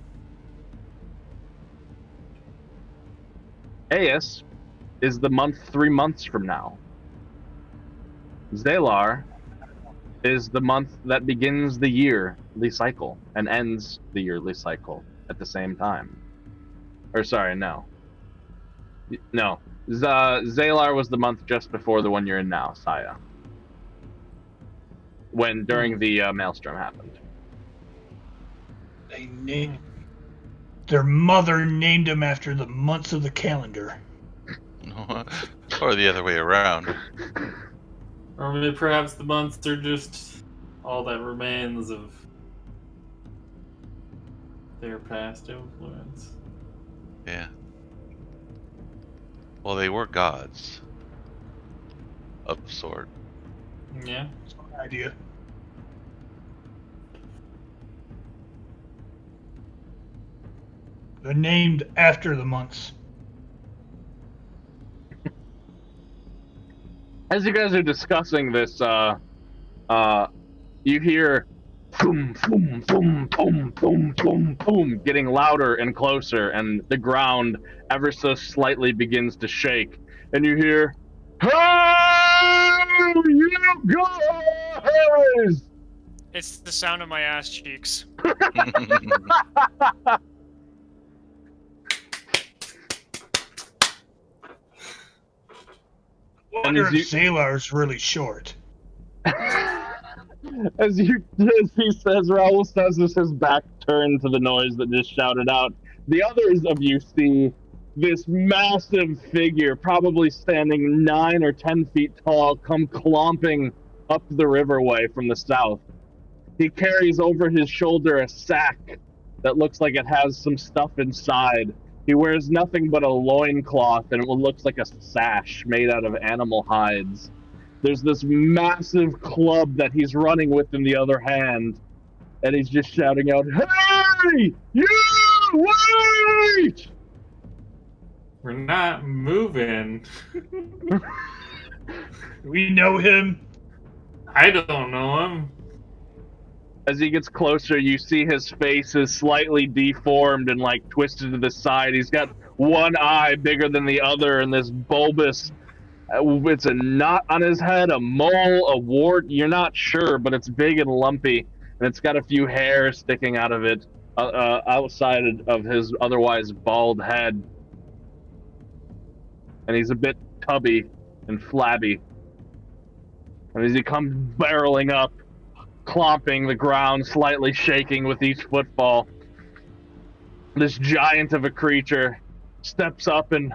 Aeus is the month 3 months from now. Zelar is the month that begins the yearly cycle and ends the yearly cycle at the same time. Or sorry, no. No. Zelar was the month just before the one you're in now, Saya. During the maelstrom happened. Their mother named him after the months of the calendar. Or the other way around. Or maybe perhaps the months are just all that remains of their past influence. Yeah. Well, they were gods. Of sort. Yeah. That's my idea. They're named after the months. As you guys are discussing this, you hear boom, boom, boom, boom, boom, boom, boom, getting louder and closer, and the ground ever so slightly begins to shake, and you hear, "Hey, you guys!" It's the sound of my ass cheeks. I wonder if Sailor's really short. As he says, Raul says this, his back turned to the noise that just shouted out. The others of you see this massive figure, probably standing 9 or 10 feet tall, come clomping up the riverway from the south. He carries over his shoulder a sack that looks like it has some stuff inside. He wears nothing but a loincloth, and it looks like a sash made out of animal hides. There's this massive club that he's running with in the other hand, and he's just shouting out, "Hey! You! Wait!" We're not moving. We know him. I don't know him. As he gets closer, you see his face is slightly deformed and like twisted to the side. He's got one eye bigger than the other, and this bulbous, it's a knot on his head, a mole, a wart, you're not sure, but it's big and lumpy, and it's got a few hairs sticking out of it, outside of his otherwise bald head. And he's a bit tubby and flabby. And as he comes barreling up, clomping the ground, slightly shaking with each footfall, this giant of a creature steps up and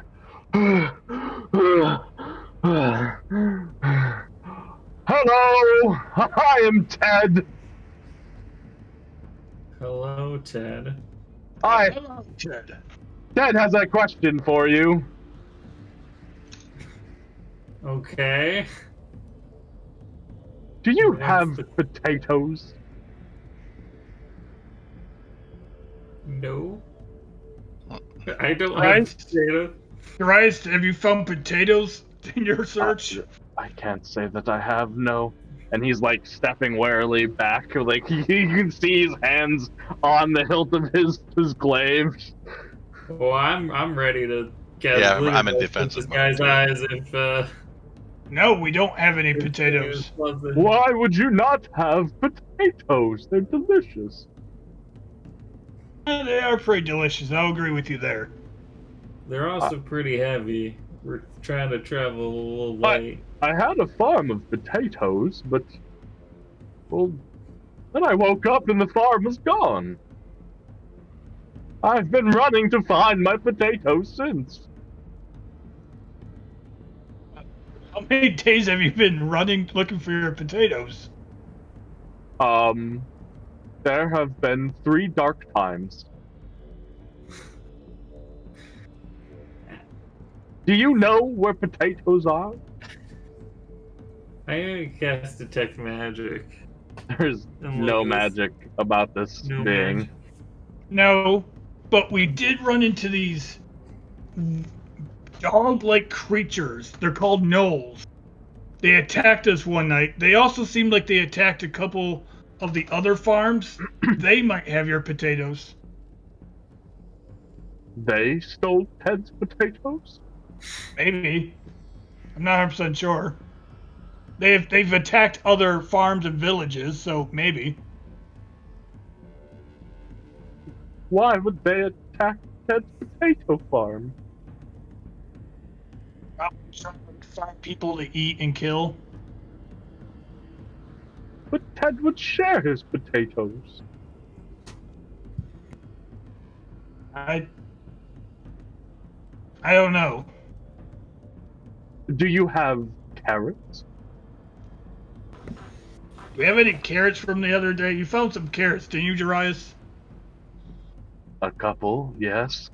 "Hello, I am Ted. Hello, Ted. I Hello, Ted. Ted has a question for you. Okay. Do you What's have the- potatoes? No. I don't have Rice? potato. Darius, have you found potatoes in your search? I can't say that I have, no. And he's like stepping warily back, like you can see his hands on the hilt of his glaive. Well, I'm ready to get Yeah, look I'm in at defensive this mode, guy's too. eyes if No, we don't have any if potatoes. there's something- Why would you not have potatoes? They're delicious. They are pretty delicious. I'll agree with you there. They're also pretty heavy. We're trying to travel a little light. I had a farm of potatoes, but well, then I woke up and the farm was gone. I've been running to find my potatoes since. How many days have you been running looking for your potatoes? There have been 3 dark times. Do you know where potatoes are? I'm gonna cast detect magic. There's And no look at this. magic about this No being. magic. No, but we did run into these dog-like creatures. They're called gnolls. They attacked us one night. They also seemed like they attacked a couple of the other farms. They might have your potatoes. They stole Ted's potatoes? Maybe. I'm not 100% sure. They've attacked other farms and villages, so maybe. Why would they attack Ted's potato farm? Probably trying to find people to eat and kill. But Ted would share his potatoes. I don't know. Do you have carrots? Do we have any carrots from the other day? You found some carrots, didn't you, Jarius? A couple, yes.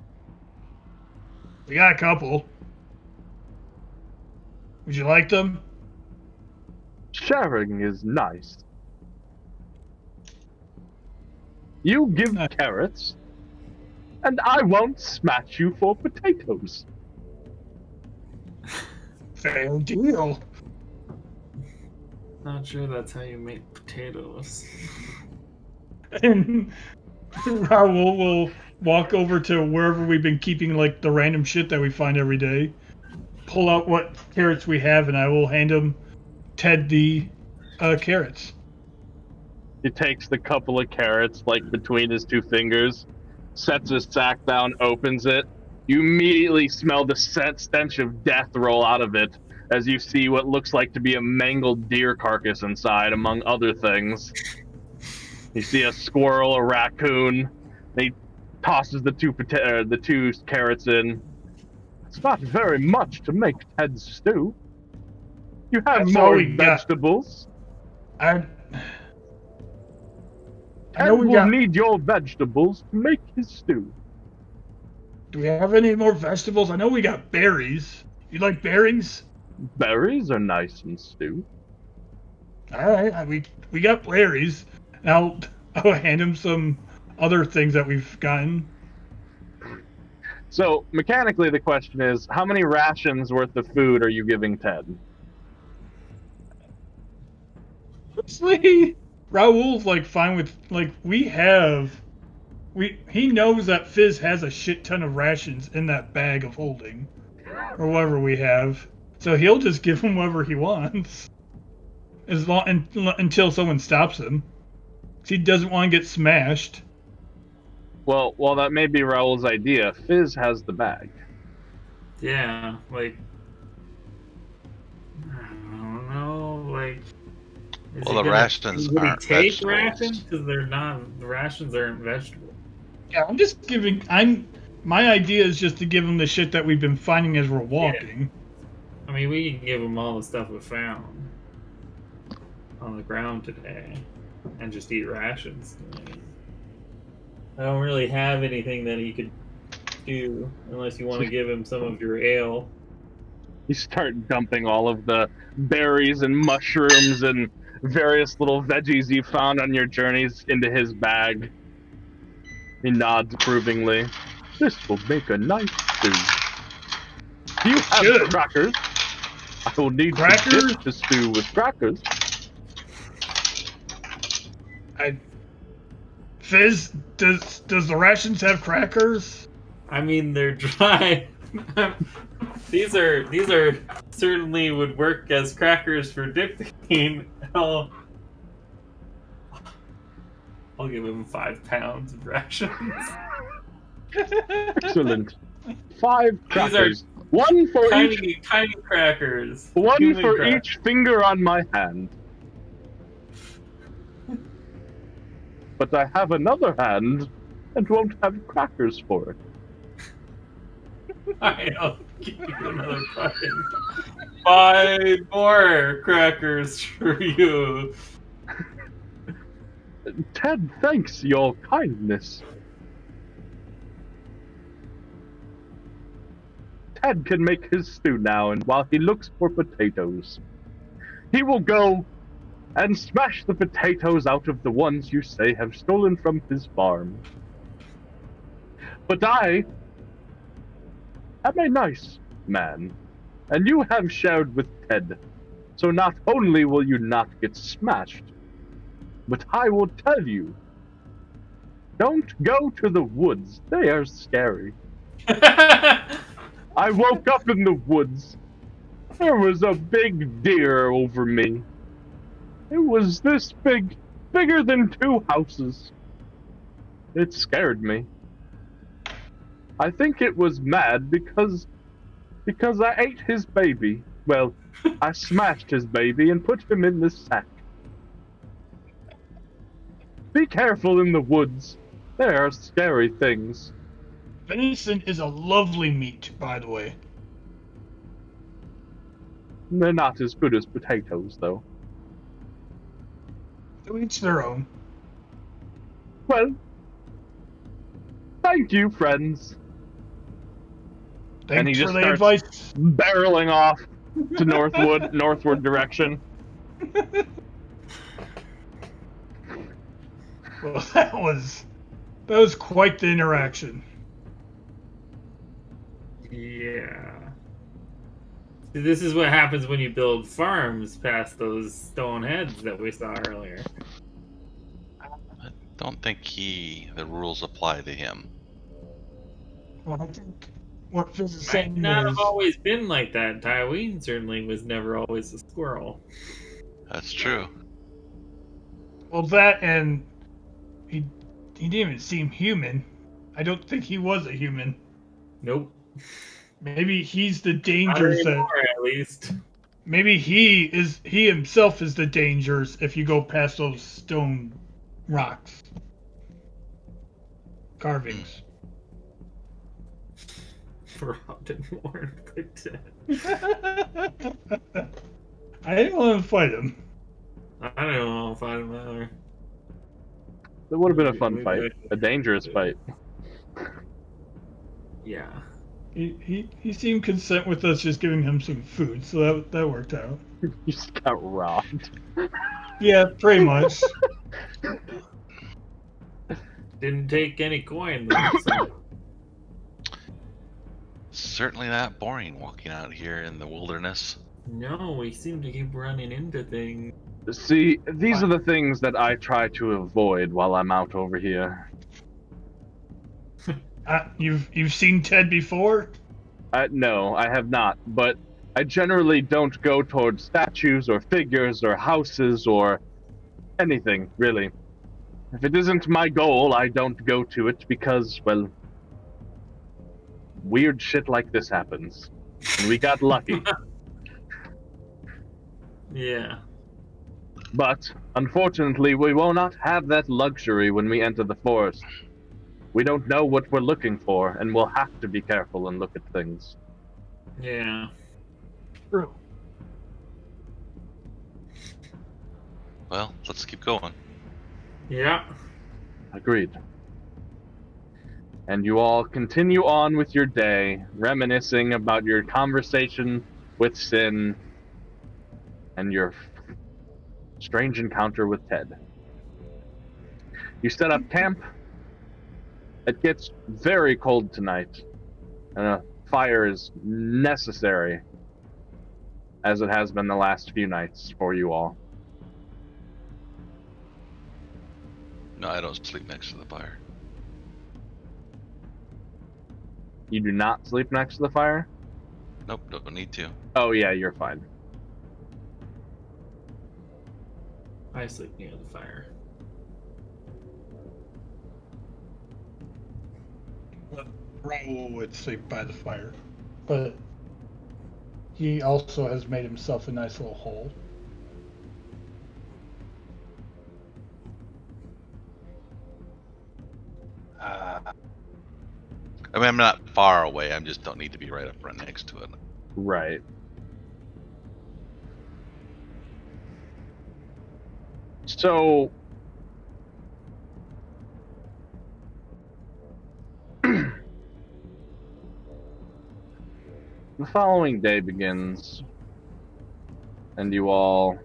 We got a couple. Would you like them? Sharing is nice. You give carrots, and I won't smash you for potatoes. Fair deal. Not sure that's how you make potatoes. And Raul will walk over to wherever we've been keeping like the random shit that we find every day, pull out what carrots we have, and I will hand him Ted the carrots. He takes the couple of carrots, like, between his 2 fingers, sets his sack down, opens it. You immediately smell the stench of death roll out of it, as you see what looks like to be a mangled deer carcass inside, among other things. You see a squirrel, a raccoon. He tosses the 2 carrots in. It's not very much to make Ted's stew. You have That's all more we got. vegetables. I Ted know we will got. need your vegetables to make his stew. Do we have any more vegetables? I know we got berries. You like berries? Berries are nice in stew. All right, we got berries. Now I'll hand him some other things that we've gotten. So, mechanically, the question is, how many rations worth of food are you giving Ted? Honestly, Raul's like fine with he knows that Fizz has a shit ton of rations in that bag of holding, or whatever we have. So he'll just give him whatever he wants, until someone stops him. He doesn't want to get smashed. Well, while that may be Raul's idea, Fizz has the bag. Yeah, like I don't know, like. Is Well, he the rations would he aren't take vegetables. rations? Because they're not. The rations aren't vegetable. Yeah, my idea is just to give him the shit that we've been finding as we're walking. I mean, we can give him all the stuff we found on the ground today, and just eat rations. I don't really have anything that he could do, unless you want to give him some of your ale. You start dumping all of the berries and mushrooms and various little veggies you found on your journeys into his bag. He nods approvingly. This will make a nice stew. Do you have Should. crackers? I will need some Crackers? dip to stew with crackers. Fizz, does the rations have crackers? I mean, they're dry. these are certainly would work as crackers for dipping. I'll give him 5 pounds of rations. Excellent. 5 crackers. These are one for each. tiny crackers. One Human for crackers. each finger on my hand. But I have another hand and won't have crackers for it. I'll give you another fucking 5 more crackers for you. Ted thanks your kindness. Ted can make his stew now, and while he looks for potatoes, he will go and smash the potatoes out of the ones you say have stolen from his farm. But I am a nice man, and you have shared with Ted, so not only will you not get smashed, but I will tell you, don't go to the woods, they are scary. I woke up in the woods. There was a big deer over me. It was this big, bigger than 2 houses. It scared me. I think it was mad because I ate his baby. Well, I smashed his baby and put him in this sack. Be careful in the woods. There are scary things. Venison is a lovely meat, by the way. They're not as good as potatoes, though. To each their own. Well, thank you, friends. And he Thanks just for the starts advice. barreling off to northward direction. Well, that was quite the interaction. Yeah. See, this is what happens when you build farms past those stone heads that we saw earlier. I don't think the rules apply to him. Well, I think what Fizz is Might saying not is, have always been like that. Tyween certainly was never always a squirrel. That's true. well, that and he didn't even seem human. I don't think he was a human. Nope. Maybe he's the Not dangers anymore, that. at least. Maybe he himself is the dangers if you go past those stone rocks. Carvings. Robbed and worn by death. I didn't want to fight him. I don't know if I don't either. It would have been a fun fight. A dangerous fight. Yeah. He seemed content with us just giving him some food, so that worked out. You just got robbed. Yeah, pretty much. Didn't take any coin though, so. Certainly not boring walking out here in the wilderness. No, we seem to keep running into things. See, these are the things that I try to avoid while I'm out over here. You've seen Ted before? No, I have not, but I generally don't go towards statues or figures or houses or anything, really. If it isn't my goal, I don't go to it because, well, weird shit like this happens. And we got lucky. Yeah. But, unfortunately, we will not have that luxury when we enter the forest. We don't know what we're looking for, and we'll have to be careful and look at things. Yeah. True. Well, let's keep going. Yeah. Agreed. And you all continue on with your day, reminiscing about your conversation with Sin and your strange encounter with Ted. You set up camp. It gets very cold tonight, and a fire is necessary, as it has been the last few nights for you all. No, I don't sleep next to the fire. You do not sleep next to the fire? Nope, don't need to. Oh yeah, you're fine. I sleep near the fire. Raoul would sleep by the fire, but he also has made himself a nice little hole. I mean, I'm not far away. I just don't need to be right up front next to it. Right. So, the following day begins, and you all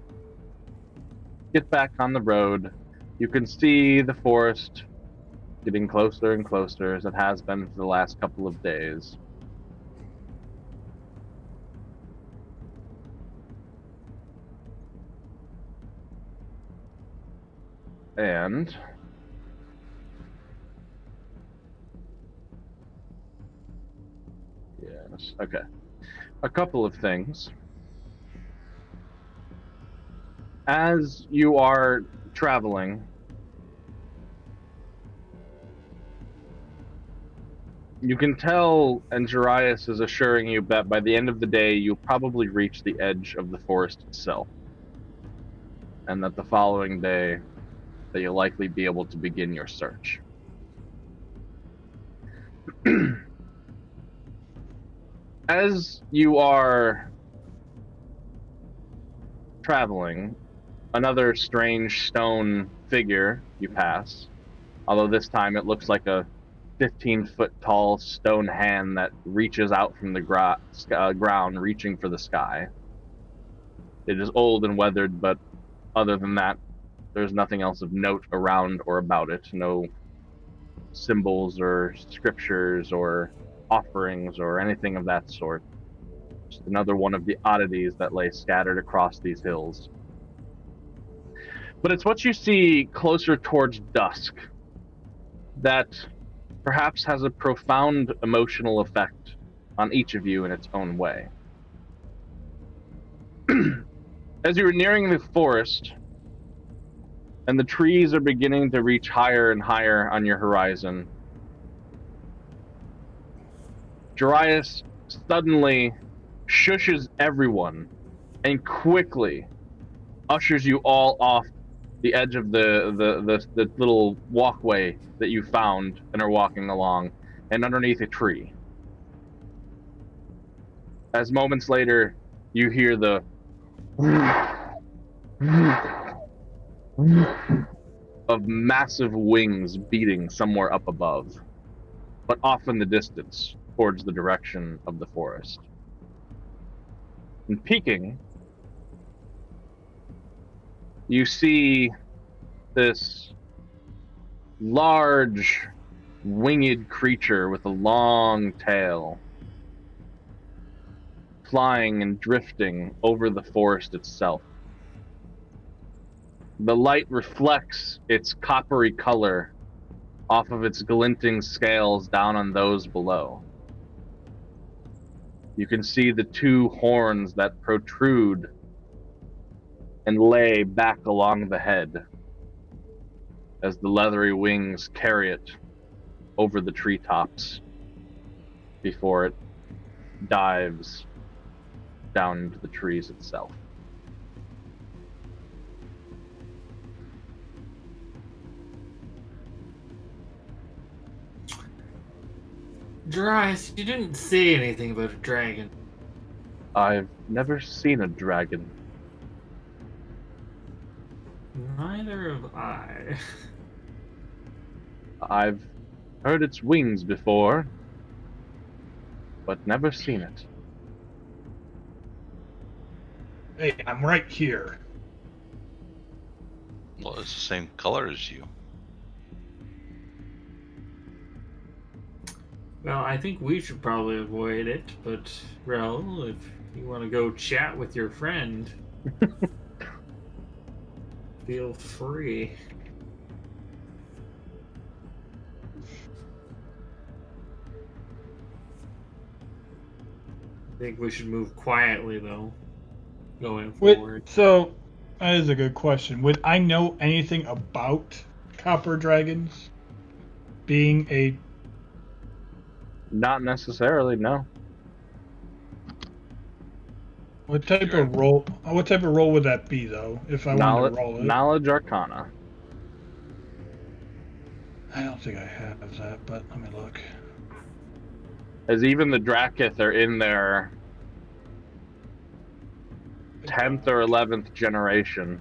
get back on the road. You can see the forest getting closer and closer, as it has been for the last couple of days. And yes, okay. A couple of things. As you are traveling, you can tell, and Jarius is assuring you that by the end of the day, you'll probably reach the edge of the forest itself. And that the following day, that you'll likely be able to begin your search. As you are traveling, another strange stone figure you pass, although this time it looks like a 15-foot tall stone hand that reaches out from the ground, reaching for the sky. It is old and weathered, but other than that, there's nothing else of note around or about it. No symbols or scriptures or offerings or anything of that sort. Just another one of the oddities that lay scattered across these hills. But it's what you see closer towards dusk that perhaps has a profound emotional effect on each of you in its own way. As you are nearing the forest, and the trees are beginning to reach higher and higher on your horizon, Jarius suddenly shushes everyone and quickly ushers you all off the edge of the little walkway that you found and are walking along, and underneath a tree. As moments later, you hear the of massive wings beating somewhere up above, but off in the distance towards the direction of the forest. And peeking, you see this large winged creature with a long tail flying and drifting over the forest itself. The light reflects its coppery color off of its glinting scales down on those below. You can see the two horns that protrude and lay back along the head as the leathery wings carry it over the treetops before it dives down into the trees itself. Darius, you didn't say anything about a dragon. I've never seen a dragon. Neither have I. I've Heard its wings before, but never seen it. Hey, I'm right here. Well, it's the same color as you. Well, I think we should probably avoid it, but, Rel, if you want to go chat with your friend, feel free. I think we should move quietly, though, going forward. So, that is a good question. Would I know anything about copper dragons being a? Not necessarily, no. What type Sure. of role? What type of role would that be, though? If I wanted to roll it, Knowledge Arcana. I don't think I have that, but let me look. As even the Drakith are in their 10th or 11th generation.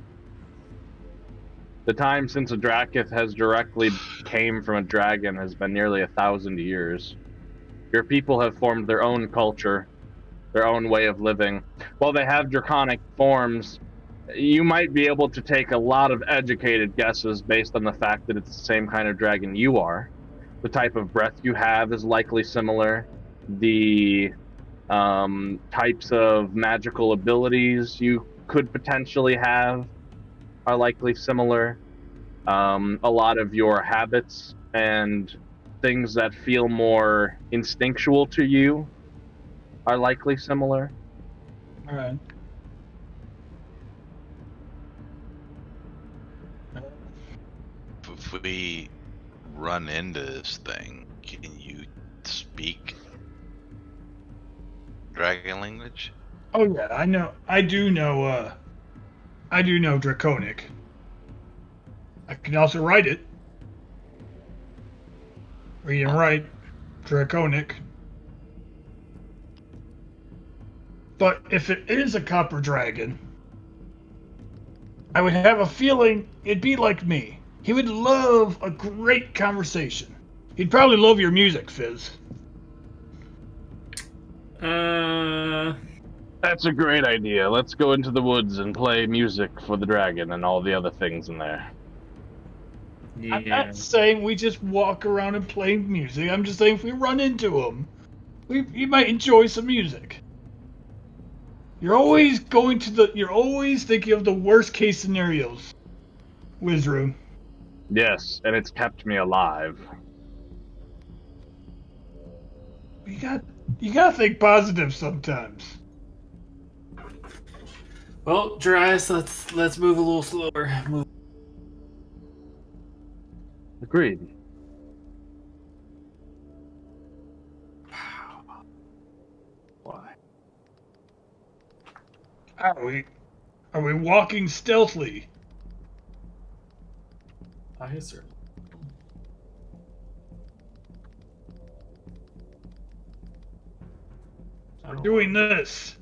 The time since a Drakith has directly came from a dragon has been nearly 1,000 years. Your people have formed their own culture, their own way of living. While they have draconic forms, you might be able to take a lot of educated guesses based on the fact that it's the same kind of dragon you are. The type of breath you have is likely similar. The types of magical abilities you could potentially have are likely similar. A lot of your habits and things that feel more instinctual to you are likely similar. All right. If we run into this thing, can you speak dragon language? Oh yeah, I know. I do know. I do know Draconic. I can also write it. Read and write Draconic. But if it is a copper dragon, I would have a feeling it'd be like me. He would love a great conversation. He'd probably love your music, Fizz. That's a great idea. Let's go into the woods and play music for the dragon and all the other things in there. Yeah. I'm not saying we just walk around and play music. I'm just saying if we run into him, he might enjoy some music. You're always you're always thinking of the worst case scenarios, Wizroom. Yes, and it's kept me alive. You gotta think positive sometimes. Well, Darius, let's move a little slower. Move. Agreed. Why? Are we walking stealthily? I certainly. We're doing this.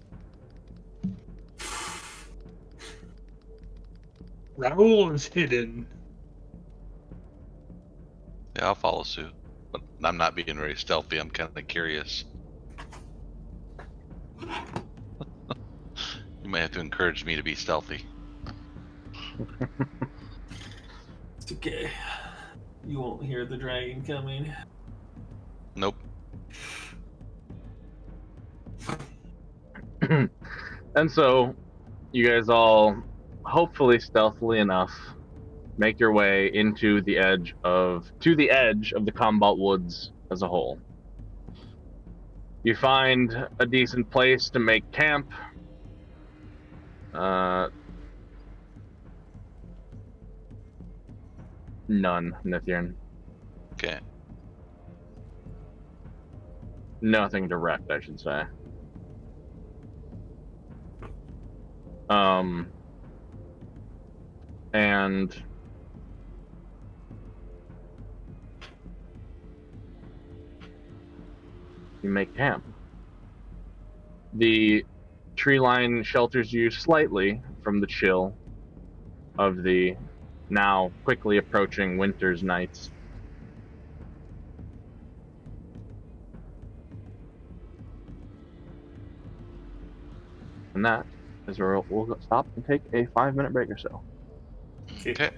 Raoul is hidden. Yeah, I'll follow suit. But I'm not being very stealthy. I'm kind of curious. You might have to encourage me to be stealthy. It's okay. You won't hear the dragon coming. Nope. And so, you guys all, hopefully stealthily enough, make your way into the edge of the Combat Woods as a whole. You find a decent place to make camp. None, Nithyan. Okay. Nothing direct, I should say. And you make camp. The tree line shelters you slightly from the chill of the now quickly approaching winter's nights. And that is where we'll stop and take a 5-minute break or so. Okay.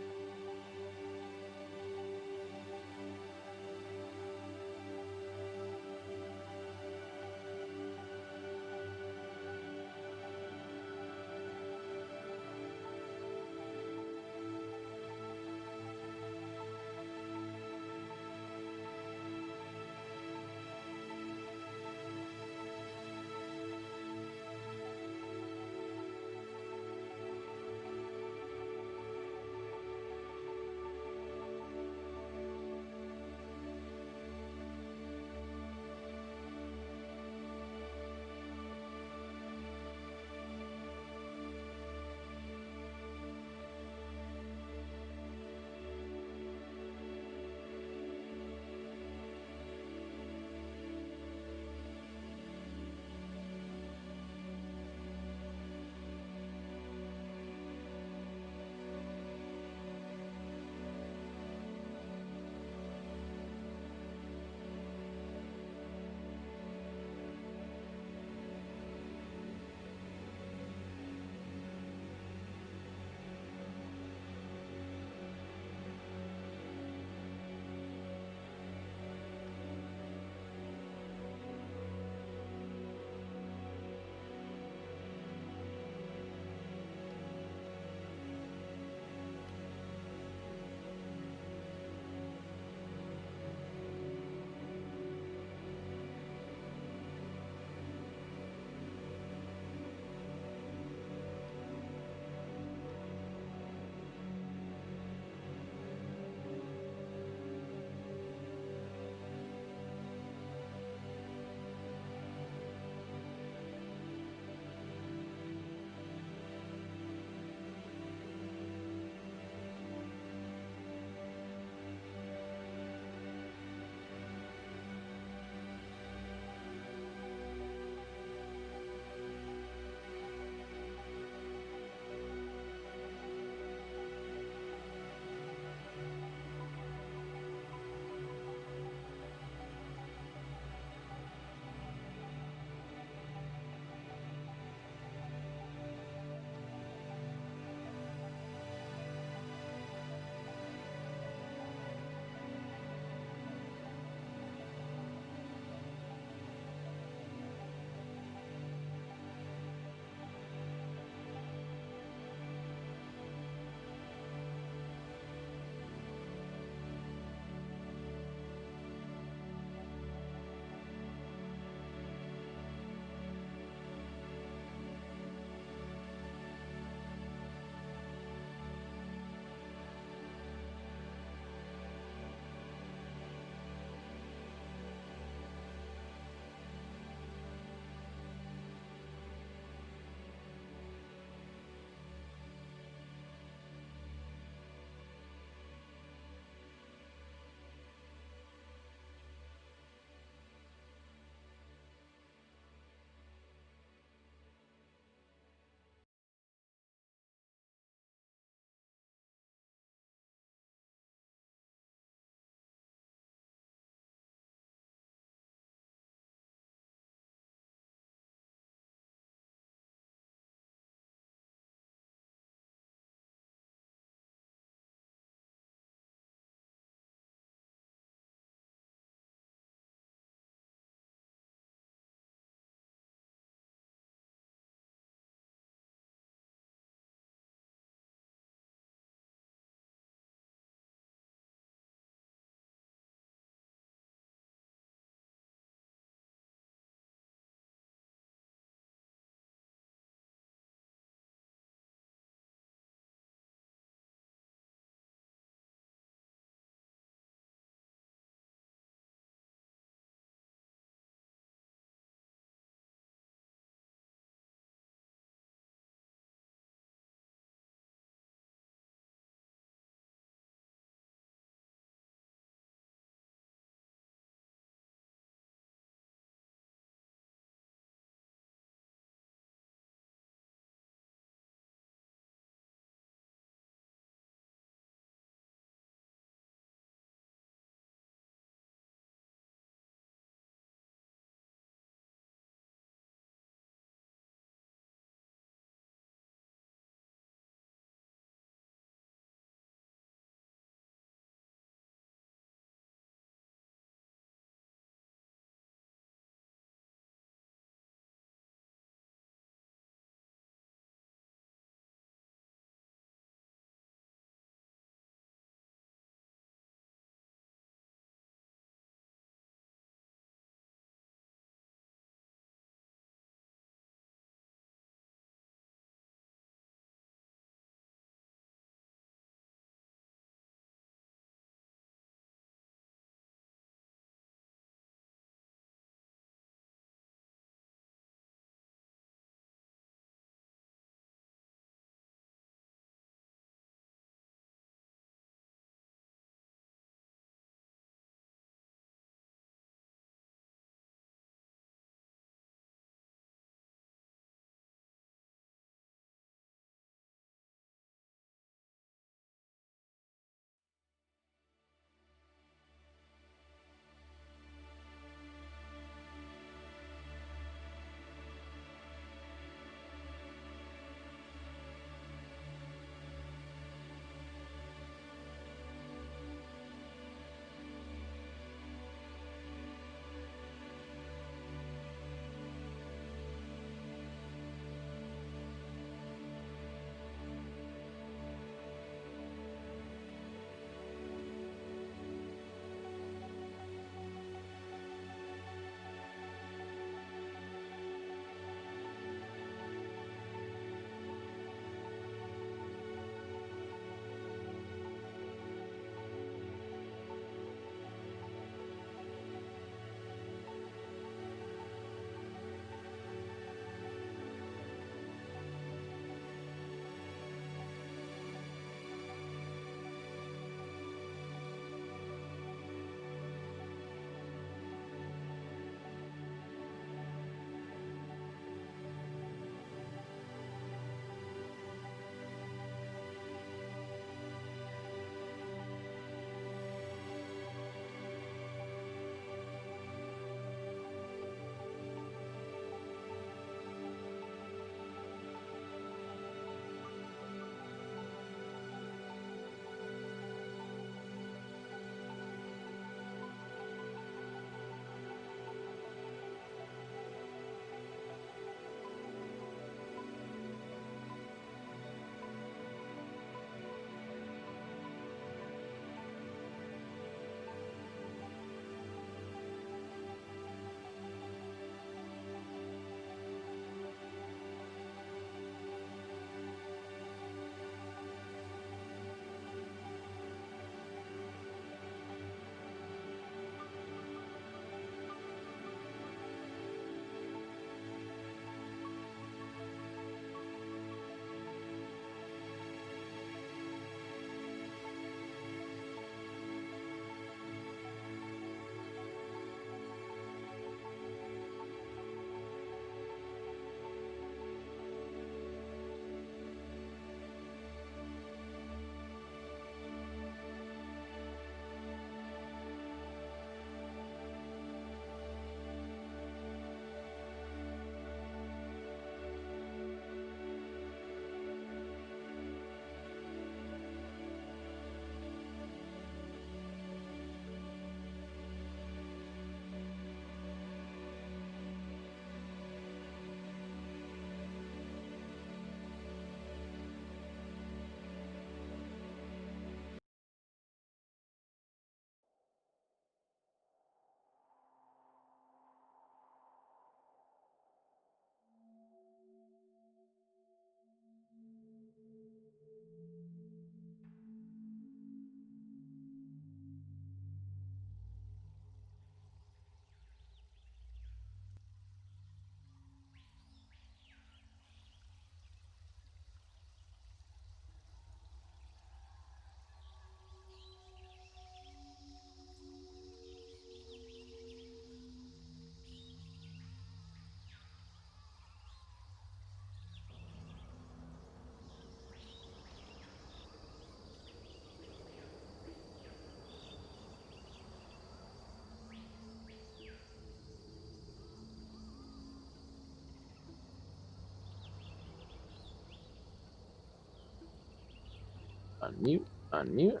Unmute, unmute,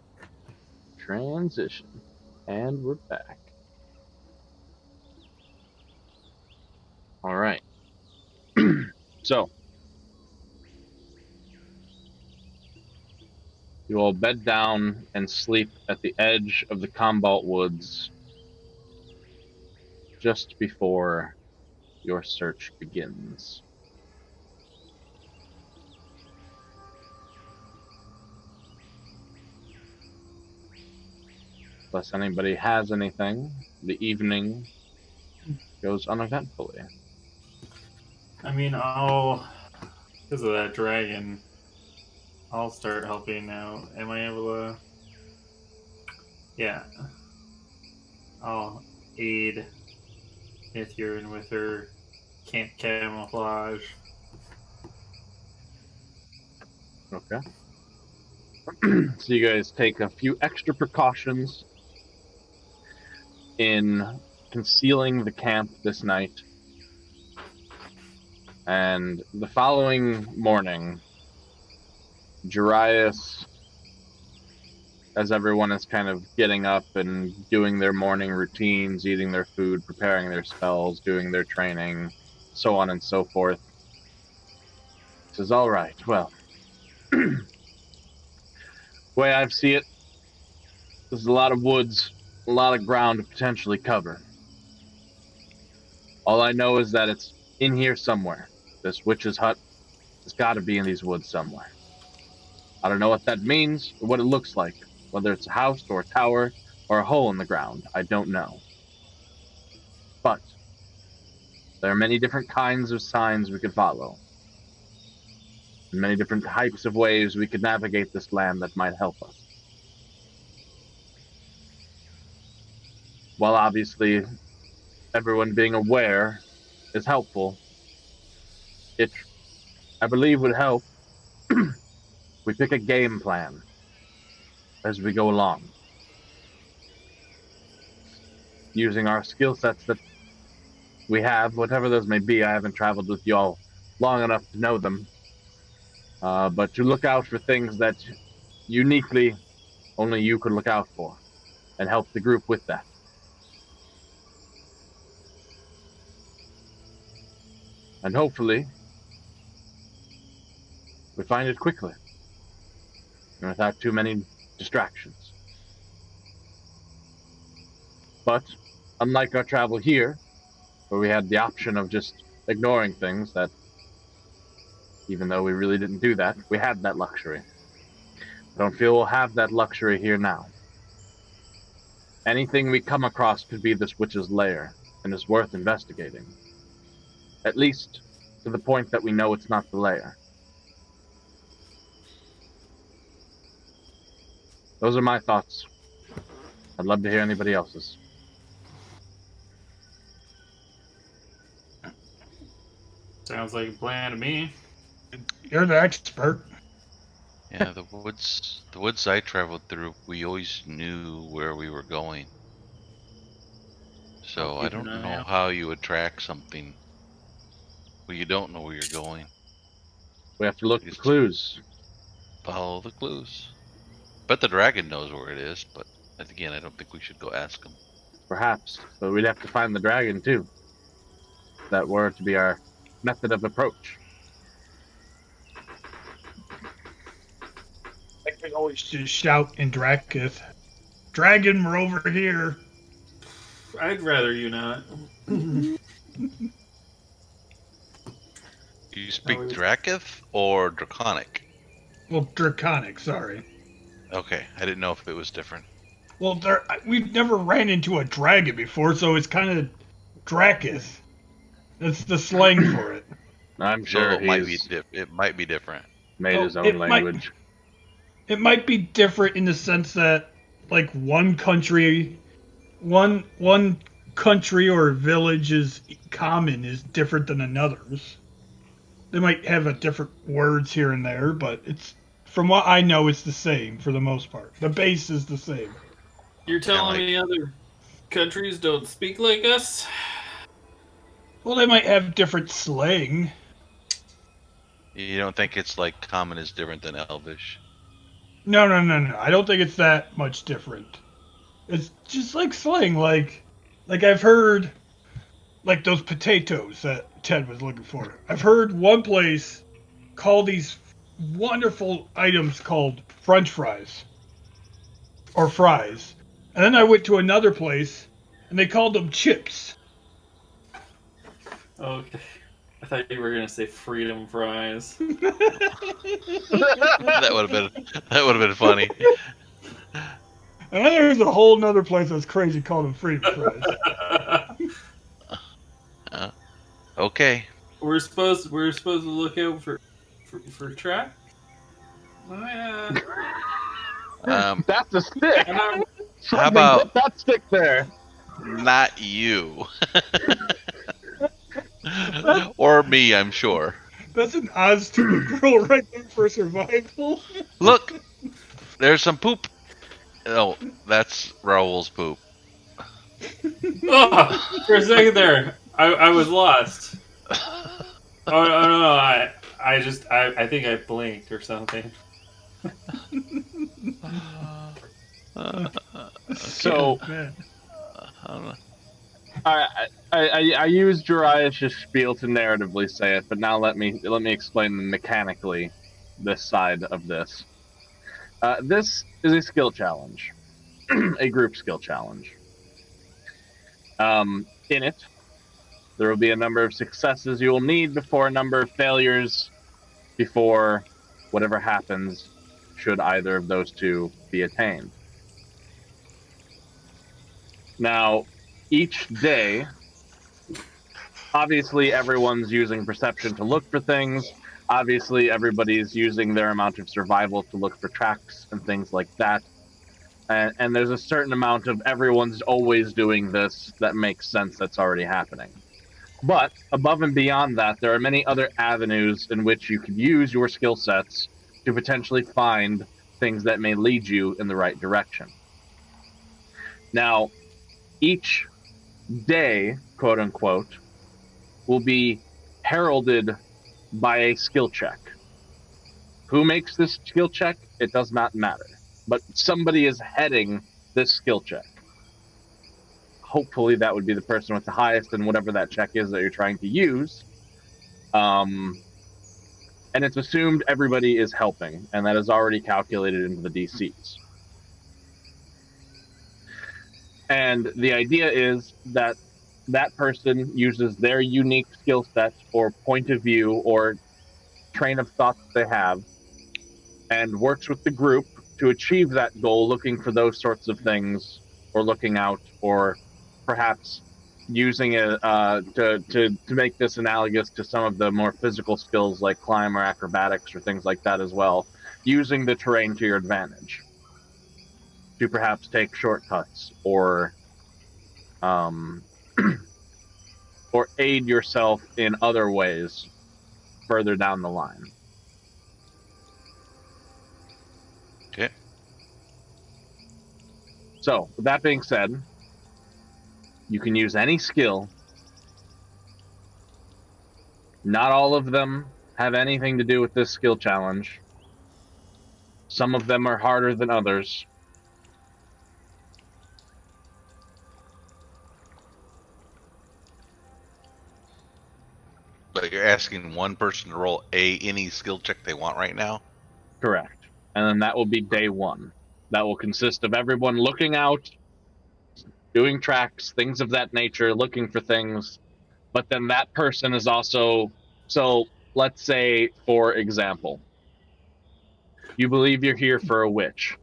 transition. And we're back. All right. So, you all bed down and sleep at the edge of the Combalt Woods just before your search begins. Unless anybody has anything, the evening goes uneventfully. I mean, because of that dragon, I'll start helping now. Am I able to? Yeah, I'll aid Ithurian with her camp camouflage. Okay. So you guys take a few extra precautions in concealing the camp this night. And the following morning, Jarius, as everyone is kind of getting up and doing their morning routines, eating their food, preparing their spells, doing their training, so on and so forth, says, all right, well, way I see it, there's a lot of woods, a lot of ground to potentially cover. All I know is that it's in here somewhere. This witch's hut has got to be in these woods somewhere. I don't know what that means or what it looks like, whether it's a house or a tower or a hole in the ground. I don't know. But there are many different kinds of signs we could follow, and many different types of ways we could navigate this land that might help us. While obviously everyone being aware is helpful, it, I believe, would help we pick a game plan as we go along, using our skill sets that we have, whatever those may be. I haven't traveled with y'all long enough to know them, but to look out for things that uniquely only you could look out for, and help the group with that. And hopefully, we find it quickly, and without too many distractions. But, unlike our travel here, where we had the option of just ignoring things, that, even though we really didn't do that, we had that luxury. I don't feel we'll have that luxury here now. Anything we come across could be this witch's lair, and is worth investigating. At least, to the point that we know it's not the lair. Those are my thoughts. I'd love to hear anybody else's. Sounds like a plan to me. You're the expert. Yeah, the woods I traveled through, we always knew where we were going. So I'll I keep an don't eye know out. how you would track something where you don't know where you're going. We have to look for Just clues. follow the clues. Bet the dragon knows where it is, but again, I don't think we should go ask him. Perhaps, but we'd have to find the dragon too. If that were to be our method of approach. I could always just shout in Drakith, "Dragon, we're over here." I'd rather you not. Do you Oh, speak we- Drakith or Draconic? Well, Draconic, sorry. Okay, I didn't know if it was different. Well, we've never ran into a dragon before, so it's kind of Drakith. That's the slang for it. I'm So sure it might be he's it might be different. made Oh, his own language. It might be different in the sense that, like, one country or village is common is different than another's. They might have a different words here and there, but it's, from what I know, it's the same for the most part. The base is the same. You're telling like- me other countries don't speak like us? Well, they might have different slang. You don't think it's like common is different than Elvish? No, no, no, no. I don't think it's that much different. It's just like slang. Like I've heard, like those potatoes that Ted was looking for. I've heard one place call these wonderful items called French fries or fries, and then I went to another place and they called them chips. Okay. I thought you were gonna say freedom fries. That would have been funny. And then there's a whole nother place that's crazy called them freedom fries. Okay. we're supposed to look out for track. Oh yeah. That's a stick. And I'm, How Something, about get that stick there. not you? Or me, I'm sure. That's an Oz to a girl right there for survival. Look, there's some poop. Oh, that's Raoul's poop. oh, for a second there, I was lost. Oh no, I think I blinked or something. So Man. I used Darius' spiel to narratively say it, but now let me explain mechanically this side of this. This is a skill challenge, a group skill challenge. In it, there will be a number of successes you will need before a number of failures before whatever happens should either of those two be attained. Now, each day, obviously everyone's using perception to look for things. Obviously everybody's using their amount of survival to look for tracks and things like that. And there's a certain amount of everyone's always doing this that makes sense that's already happening. But above and beyond that, there are many other avenues in which you could use your skill sets to potentially find things that may lead you in the right direction. Now, each day, quote unquote, will be heralded by a skill check. Who makes this skill check? It does not matter. But somebody is heading this skill check. Hopefully that would be the person with the highest in whatever that check is that you're trying to use. And it's assumed everybody is helping, and that is already calculated into the DCs. And the idea is that that person uses their unique skill set or point of view or train of thought that they have and works with the group to achieve that goal, looking for those sorts of things or looking out or perhaps using it to make this analogous to some of the more physical skills like climb or acrobatics or things like that as well, using the terrain to your advantage to perhaps take shortcuts or or aid yourself in other ways further down the line. Okay. So, with that being said, you can use any skill. Not all of them have anything to do with this skill challenge. Some of them are harder than others. But you're asking one person to roll any skill check they want right now? Correct. And then that will be day one. That will consist of everyone looking out, doing tracks, things of that nature, looking for things. But then that person is also, so let's say, for example, you believe you're here for a witch.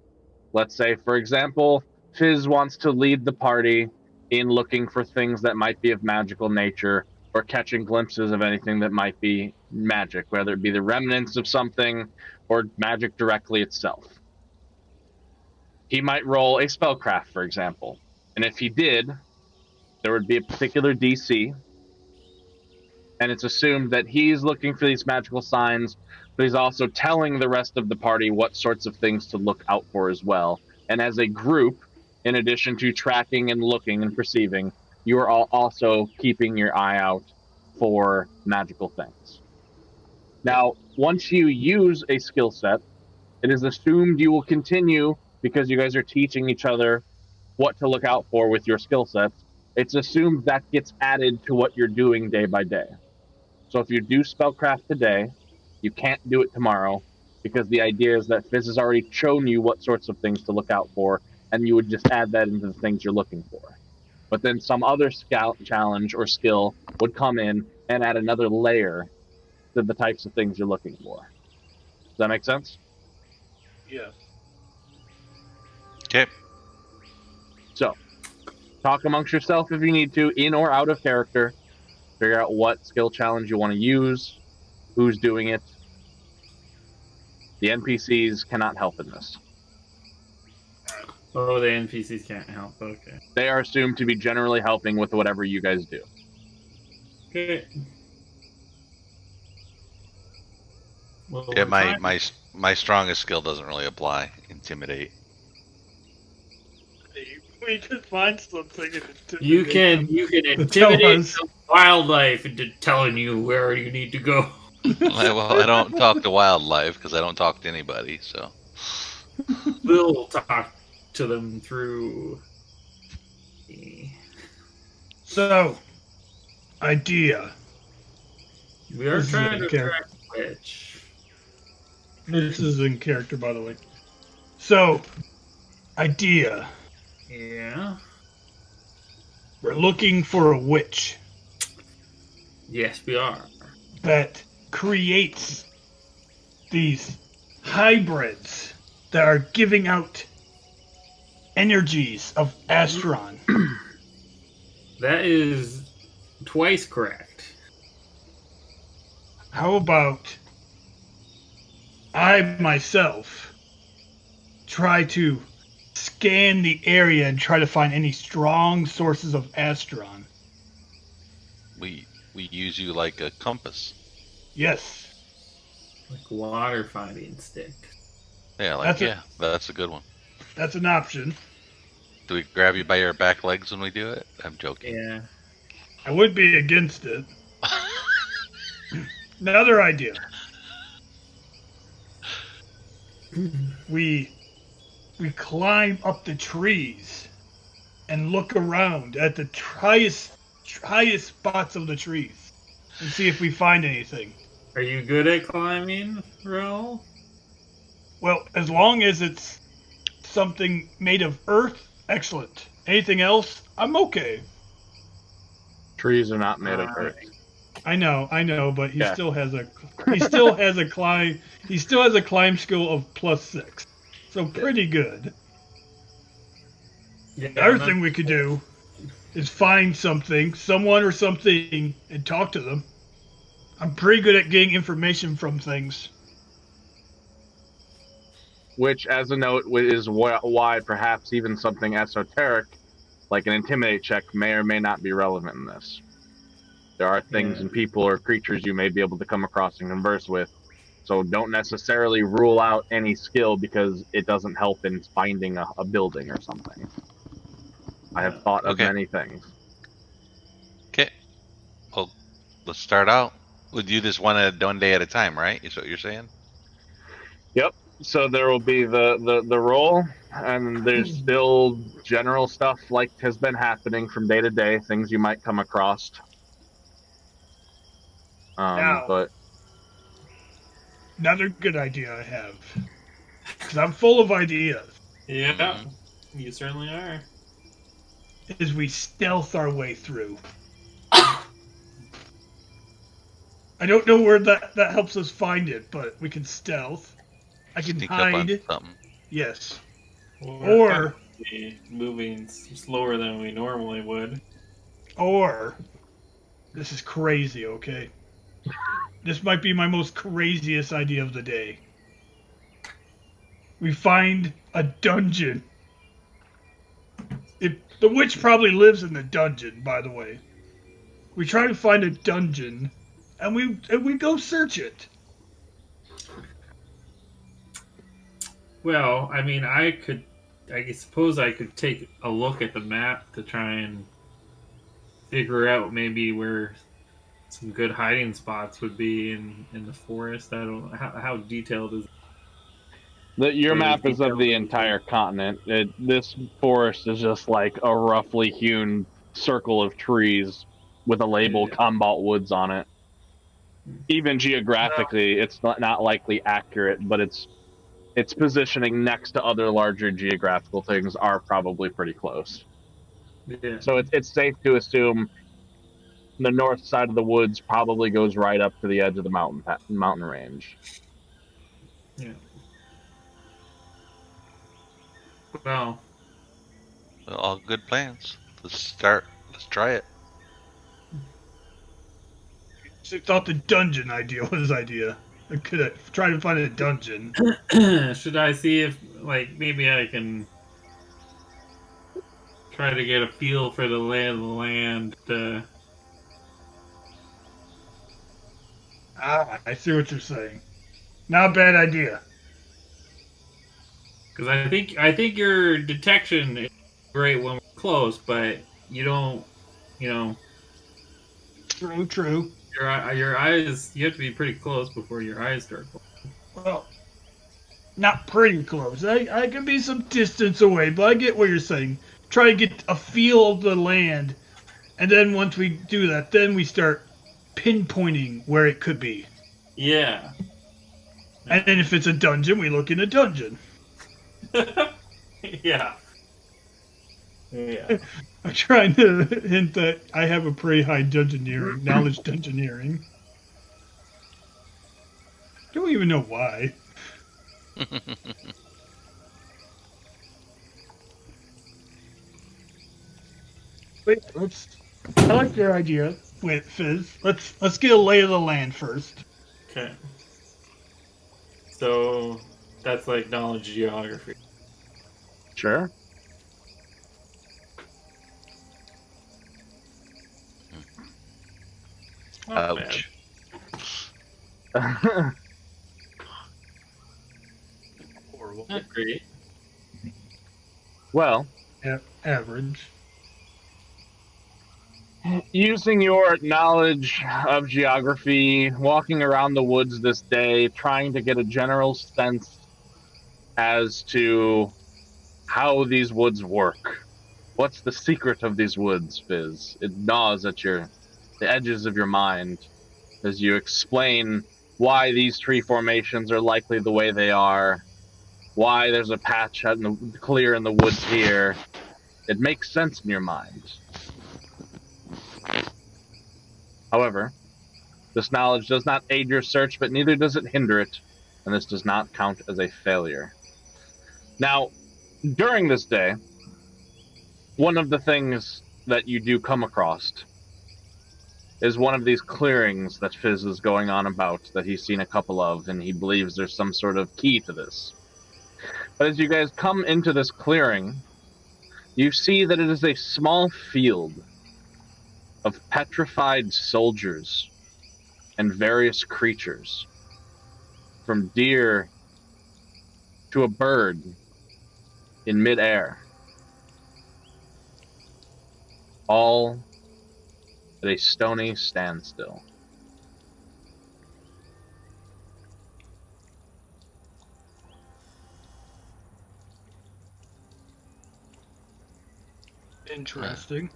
Let's say, for example, Fizz wants to lead the party in looking for things that might be of magical nature or catching glimpses of anything that might be magic, whether it be the remnants of something or magic directly itself. He might roll a spellcraft, for example. And if he did, there would be a particular DC. And it's assumed that he's looking for these magical signs, but he's also telling the rest of the party what sorts of things to look out for as well. And as a group, in addition to tracking and looking and perceiving, you are all also keeping your eye out for magical things. Now, once you use a skill set, It is assumed you will continue because you guys are teaching each other what to look out for with your skill sets. It's assumed that gets added to what you're doing day by day. So if you do spellcraft today, you can't do it tomorrow because the idea is that Fizz has already shown you what sorts of things to look out for, and you would just add that into the things you're looking for. But then some other challenge or skill would come in and add another layer to the types of things you're looking for. Does that make sense? Yes. Okay. So, talk amongst yourself if you need to, in or out of character. Figure out what skill challenge you want to use, who's doing it. The NPCs cannot help in this. Oh, the NPCs can't help. Okay. They are assumed to be generally helping with whatever you guys do. Okay. Well, Yeah, we're my trying- my strongest skill doesn't really apply. Intimidate. We could find something and intimidate You can them. Tell intimidate us. the wildlife into telling you where you need to go. Well, I don't talk to wildlife because I don't talk to anybody. So We'll talk to them through. So, idea. We are This is trying a to track which. This is in character, by the way. So, idea. Yeah. We're looking for a witch Yes, we are. that creates these hybrids that are giving out energies of Astron. That is twice correct. How about I myself try to scan the area and try to find any strong sources of Astron? we use you like a compass. Yes. Like water finding stick. Yeah, like That's that's a good one. That's an option. Do we grab you by your back legs when we do it? I'm joking. Yeah. I would be against it. Another idea. We climb up the trees and look around at the highest spots of the trees and see if we find anything. Are you good at climbing, Ro? Well, as long as it's something made of earth, excellent. Anything else, I'm okay. Trees are not made of earth. I know, but he Yeah. still has a climb skill of +6. So pretty good. Yeah. The other thing we could do is find someone or something, and talk to them. I'm pretty good at getting information from things. Which, as a note, is why perhaps even something esoteric, like an intimidate check, may or may not be relevant in this. There are things and people or creatures you may be able to come across and converse with, so don't necessarily rule out any skill because it doesn't help in finding a building or something. I have thought of Okay. many things. Okay. Well, let's start out. We'll do this one day at a time, right? Is what you're saying? Yep. So there will be the roll, and there's still general stuff like has been happening from day to day, things you might come across. Now. But Another good idea I have, because I'm full of ideas, Yeah. You certainly are. is we stealth our way through. I don't know where that helps us find it, but we can stealth. I can Sneak up on hide. something. Yes. We're probably moving slower than we normally would. Or this is crazy, okay? This might be my most craziest idea of the day. We find a dungeon. The witch probably lives in the dungeon, by the way. We try to find a dungeon, and we go search it. Well, I mean, I suppose I could take a look at the map to try and figure out maybe where some good hiding spots would be in the forest. I don't how detailed is. Your So map it'd is be of the telling entire continent. This forest is just like a roughly hewn circle of trees with a label Yeah. Combat Woods on it. Even geographically, it's not likely accurate, but its positioning next to other larger geographical things are probably pretty close. Yeah. So it's safe to assume the north side of the woods probably goes right up to the edge of the mountain range. Yeah. Well, All good plans. Let's start. Let's try it. So thought the dungeon idea was his idea. I could have tried to find a dungeon. should I see if, like, maybe I can try to get a feel for the lay of the land? Ah, I see what you're saying. Not a bad idea. Because I think your detection is great when we're close, but you don't, you know, True, true. your eyes. You have to be pretty close before your eyes start going. Well, not pretty close. I can be some distance away, but I get what you're saying. Try to get a feel of the land, and then once we do that, then we start pinpointing where it could be. Yeah. And then if it's a dungeon, we look in a dungeon. Yeah. Yeah. I'm trying to hint that I have a pretty high dungeoneering, knowledge dungeoneering. Don't even know why. Wait, I like your idea with Fizz. Let's get a lay of the land first. Okay. So that's like knowledge geography. Sure. Not Ouch. Horrible. bad. Not great. Well, Average. using your knowledge of geography, walking around the woods this day, trying to get a general sense as to how these woods work. What's the secret of these woods, Fizz? It gnaws at the edges of your mind as you explain why these tree formations are likely the way they are, why there's a patch out in the clear in the woods here. It makes sense in your mind. However, this knowledge does not aid your search, but neither does it hinder it, and this does not count as a failure. Now, during this day, one of the things that you do come across is one of these clearings that Fizz is going on about, that he's seen a couple of, and he believes there's some sort of key to this. But as you guys come into this clearing, you see that it is a small field of petrified soldiers and various creatures, from deer to a bird in midair, all at a stony standstill. Interesting.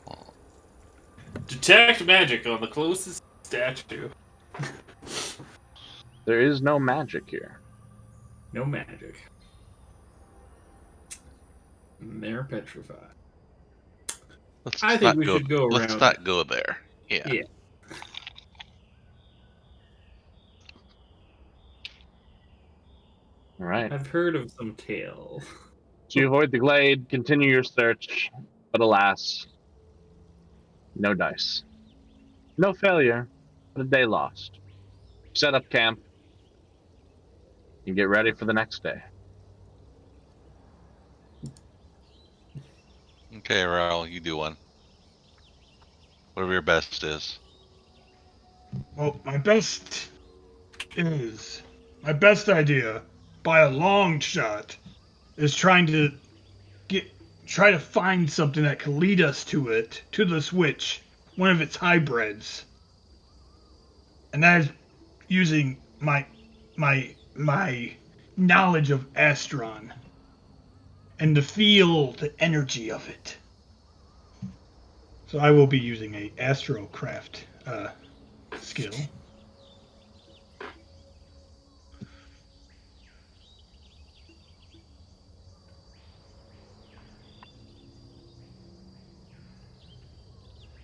Well, Detect magic on the closest statue. There is no magic here. No magic. They're petrified. I think we should go Let's around. not go there. Yeah. Yeah. All right. I've heard of some tales. So you avoid the glade, continue your search, but alas, no dice. No failure, but a day lost. Set up camp and get ready for the next day. Okay, Raul, you do one. Whatever your best is. Well, my best idea, by a long shot, is try to find something that can lead us to the switch, one of its hybrids, and that is using my knowledge of Astron and to feel the energy of it. So I will be using a Astrocraft skill.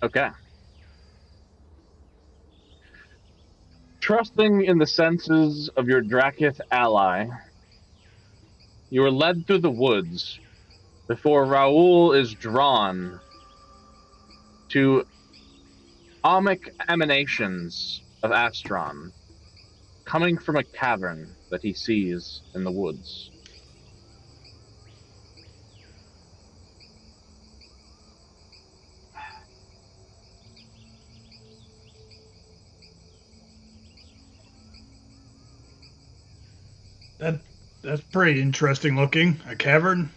Okay. Trusting in the senses of your Drakith ally, you are led through the woods before Raoul is drawn to ohmic emanations of Astron coming from a cavern that he sees in the woods. That's pretty interesting looking. A cavern.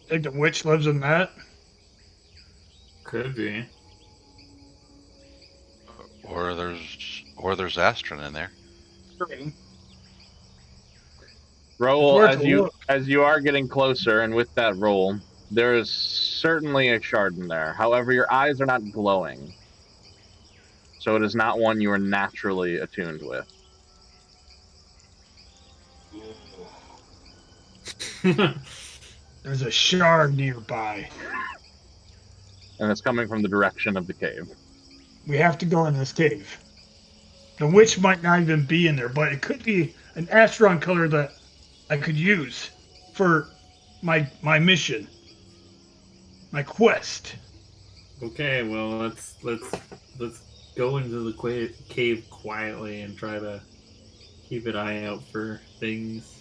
Think the witch lives in that? Could be. Or there's Astron in there. It's Roll worth a look. as you are getting closer, and with that roll, there is certainly a shard in there. However, your eyes are not glowing, so it is not one you are naturally attuned with. There's a shard nearby. And it's coming from the direction of the cave. We have to go in this cave. The witch might not even be in there, but it could be an Astron color that I could use for my mission, my quest. Okay, well let's go into the cave quietly and try to keep an eye out for things.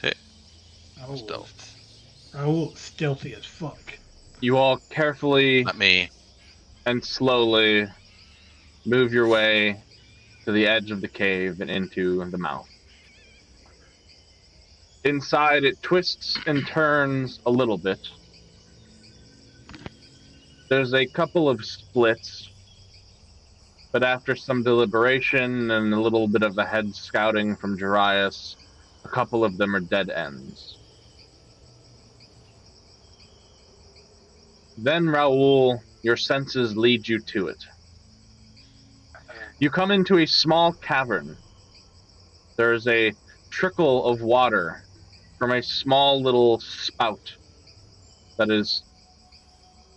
Hey, Oh, stealth. oh, stealthy as fuck. You all carefully Not me. and slowly move your way to the edge of the cave and into the mouth. Inside, it twists and turns a little bit. There's a couple of splits, but after some deliberation and a little bit of a head scouting from Jarius, a couple of them are dead ends. Then, Raoul, your senses lead you to it. You come into a small cavern. There is a trickle of water from a small little spout that is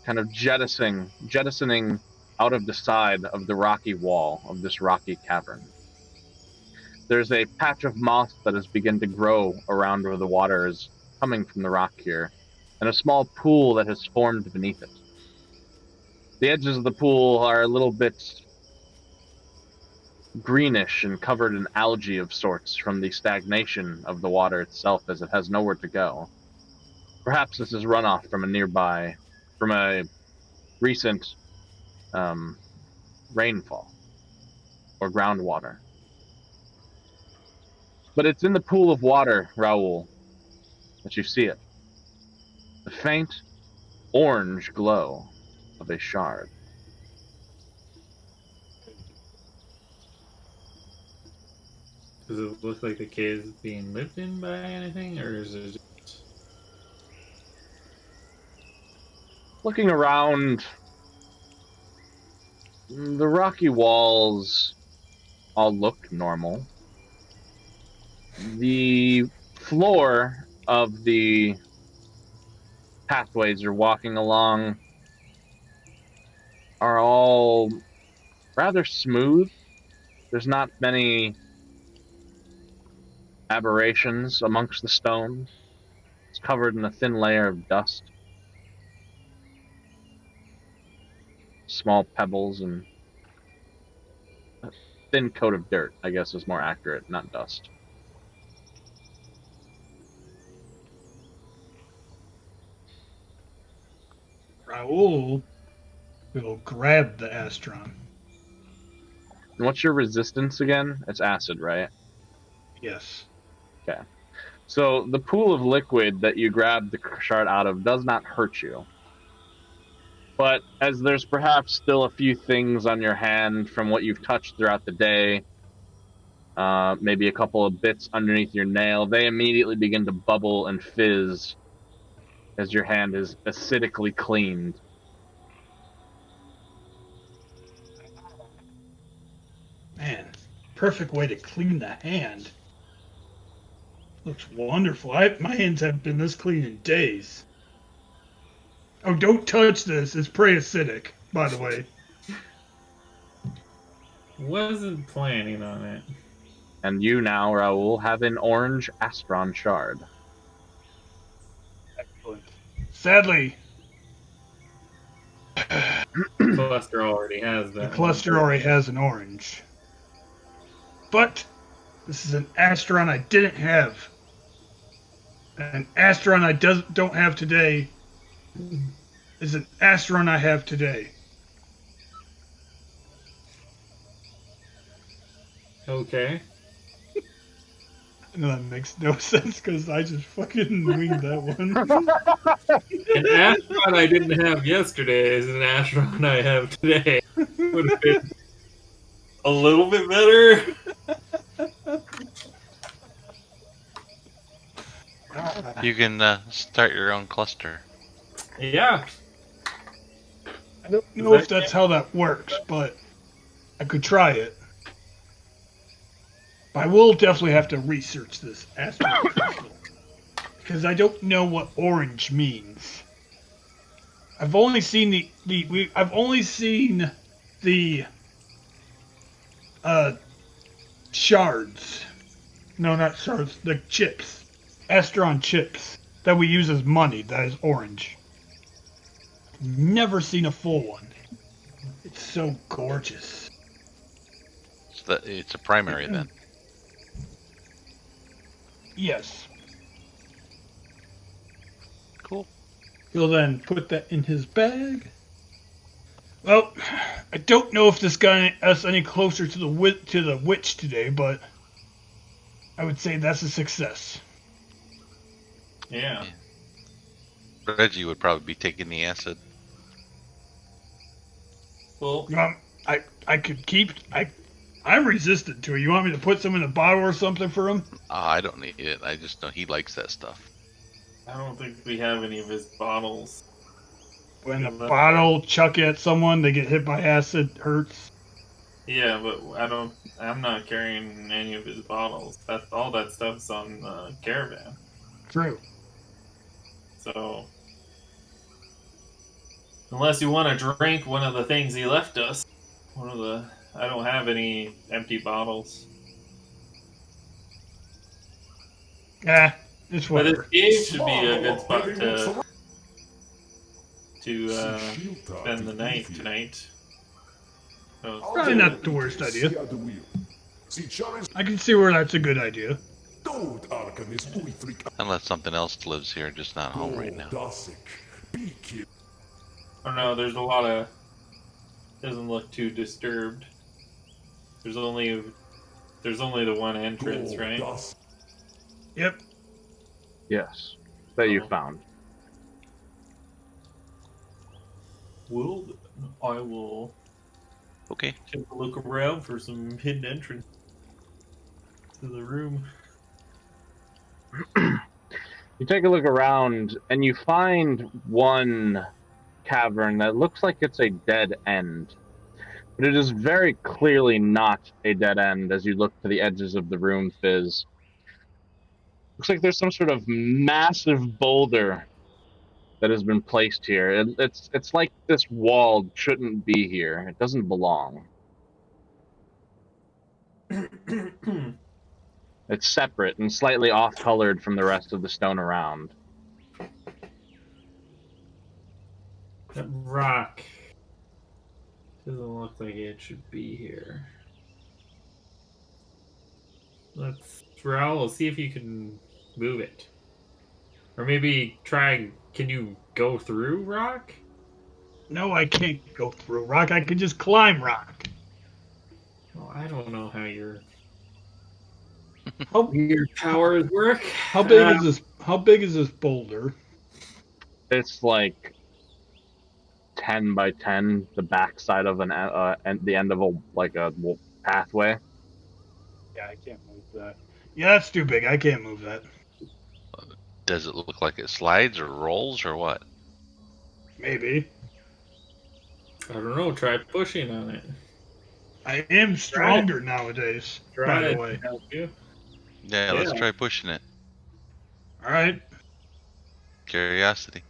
kind of jettisoning out of the side of the rocky wall of this rocky cavern. There's a patch of moss that has begun to grow around where the water is coming from the rock here, and a small pool that has formed beneath it. The edges of the pool are a little bit greenish and covered in algae of sorts from the stagnation of the water itself as it has nowhere to go. Perhaps this is runoff from a recent rainfall or groundwater. But it's in the pool of water, Raoul, that you see it. The faint orange glow of a shard. Does it look like the cave is being lived in by anything, or is it just... Looking around, the rocky walls all look normal. The floor of the pathways you're walking along are all rather smooth. There's not many aberrations amongst the stones. It's covered in a thin layer of dust. Small pebbles and a thin coat of dirt, I guess is more accurate, not dust. Raoul will grab the Astron. And what's your resistance again? It's acid, right? Yes. Okay. So the pool of liquid that you grabbed the shard out of does not hurt you. But as there's perhaps still a few things on your hand from what you've touched throughout the day, maybe a couple of bits underneath your nail, they immediately begin to bubble and fizz as your hand is acidically cleaned. Man, perfect way to clean the hand. Looks wonderful. My hands haven't been this clean in days. Oh, don't touch this. It's pretty acidic, by the way. Wasn't planning on it. And you now, Raoul, have an orange Astron shard. Excellent. Sadly, Cluster already has the that. cluster already has an orange. But this is an Astron I didn't have. An Astron I don't have today is an Astron I have today. Okay. I know that makes no sense because I just fucking winged that one. An astronaut I didn't have yesterday is an astronaut I have today. Would have been a little bit better. You can start your own cluster. Yeah. I don't know if that's how that works, but I could try it. But I will definitely have to research this astral crystal because I don't know what orange means. I've only seen the shards. No, not shards. The chips, Astron chips that we use as money. That is orange. Never seen a full one. It's so gorgeous. It's a primary then. Yes. Cool. He'll then put that in his bag. Well, I don't know if this got us any closer to the witch today, but I would say that's a success. Yeah. Reggie would probably be taking the acid. Well, I could keep. I'm resistant to it. You want me to put some in a bottle or something for him? I don't need it. I just know he likes that stuff. I don't think we have any of his bottles. When a bottle, chuck it at someone, they get hit by acid, hurts. Yeah, but I'm not carrying any of his bottles. All that stuff's on the caravan. True. So, unless you want to drink one of the things he left us, I don't have any empty bottles. It's But whatever. his cave should be a good spot to spend the night tonight. So, Probably not the worst idea. I can see where that's a good idea. Unless something else lives here, just not home right now. I don't know. There's a lot of. Doesn't look too disturbed. There's only the one entrance, right? Yep. Yes, that you found. Well, I will Okay. take a look around for some hidden entrance to the room. You take a look around, and you find one cavern that looks like it's a dead end. But it is very clearly not a dead end as you look to the edges of the room, Fizz. Looks like there's some sort of massive boulder that has been placed here. It's like this wall shouldn't be here. It doesn't belong. It's separate and slightly off-colored from the rest of the stone around. That rock doesn't look like it should be here. Raoul, see if you can move it. Or maybe try, can you go through rock? No, I can't go through rock. I can just climb rock. Well, I don't know how your How, powers work. how big is this? How big is this boulder? It's like 10 by 10, the backside of and the end of a pathway. Yeah, I can't move that. Yeah, that's too big. I can't move that. Does it look like it slides or rolls or what? Maybe. I don't know. Try pushing on it. I am stronger nowadays, by Try the it. way. Help you. Yeah, let's Yeah. try pushing it. All right. Curiosity.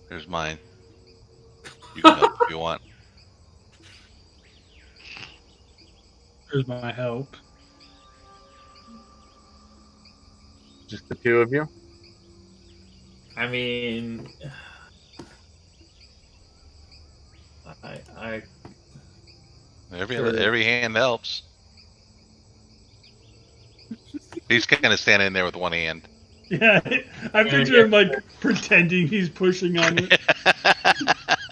Here's mine. You can help if you want. Here's my help. Just the two of you. I mean, I Sure. Every hand helps. He's kind of standing there with one hand. Yeah, I picture him like pretending he's pushing on it.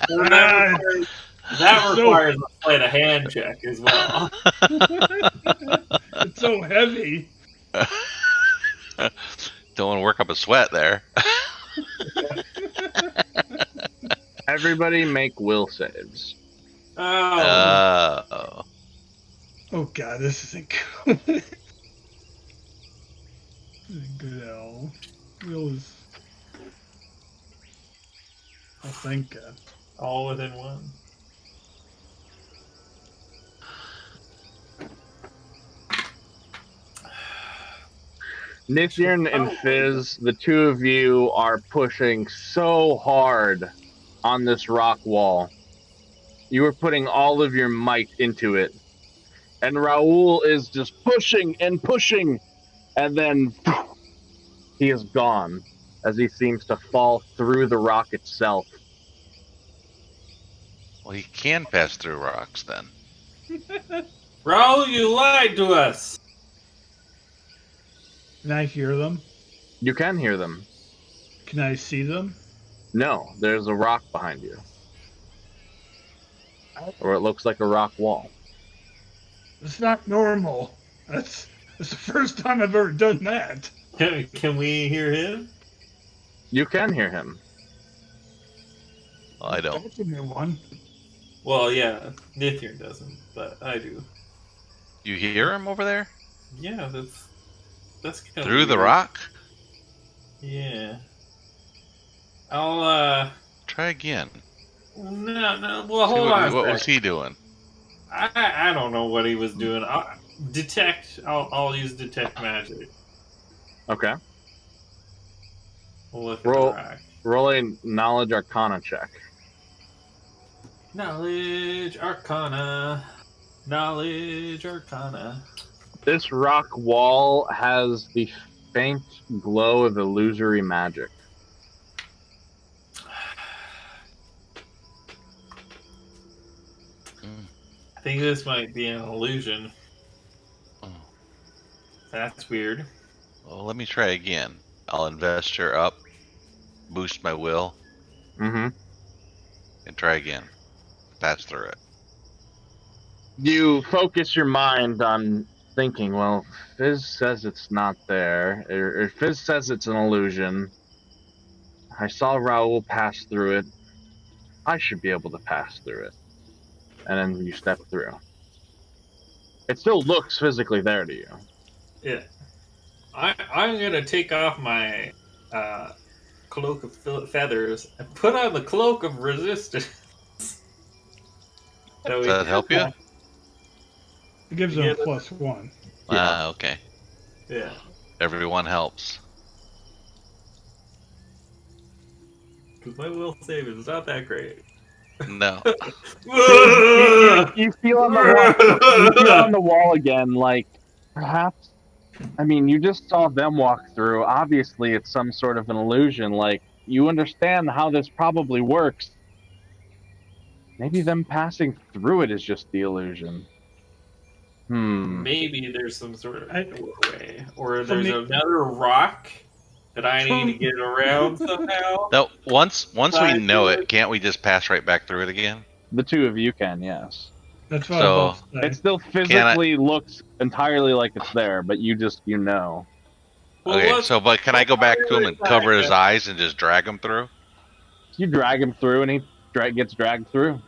Well, that requires a sleight of hand check as well. It's so heavy. Don't want to work up a sweat there. Everybody make will saves. Oh, Oh god, this isn't good. This isn't good at all. Will is. Oh, thank God. all within one. Nithian and Fizz, the two of you are pushing so hard on this rock wall. You are putting all of your might into it. And Raoul is just pushing and pushing, and then he is gone as he seems to fall through the rock itself. Well, he can pass through rocks then. Raul, you lied to us. Can I hear them? You can hear them. Can I see them? No, there's a rock behind you. Or it looks like a rock wall. It's not normal. That's the first time I've ever done that. Can we hear him? You can hear him. Well, I don't. That's a new one. Well, yeah, Nithir doesn't, but I do. You hear him over there? Yeah, that's kind of Through the weird. rock? Yeah. I'll Try again. no. Well, See hold on. what was he doing? I don't know what he was doing. I'll use detect magic. Okay. We'll look at Roll. the rock. Roll a knowledge arcana check. Knowledge Arcana. Knowledge Arcana. This rock wall has the faint glow of illusory magic. I think this might be an illusion. Oh. That's weird. Well, let me try again. I'll invest her up, boost my will, Mm-hmm. and try again. Pass through it. You focus your mind on thinking, well, Fizz says it's not there, or Fizz says it's an illusion. I saw Raoul pass through it. I should be able to pass through it. And then you step through. It still looks physically there to you. Yeah. I'm gonna take off my cloak of feathers and put on the cloak of resistance. Does that help you? It gives them Yeah. +1. Ah, okay. Yeah. Everyone helps. Because my will save is not that great. No. You feel on the wall. You feel on the wall again, like perhaps. I mean, you just saw them walk through. Obviously, it's some sort of an illusion. Like you understand how this probably works. Maybe them passing through it is just the illusion. Maybe there's some sort of doorway, or For there's me- another rock that I need to get around somehow. No. Once we Side know door. it, can't we just pass right back through it again? The two of you can, yes. That's what So, I was about to It say. still physically looks entirely like it's there, but you know. Well, Okay. let's- So, but can I go back to him and let's cover his try eyes and just drag him through? You drag him through, and he gets dragged through.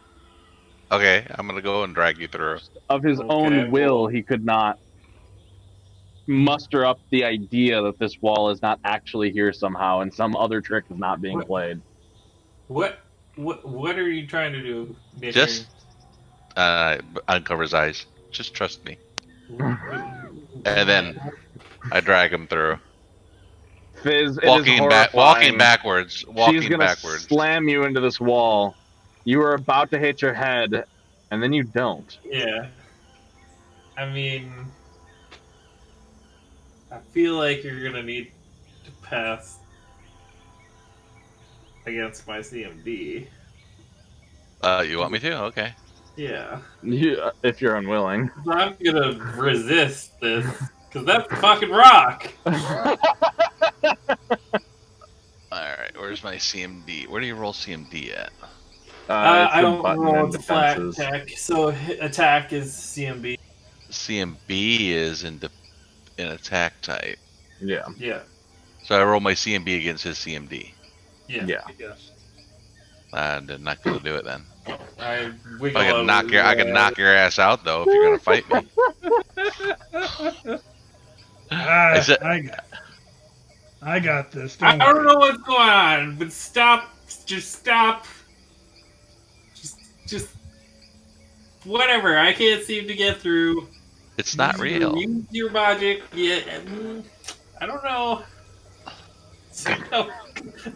Okay, I'm gonna go and drag you through. Of his Okay, own will, well- he could not muster up the idea that this wall is not actually here somehow, and some other trick is not being What? played. What are you trying to do, Nathan? Just uncover his eyes. Just trust me. And then I drag him through. Fizz, it is Walking horrifying. backwards. She's Walking gonna backwards. slam you into this wall. You are about to hit your head, and then you don't. Yeah. I mean, I feel like you're gonna need to pass against my CMD. You want me to? Okay. Yeah. If you're unwilling. So I'm gonna resist this, because that's fucking rock! Alright, where's my CMD? Where do you roll CMD at? It's I the don't button roll in the flat defenses. attack, so attack is CMB. CMB is in attack type. Yeah. Yeah. So I roll my CMB against his CMD. Yeah. Yeah. Yes. I'm not gonna do it then. I wiggle I can out knock your ass out though if you're gonna fight me. I, said- I got this. I Don't don't know what's going on, but stop. Just stop. Just whatever. I can't seem to get through. It's not real. Use your magic. Yeah. I don't know.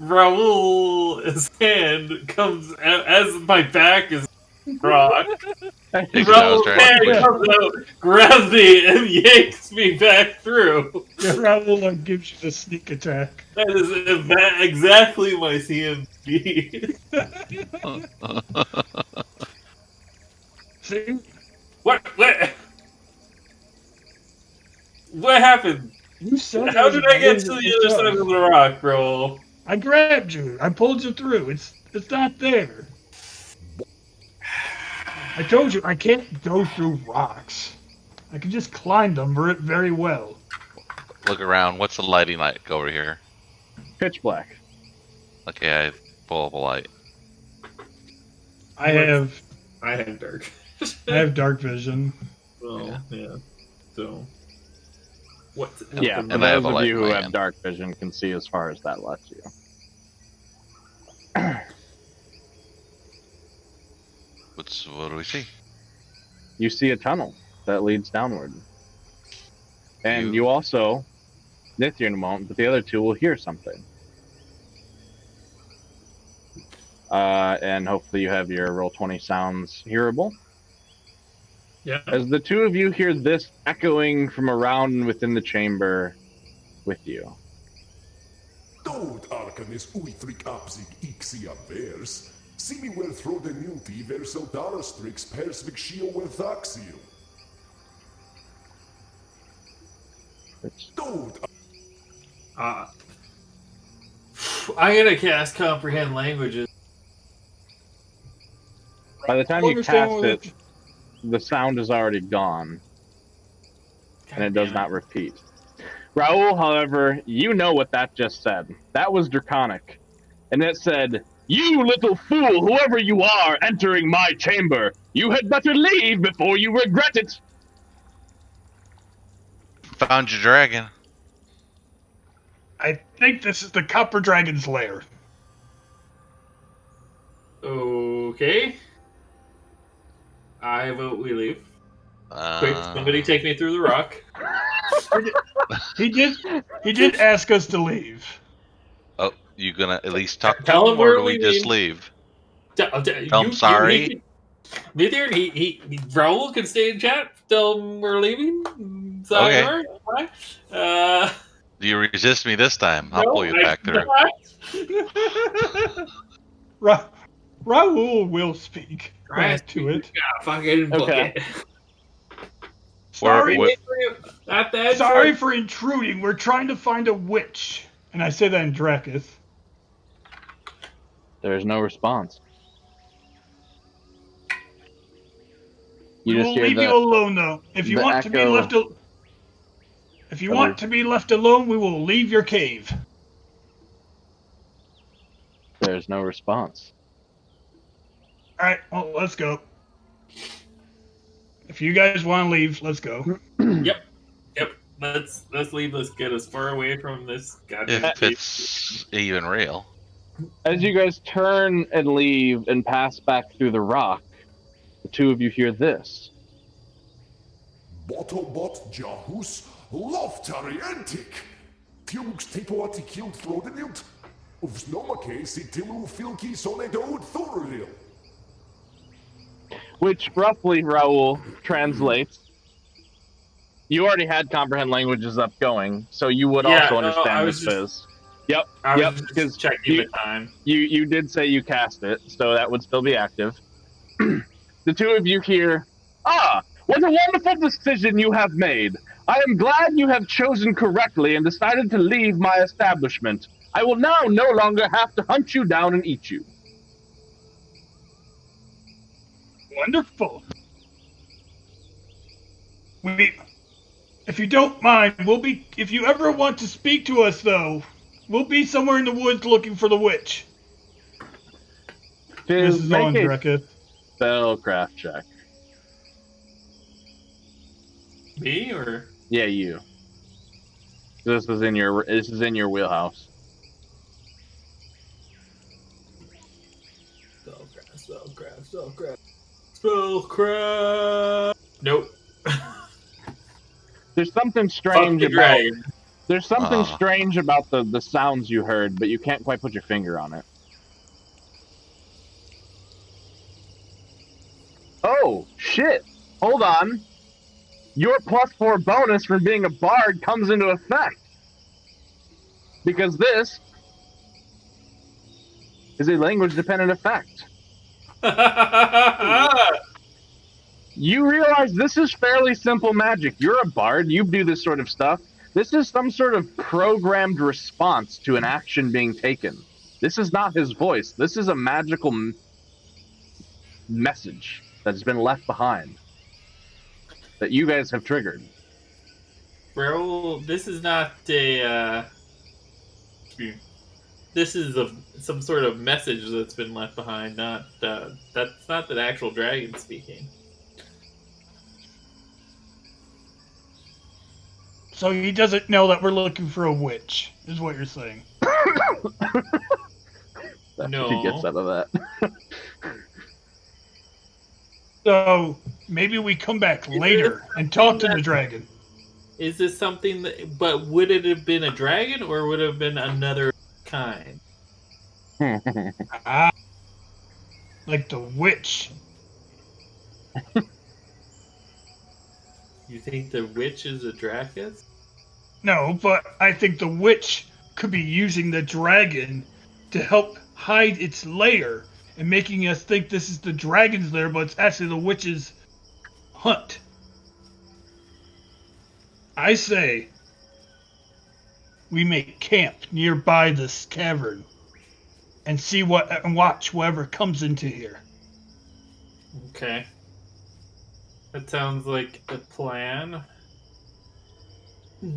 Raul's hand comes as my back is rock. Takes it out, Raul's trying to hand push it. comes out, grabs me, and yanks me back through. Raul gives you the sneak attack. That is exactly my CMD. See? What? What happened? You said How it was did I get to amazing the other stuff. side of the rock, bro? I grabbed you. I pulled you through. It's not there. I told you I can't go through rocks. I can just climb them very well. Look around. What's the lighting like over here? Pitch black. Okay, I pull up a light. I have dark. dark vision. Oh, yeah. So, what? Yeah, And and I have those a of light you in who my have hand. dark vision can see as far as that lets you. What do we see? You see a tunnel that leads downward. And you also, Nithyan won't, but the other two will hear something. And hopefully you have your Roll20 sounds hearable. Yeah. As the two of you hear this echoing from around and within the chamber with you. Dod arcanis uitrik apsig ixia vers. Simi wer thro de nilti verso dalastrix persvig shio wer thaxio. Dod I'm gonna cast comprehend languages. By the time I you understand cast what it, the sound is already gone, and it does not repeat. Raul, however, you know what that just said. That was draconic. And it said, "You little fool, whoever you are, entering my chamber, you had better leave before you regret it." Found your dragon. I think this is the Copper Dragon's lair. Okay. I vote we leave. Quick, somebody take me through the rock. He did ask us to leave. Oh, you gonna at least talk to Tell him, him or we're do we just leaving. leave? Tell him sorry. Neither Raul can stay in chat. Tell him we're leaving. Okay. Alright. Do you resist me this time? I'll pull you back through. Raul will speak back to it. Fucking book Okay. it. Sorry, Not that. sorry for intruding. We're trying to find a witch. And I say that in Dracus. There's no response. You We just will hear leave you alone, though. If you the want to be echo left if you of want a- to be left alone, we will leave your cave. There's no response. All right, well, let's go. If you guys want to leave, let's go. Yep. Let's leave. Let's get as far away from this goddamn. If it's even real. As you guys turn and leave and pass back through the rock, the two of you hear this. Botobot Jahus Loftari Antic. Tilux Tepoati killed Flodenilt. Uvsnomake si Tilu Filki Sonedod Thoril. Which roughly, Raoul, translates. You already had comprehend languages up going, so you would also understand this, Fizz. Yep, I yep, was just because checking the time. you did say you cast it, so that would still be active. The two of you hear, what a wonderful decision you have made. I am glad you have chosen correctly and decided to leave my establishment. I will now no longer have to hunt you down and eat you. Wonderful. If you don't mind, if you ever want to speak to us, though, we'll be somewhere in the woods looking for the witch. This is on Drekka. Spellcraft check. Me or? Yeah, you. This is in your wheelhouse. Spellcraft. Nope. There's something strange Fuck the about. dragon. There's something strange about the sounds you heard, but you can't quite put your finger on it. Oh, shit! Hold on. Your +4 bonus for being a bard comes into effect. Because this is a language-dependent effect. You realize this is fairly simple magic. You're a bard, you do this sort of stuff. This is some sort of programmed response to an action being taken. This is not his voice. This is a magical message that's been left behind that you guys have triggered. Bro, this is not a. This is some sort of message that's been left behind. That's not the actual dragon speaking. So he doesn't know that we're looking for a witch, is what you're saying. That's No. what he gets out of that. So maybe we come back later and talk to the dragon. Is this something that? But would it have been a dragon or would it have been another kind? Like the witch. You think the witch is a dragon? No, but I think the witch could be using the dragon to help hide its lair and making us think this is the dragon's lair, but it's actually the witch's hunt. I say we make camp nearby this cavern and watch whoever comes into here. Okay. That sounds like a plan. We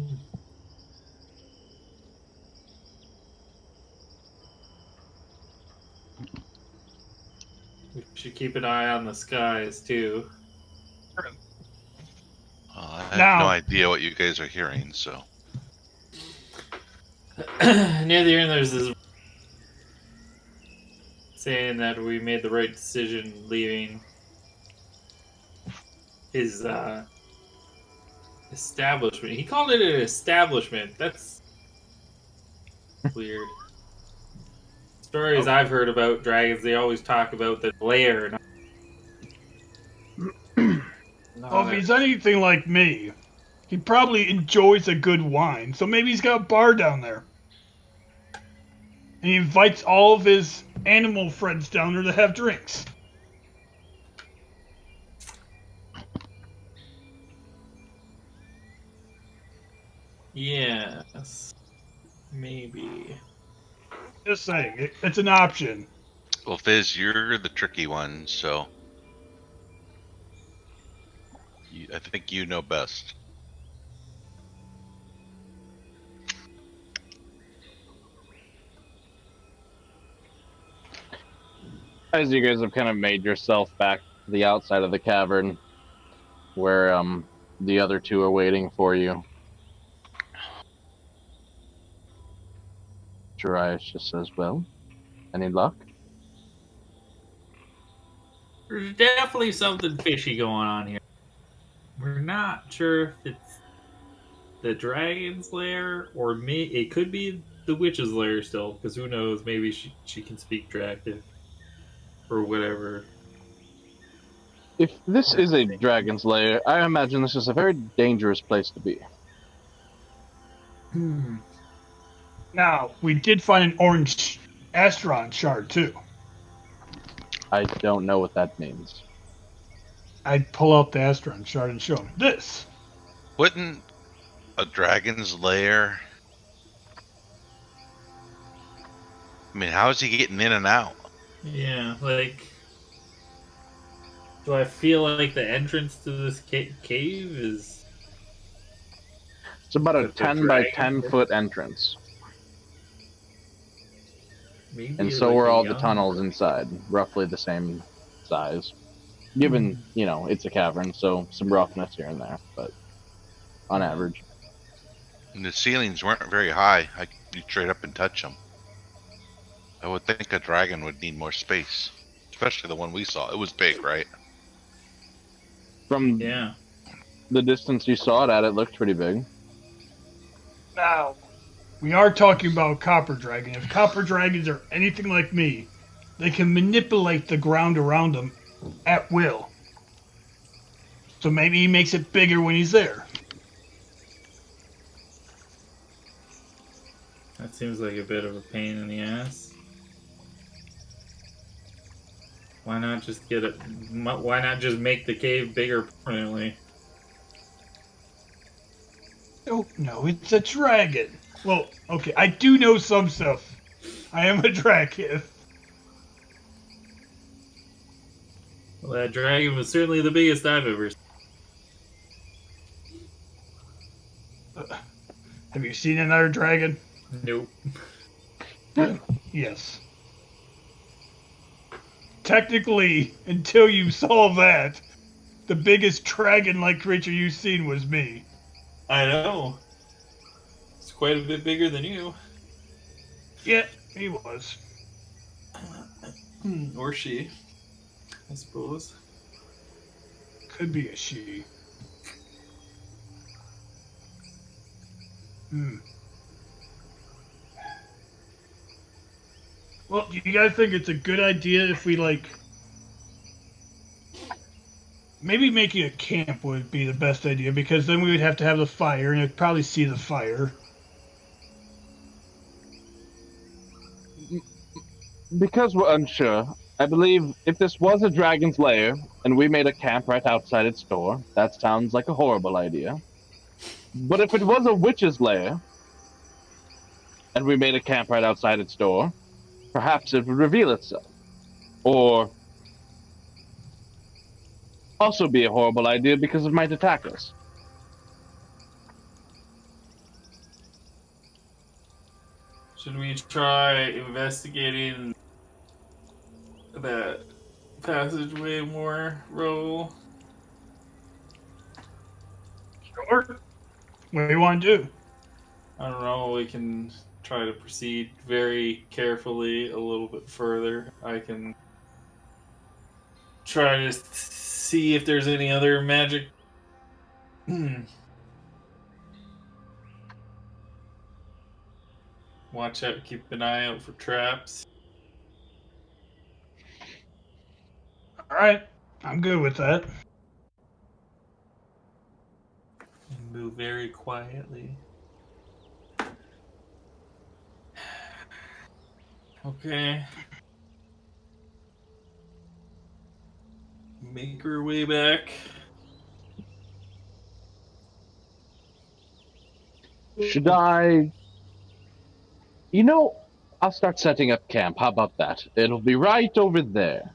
should keep an eye on the skies too. I have Now- no idea what you guys are hearing, so. Near the end, there's this saying that we made the right decision leaving his establishment. He called it an establishment. That's weird. Stories I've heard about dragons, they always talk about the lair. Well, if he's anything like me, he probably enjoys a good wine, so maybe he's got a bar down there. And he invites all of his animal friends down there to have drinks. Yes. Maybe. Just saying, it's an option. Well, Fizz, you're the tricky one, so. I think you know best. As you guys have kind of made yourself back to the outside of the cavern, where the other two are waiting for you, Jarius just says, "Well, any luck?" There's definitely something fishy going on here. We're not sure if it's the dragon's lair or it could be the witch's lair still, because who knows? Maybe she can speak dragon or whatever. If this is a dragon's lair, I imagine this is a very dangerous place to be. Now, we did find an orange Astron shard, too. I don't know what that means. I'd pull out the Astron shard and show him this. Wouldn't a dragon's lair? I mean, how is he getting in and out? Yeah, like, do I feel like the entrance to this cave is? It's about a With the 10 by dragon? 10-foot entrance, Maybe and so like are a all the young- tunnels inside, roughly the same size. Given, it's a cavern, so some roughness here and there, but on average. And the ceilings weren't very high. I could be straight up and touch them. I would think a dragon would need more space, especially the one we saw. It was big, right? From Yeah. the distance you saw it at, it looked pretty big. Now, we are talking about Copper Dragon. If Copper Dragons are anything like me, they can manipulate the ground around them at will. So maybe he makes it bigger when he's there. That seems like a bit of a pain in the ass. Why not just get it? Why not just make the cave bigger permanently? Oh, no, it's a dragon. Well, okay, I do know some stuff. I am a dragon. Well, that dragon was certainly the biggest I've ever seen. Have you seen another dragon? Nope. Yes. Technically, until you saw that, the biggest dragon-like creature you've seen was me. I know. It's quite a bit bigger than you. Yeah, he was. Or she, I suppose. Could be a she. Well, do you guys think it's a good idea if we, maybe making a camp would be the best idea, because then we would have to have the fire, and you'd probably see the fire. Because we're unsure, I believe if this was a dragon's lair and we made a camp right outside its door, that sounds like a horrible idea. But if it was a witch's lair and we made a camp right outside its door, perhaps it would reveal itself. Or also be a horrible idea because it might attack us. Should we try investigating that passageway more, Ro? Sure. What do you want to do? I don't know. We can try to proceed very carefully a little bit further. I can try to see if there's any other magic. Watch out, keep an eye out for traps. Alright, I'm good with that. And move very quietly. Okay. Make our way back. Should I... I'll start setting up camp. How about that? It'll be right over there.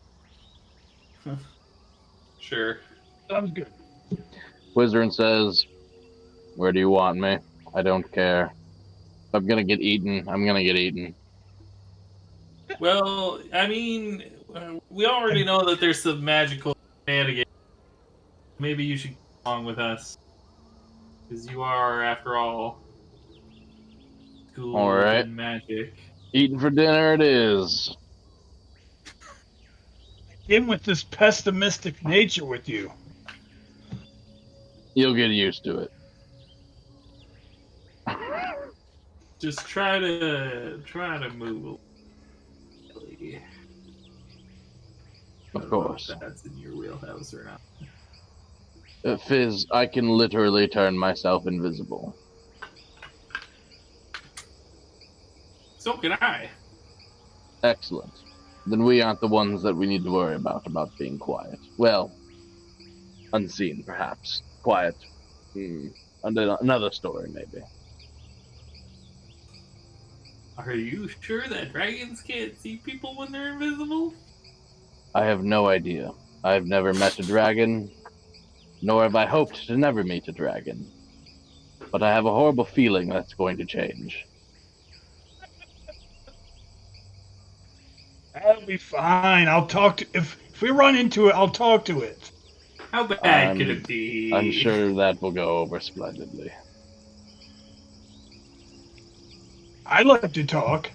Sure. Sounds good. Wizard says, "Where do you want me? I don't care. If I'm gonna get eaten, I'm gonna get eaten." Well, I mean, We already know that there's some magical shenanigans. Maybe you should come along with us. Because you are, after all, schooled All right. in magic. Eating for dinner it is. Again with this pessimistic nature with you. You'll get used to it. Just try to move. Of course. If that's in your wheelhouse or not. Fizz, I can literally turn myself invisible. So can I. Excellent. Then we aren't the ones that we need to worry about being quiet. Well, unseen, perhaps. Quiet. Another story, maybe. Are you sure that dragons can't see people when they're invisible? I have no idea. I have never met a dragon, nor have I hoped to never meet a dragon. But I have a horrible feeling that's going to change. That'll be fine. I'll talk to if we run into it, I'll talk to it. How bad could it be? I'm sure that will go over splendidly. I like to talk.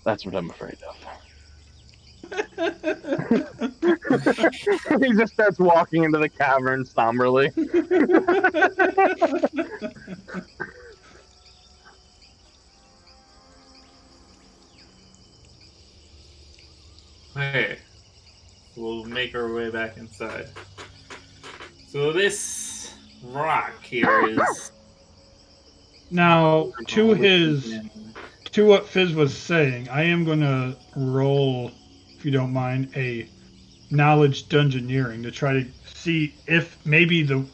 That's what I'm afraid of. He just starts walking into the cavern somberly. Okay. We'll make our way back inside. So this rock here is Now, to what Fizz was saying, I am gonna roll, if you don't mind, a knowledge dungeoneering to try to see if maybe the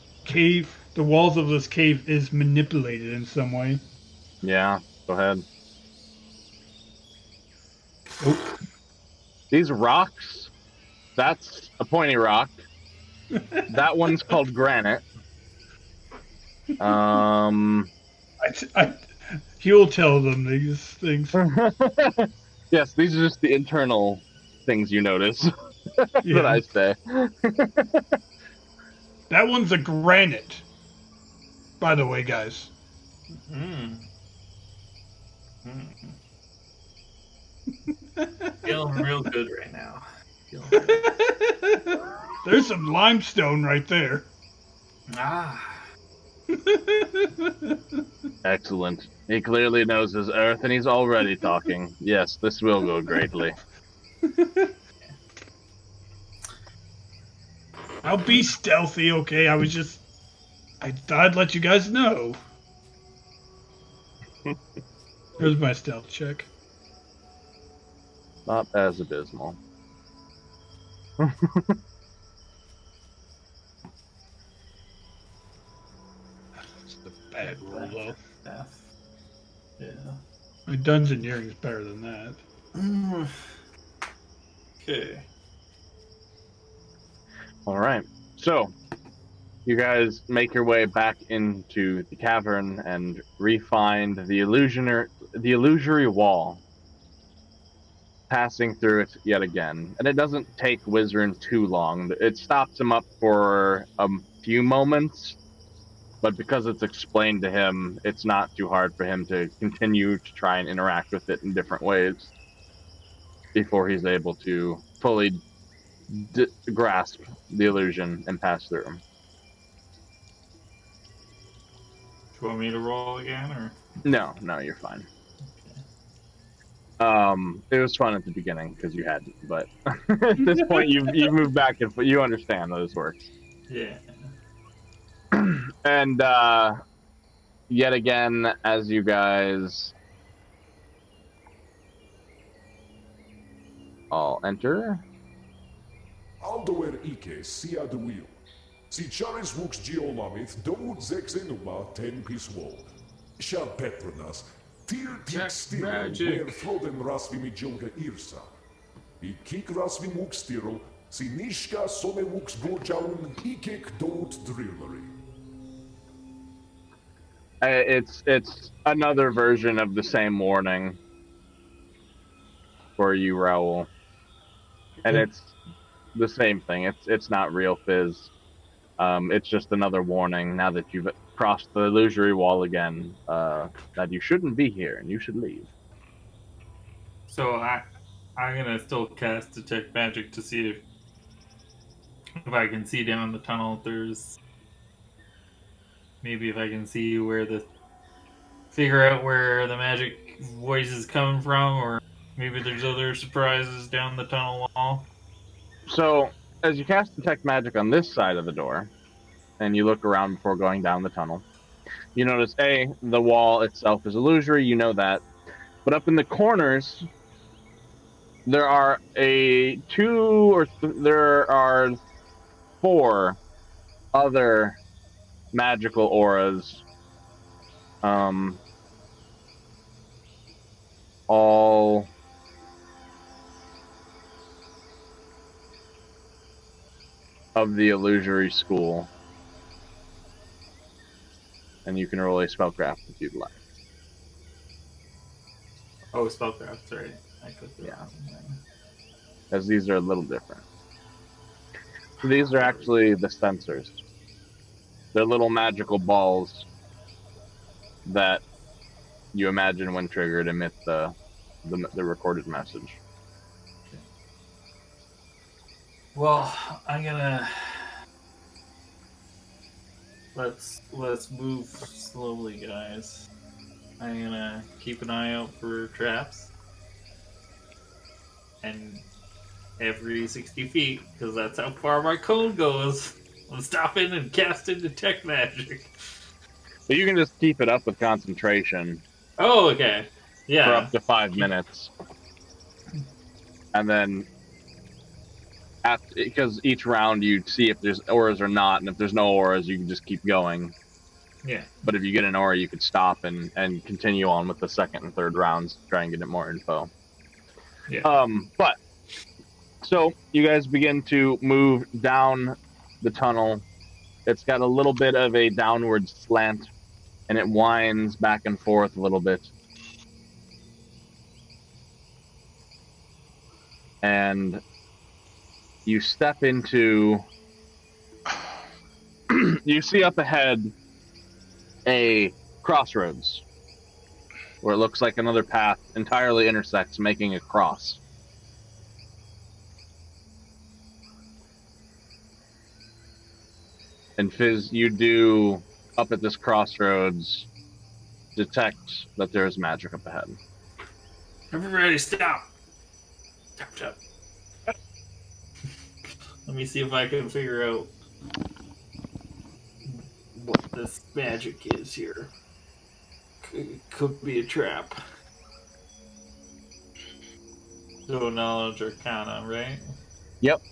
walls of this cave is manipulated in some way. Yeah, go ahead. Oh. These rocks, that's a pointy rock. That one's called granite. He'll tell them these things. Yes, these are just the internal things you notice. That's what I say. That one's a granite. By the way, guys. feeling real good right now. There's some limestone right there. Excellent. He clearly knows his earth and he's already talking. Yes, this will go greatly. I'll be stealthy, okay? I thought I'd let you guys know. Here's my stealth check. Not as abysmal. It's a bad roll, though. Yeah. My dungeoneering is better than that. Okay. All right. So, you guys make your way back into the cavern and re-find the illusory wall. Passing through it yet again. And it doesn't take Wizard too long. It stops him up for a few moments, but because it's explained to him, it's not too hard for him to continue to try and interact with it in different ways before he's able to fully grasp the illusion and pass through. Do you want me to roll again, or? No, you're fine. It was fun at the beginning because you had, but at this point you've moved back and you understand how this works. Yeah. And yet again, as you guys all enter. Aldoer Ike Sia de Wheel. Si Charis Wux Geolamith Domut Zexenuma Ten Piece Wall. Shall Petronas. Tir Jack Tik Stiro magic. Where Froden Rasvimi Jonga Irsa. I Kik Rasvim Wux Stiro. Si Nishka Sone Wux Bojaun Ikek Domut Drillery. It's another version of the same warning. for you, Raoul. And it's the same thing. It's not real fizz. It's just another warning now that you've crossed the illusory wall again, that you shouldn't be here and you should leave. So I'm gonna still cast detect magic to see if I can see down the tunnel. If there's maybe if I can see figure out where the magic voice is coming from, or maybe there's other surprises down the tunnel wall. So, as you cast detect magic on this side of the door, and you look around before going down the tunnel, you notice the wall itself is illusory. You know that, but up in the corners, there are there are four other magical auras, all of the illusory school, and you can roll a spellcraft if you'd like. Oh, spellcraft, right? I clicked the Yeah. wrong thing. As these are a little different. So these are actually the sensors. They're little magical balls that you imagine when triggered emit the recorded message. Well, I'm gonna let's move slowly, guys. I'm gonna keep an eye out for traps, and every 60 feet, because that's how far my cone goes, I'm stopping and casting detect magic. But you can just keep it up with concentration Oh, okay. for Yeah. up to 5 minutes, and then because each round you see if there's auras or not, and if there's no auras, you can just keep going. Yeah. But if you get an aura, you could stop and continue on with the second and third rounds to try and get more info. Yeah. But so you guys begin to move down the tunnel. It's got a little bit of a downward slant, and it winds back and forth a little bit. And you step into. You see up ahead a crossroads where it looks like another path entirely intersects, making a cross. And Fizz, you do, up at this crossroads, detect that there is magic up ahead. Everybody stop. Stop. Let me see if I can figure out what this magic is here. Could be a trap. So knowledge arcana, right? Yep.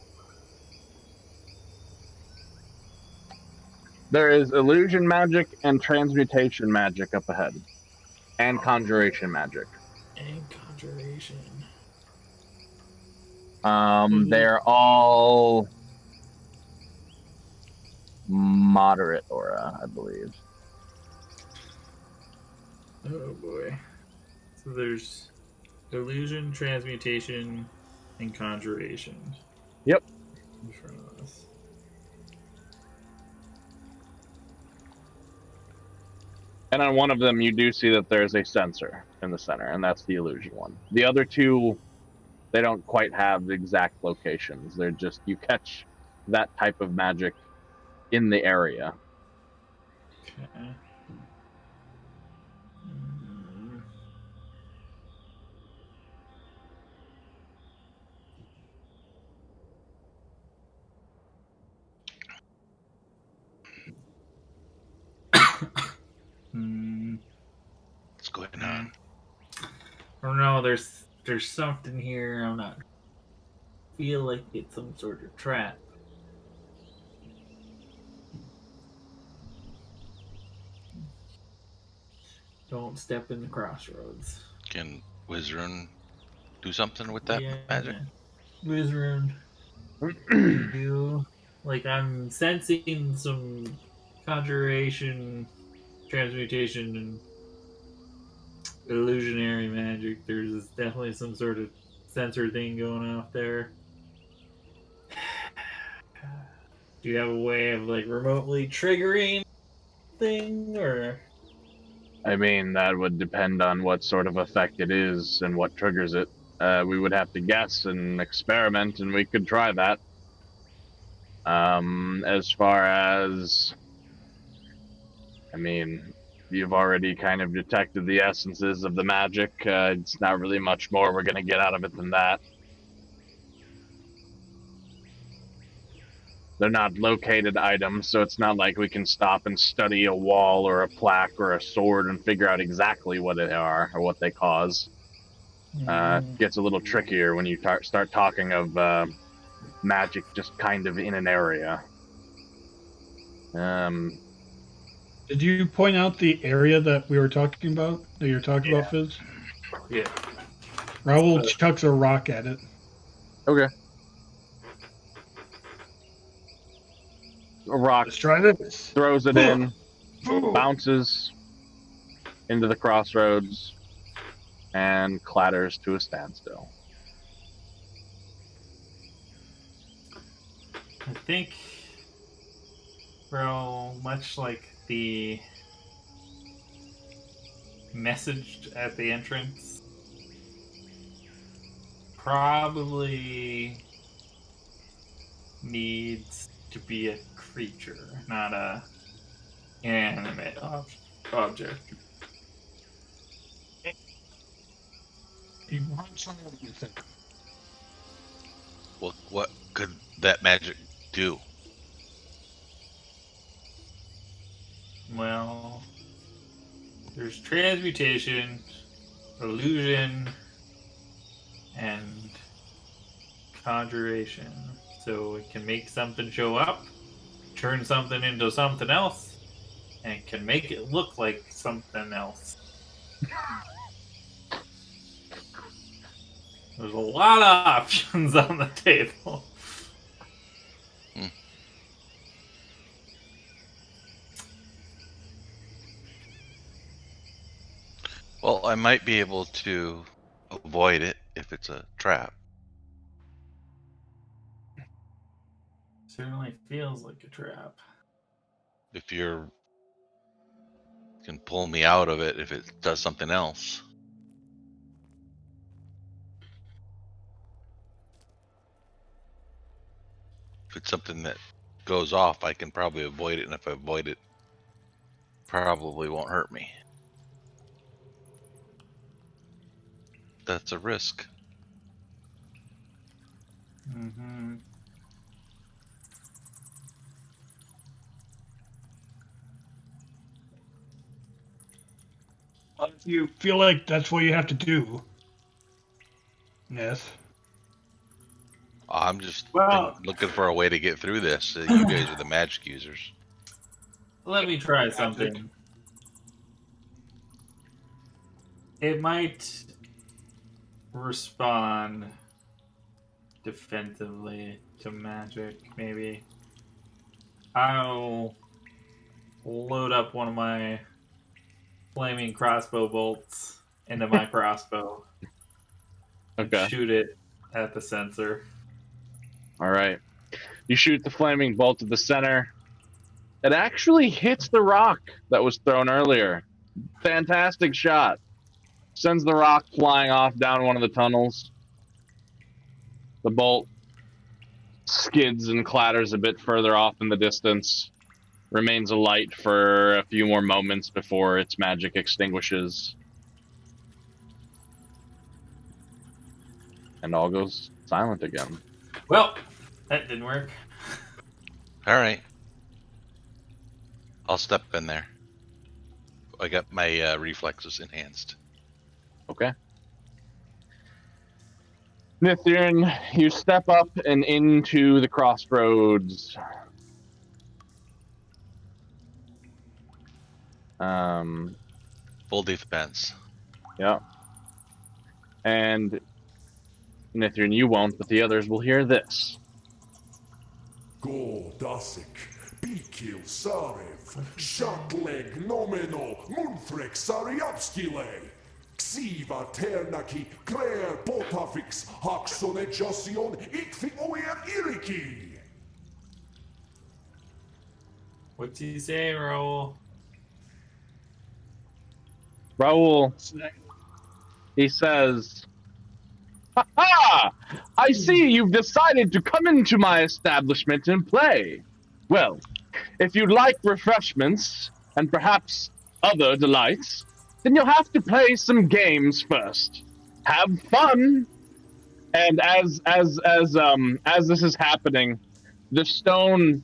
There is illusion magic and transmutation magic up ahead. And conjuration magic. And conjuration. They're all moderate aura, I believe. Oh boy. So there's illusion, transmutation, and conjuration. Yep. In front of us. And on one of them, you do see that there's a sensor in the center, and that's the illusion one. The other two, they don't quite have the exact locations. They're just, you catch that type of magic in the area. Okay. What's going on? I don't know. There's something here. I'm not. Feel like it's some sort of trap. Don't step in the crossroads. Can Wizrun do something with that magic? Wizrun. You like I'm sensing some conjuration, transmutation, and illusionary magic. There's definitely some sort of sensor thing going off there. Do you have a way of like remotely triggering thing, or? I mean, that would depend on what sort of effect it is and what triggers it. We would have to guess and experiment, and we could try that. As far as, I mean, you've already kind of detected the essences of the magic. It's not really much more we're going to get out of it than that. They're not located items, so it's not like we can stop and study a wall or a plaque or a sword and figure out exactly what they are or what they cause. It gets a little trickier when you start talking of magic just kind of in an area. Did you point out the area that we were talking about? That you're talking about, Fizz? Yeah. Raoul chucks a rock at it. Okay. A rock Let's try this. throws it in, bounces into the crossroads, and clatters to a standstill. I think, bro, much like the message at the entrance, probably needs to be a creature, not a inanimate object. What could that magic do? Well, there's transmutation, illusion, and conjuration. So it can make something show up, turn something into something else, and it can make it look like something else. There's a lot of options on the table. Well, I might be able to avoid it if it's a trap. Certainly feels like a trap. If you can pull me out of it if it does something else. If it's something that goes off, I can probably avoid it, and if I avoid it, probably won't hurt me. That's a risk. Mm-hmm. If you feel like that's what you have to do, yes. I'm just Well- looking for a way to get through this. You guys are the magic users. Let me try something. It might respond defensively to magic, maybe. I'll load up one of my flaming crossbow bolts into my crossbow and Okay. shoot it at the sensor. All right. You shoot the flaming bolt at the center. It actually hits the rock that was thrown earlier. Fantastic shot. Sends the rock flying off down one of the tunnels. The bolt skids and clatters a bit further off in the distance. Remains alight for a few more moments before its magic extinguishes. And all goes silent again. Well, that didn't work. All right. I'll step in there. I got my reflexes enhanced. Okay. Nithirn, you step up and into the crossroads. Full defense. Yeah. And Nithirn, you won't, but the others will hear this. Go Dasik, Pikil Sarev, Shakleg Nomeno, Munfrek Sariapskile, Xiva Ternaki, Claire Botafix, Haxone Josion, Ikfi Oyer Iriki. What's he say, Raoul? Raul, he says, "Ha ha! I see you've decided to come into my establishment and play. Well, if you'd like refreshments and perhaps other delights, then you'll have to play some games first. Have fun." And as this is happening, the stone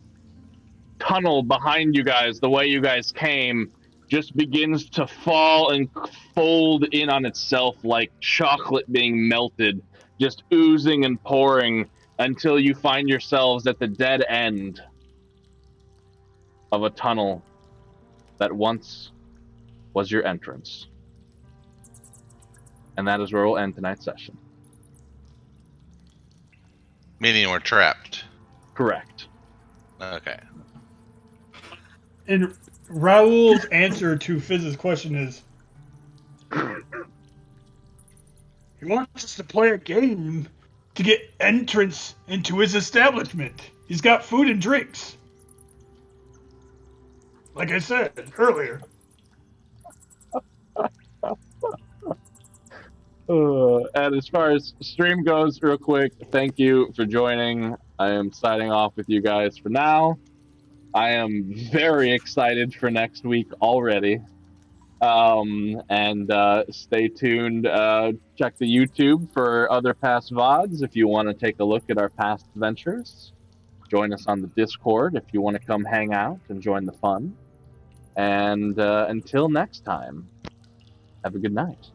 tunnel behind you guys, the way you guys came, just begins to fall and fold in on itself like chocolate being melted, just oozing and pouring until you find yourselves at the dead end of a tunnel that once was your entrance. And that is where we'll end tonight's session. Meaning we're trapped. Correct. Okay. And Raul's answer to Fizz's question is, he wants us to play a game to get entrance into his establishment. He's got food and drinks. Like I said earlier. And as far as stream goes, real quick, thank you for joining. I am signing off with you guys for now. I am very excited for next week already. And stay tuned. Check the YouTube for other past VODs if you want to take a look at our past adventures. Join us on the Discord if you want to come hang out and join the fun. And until next time, have a good night.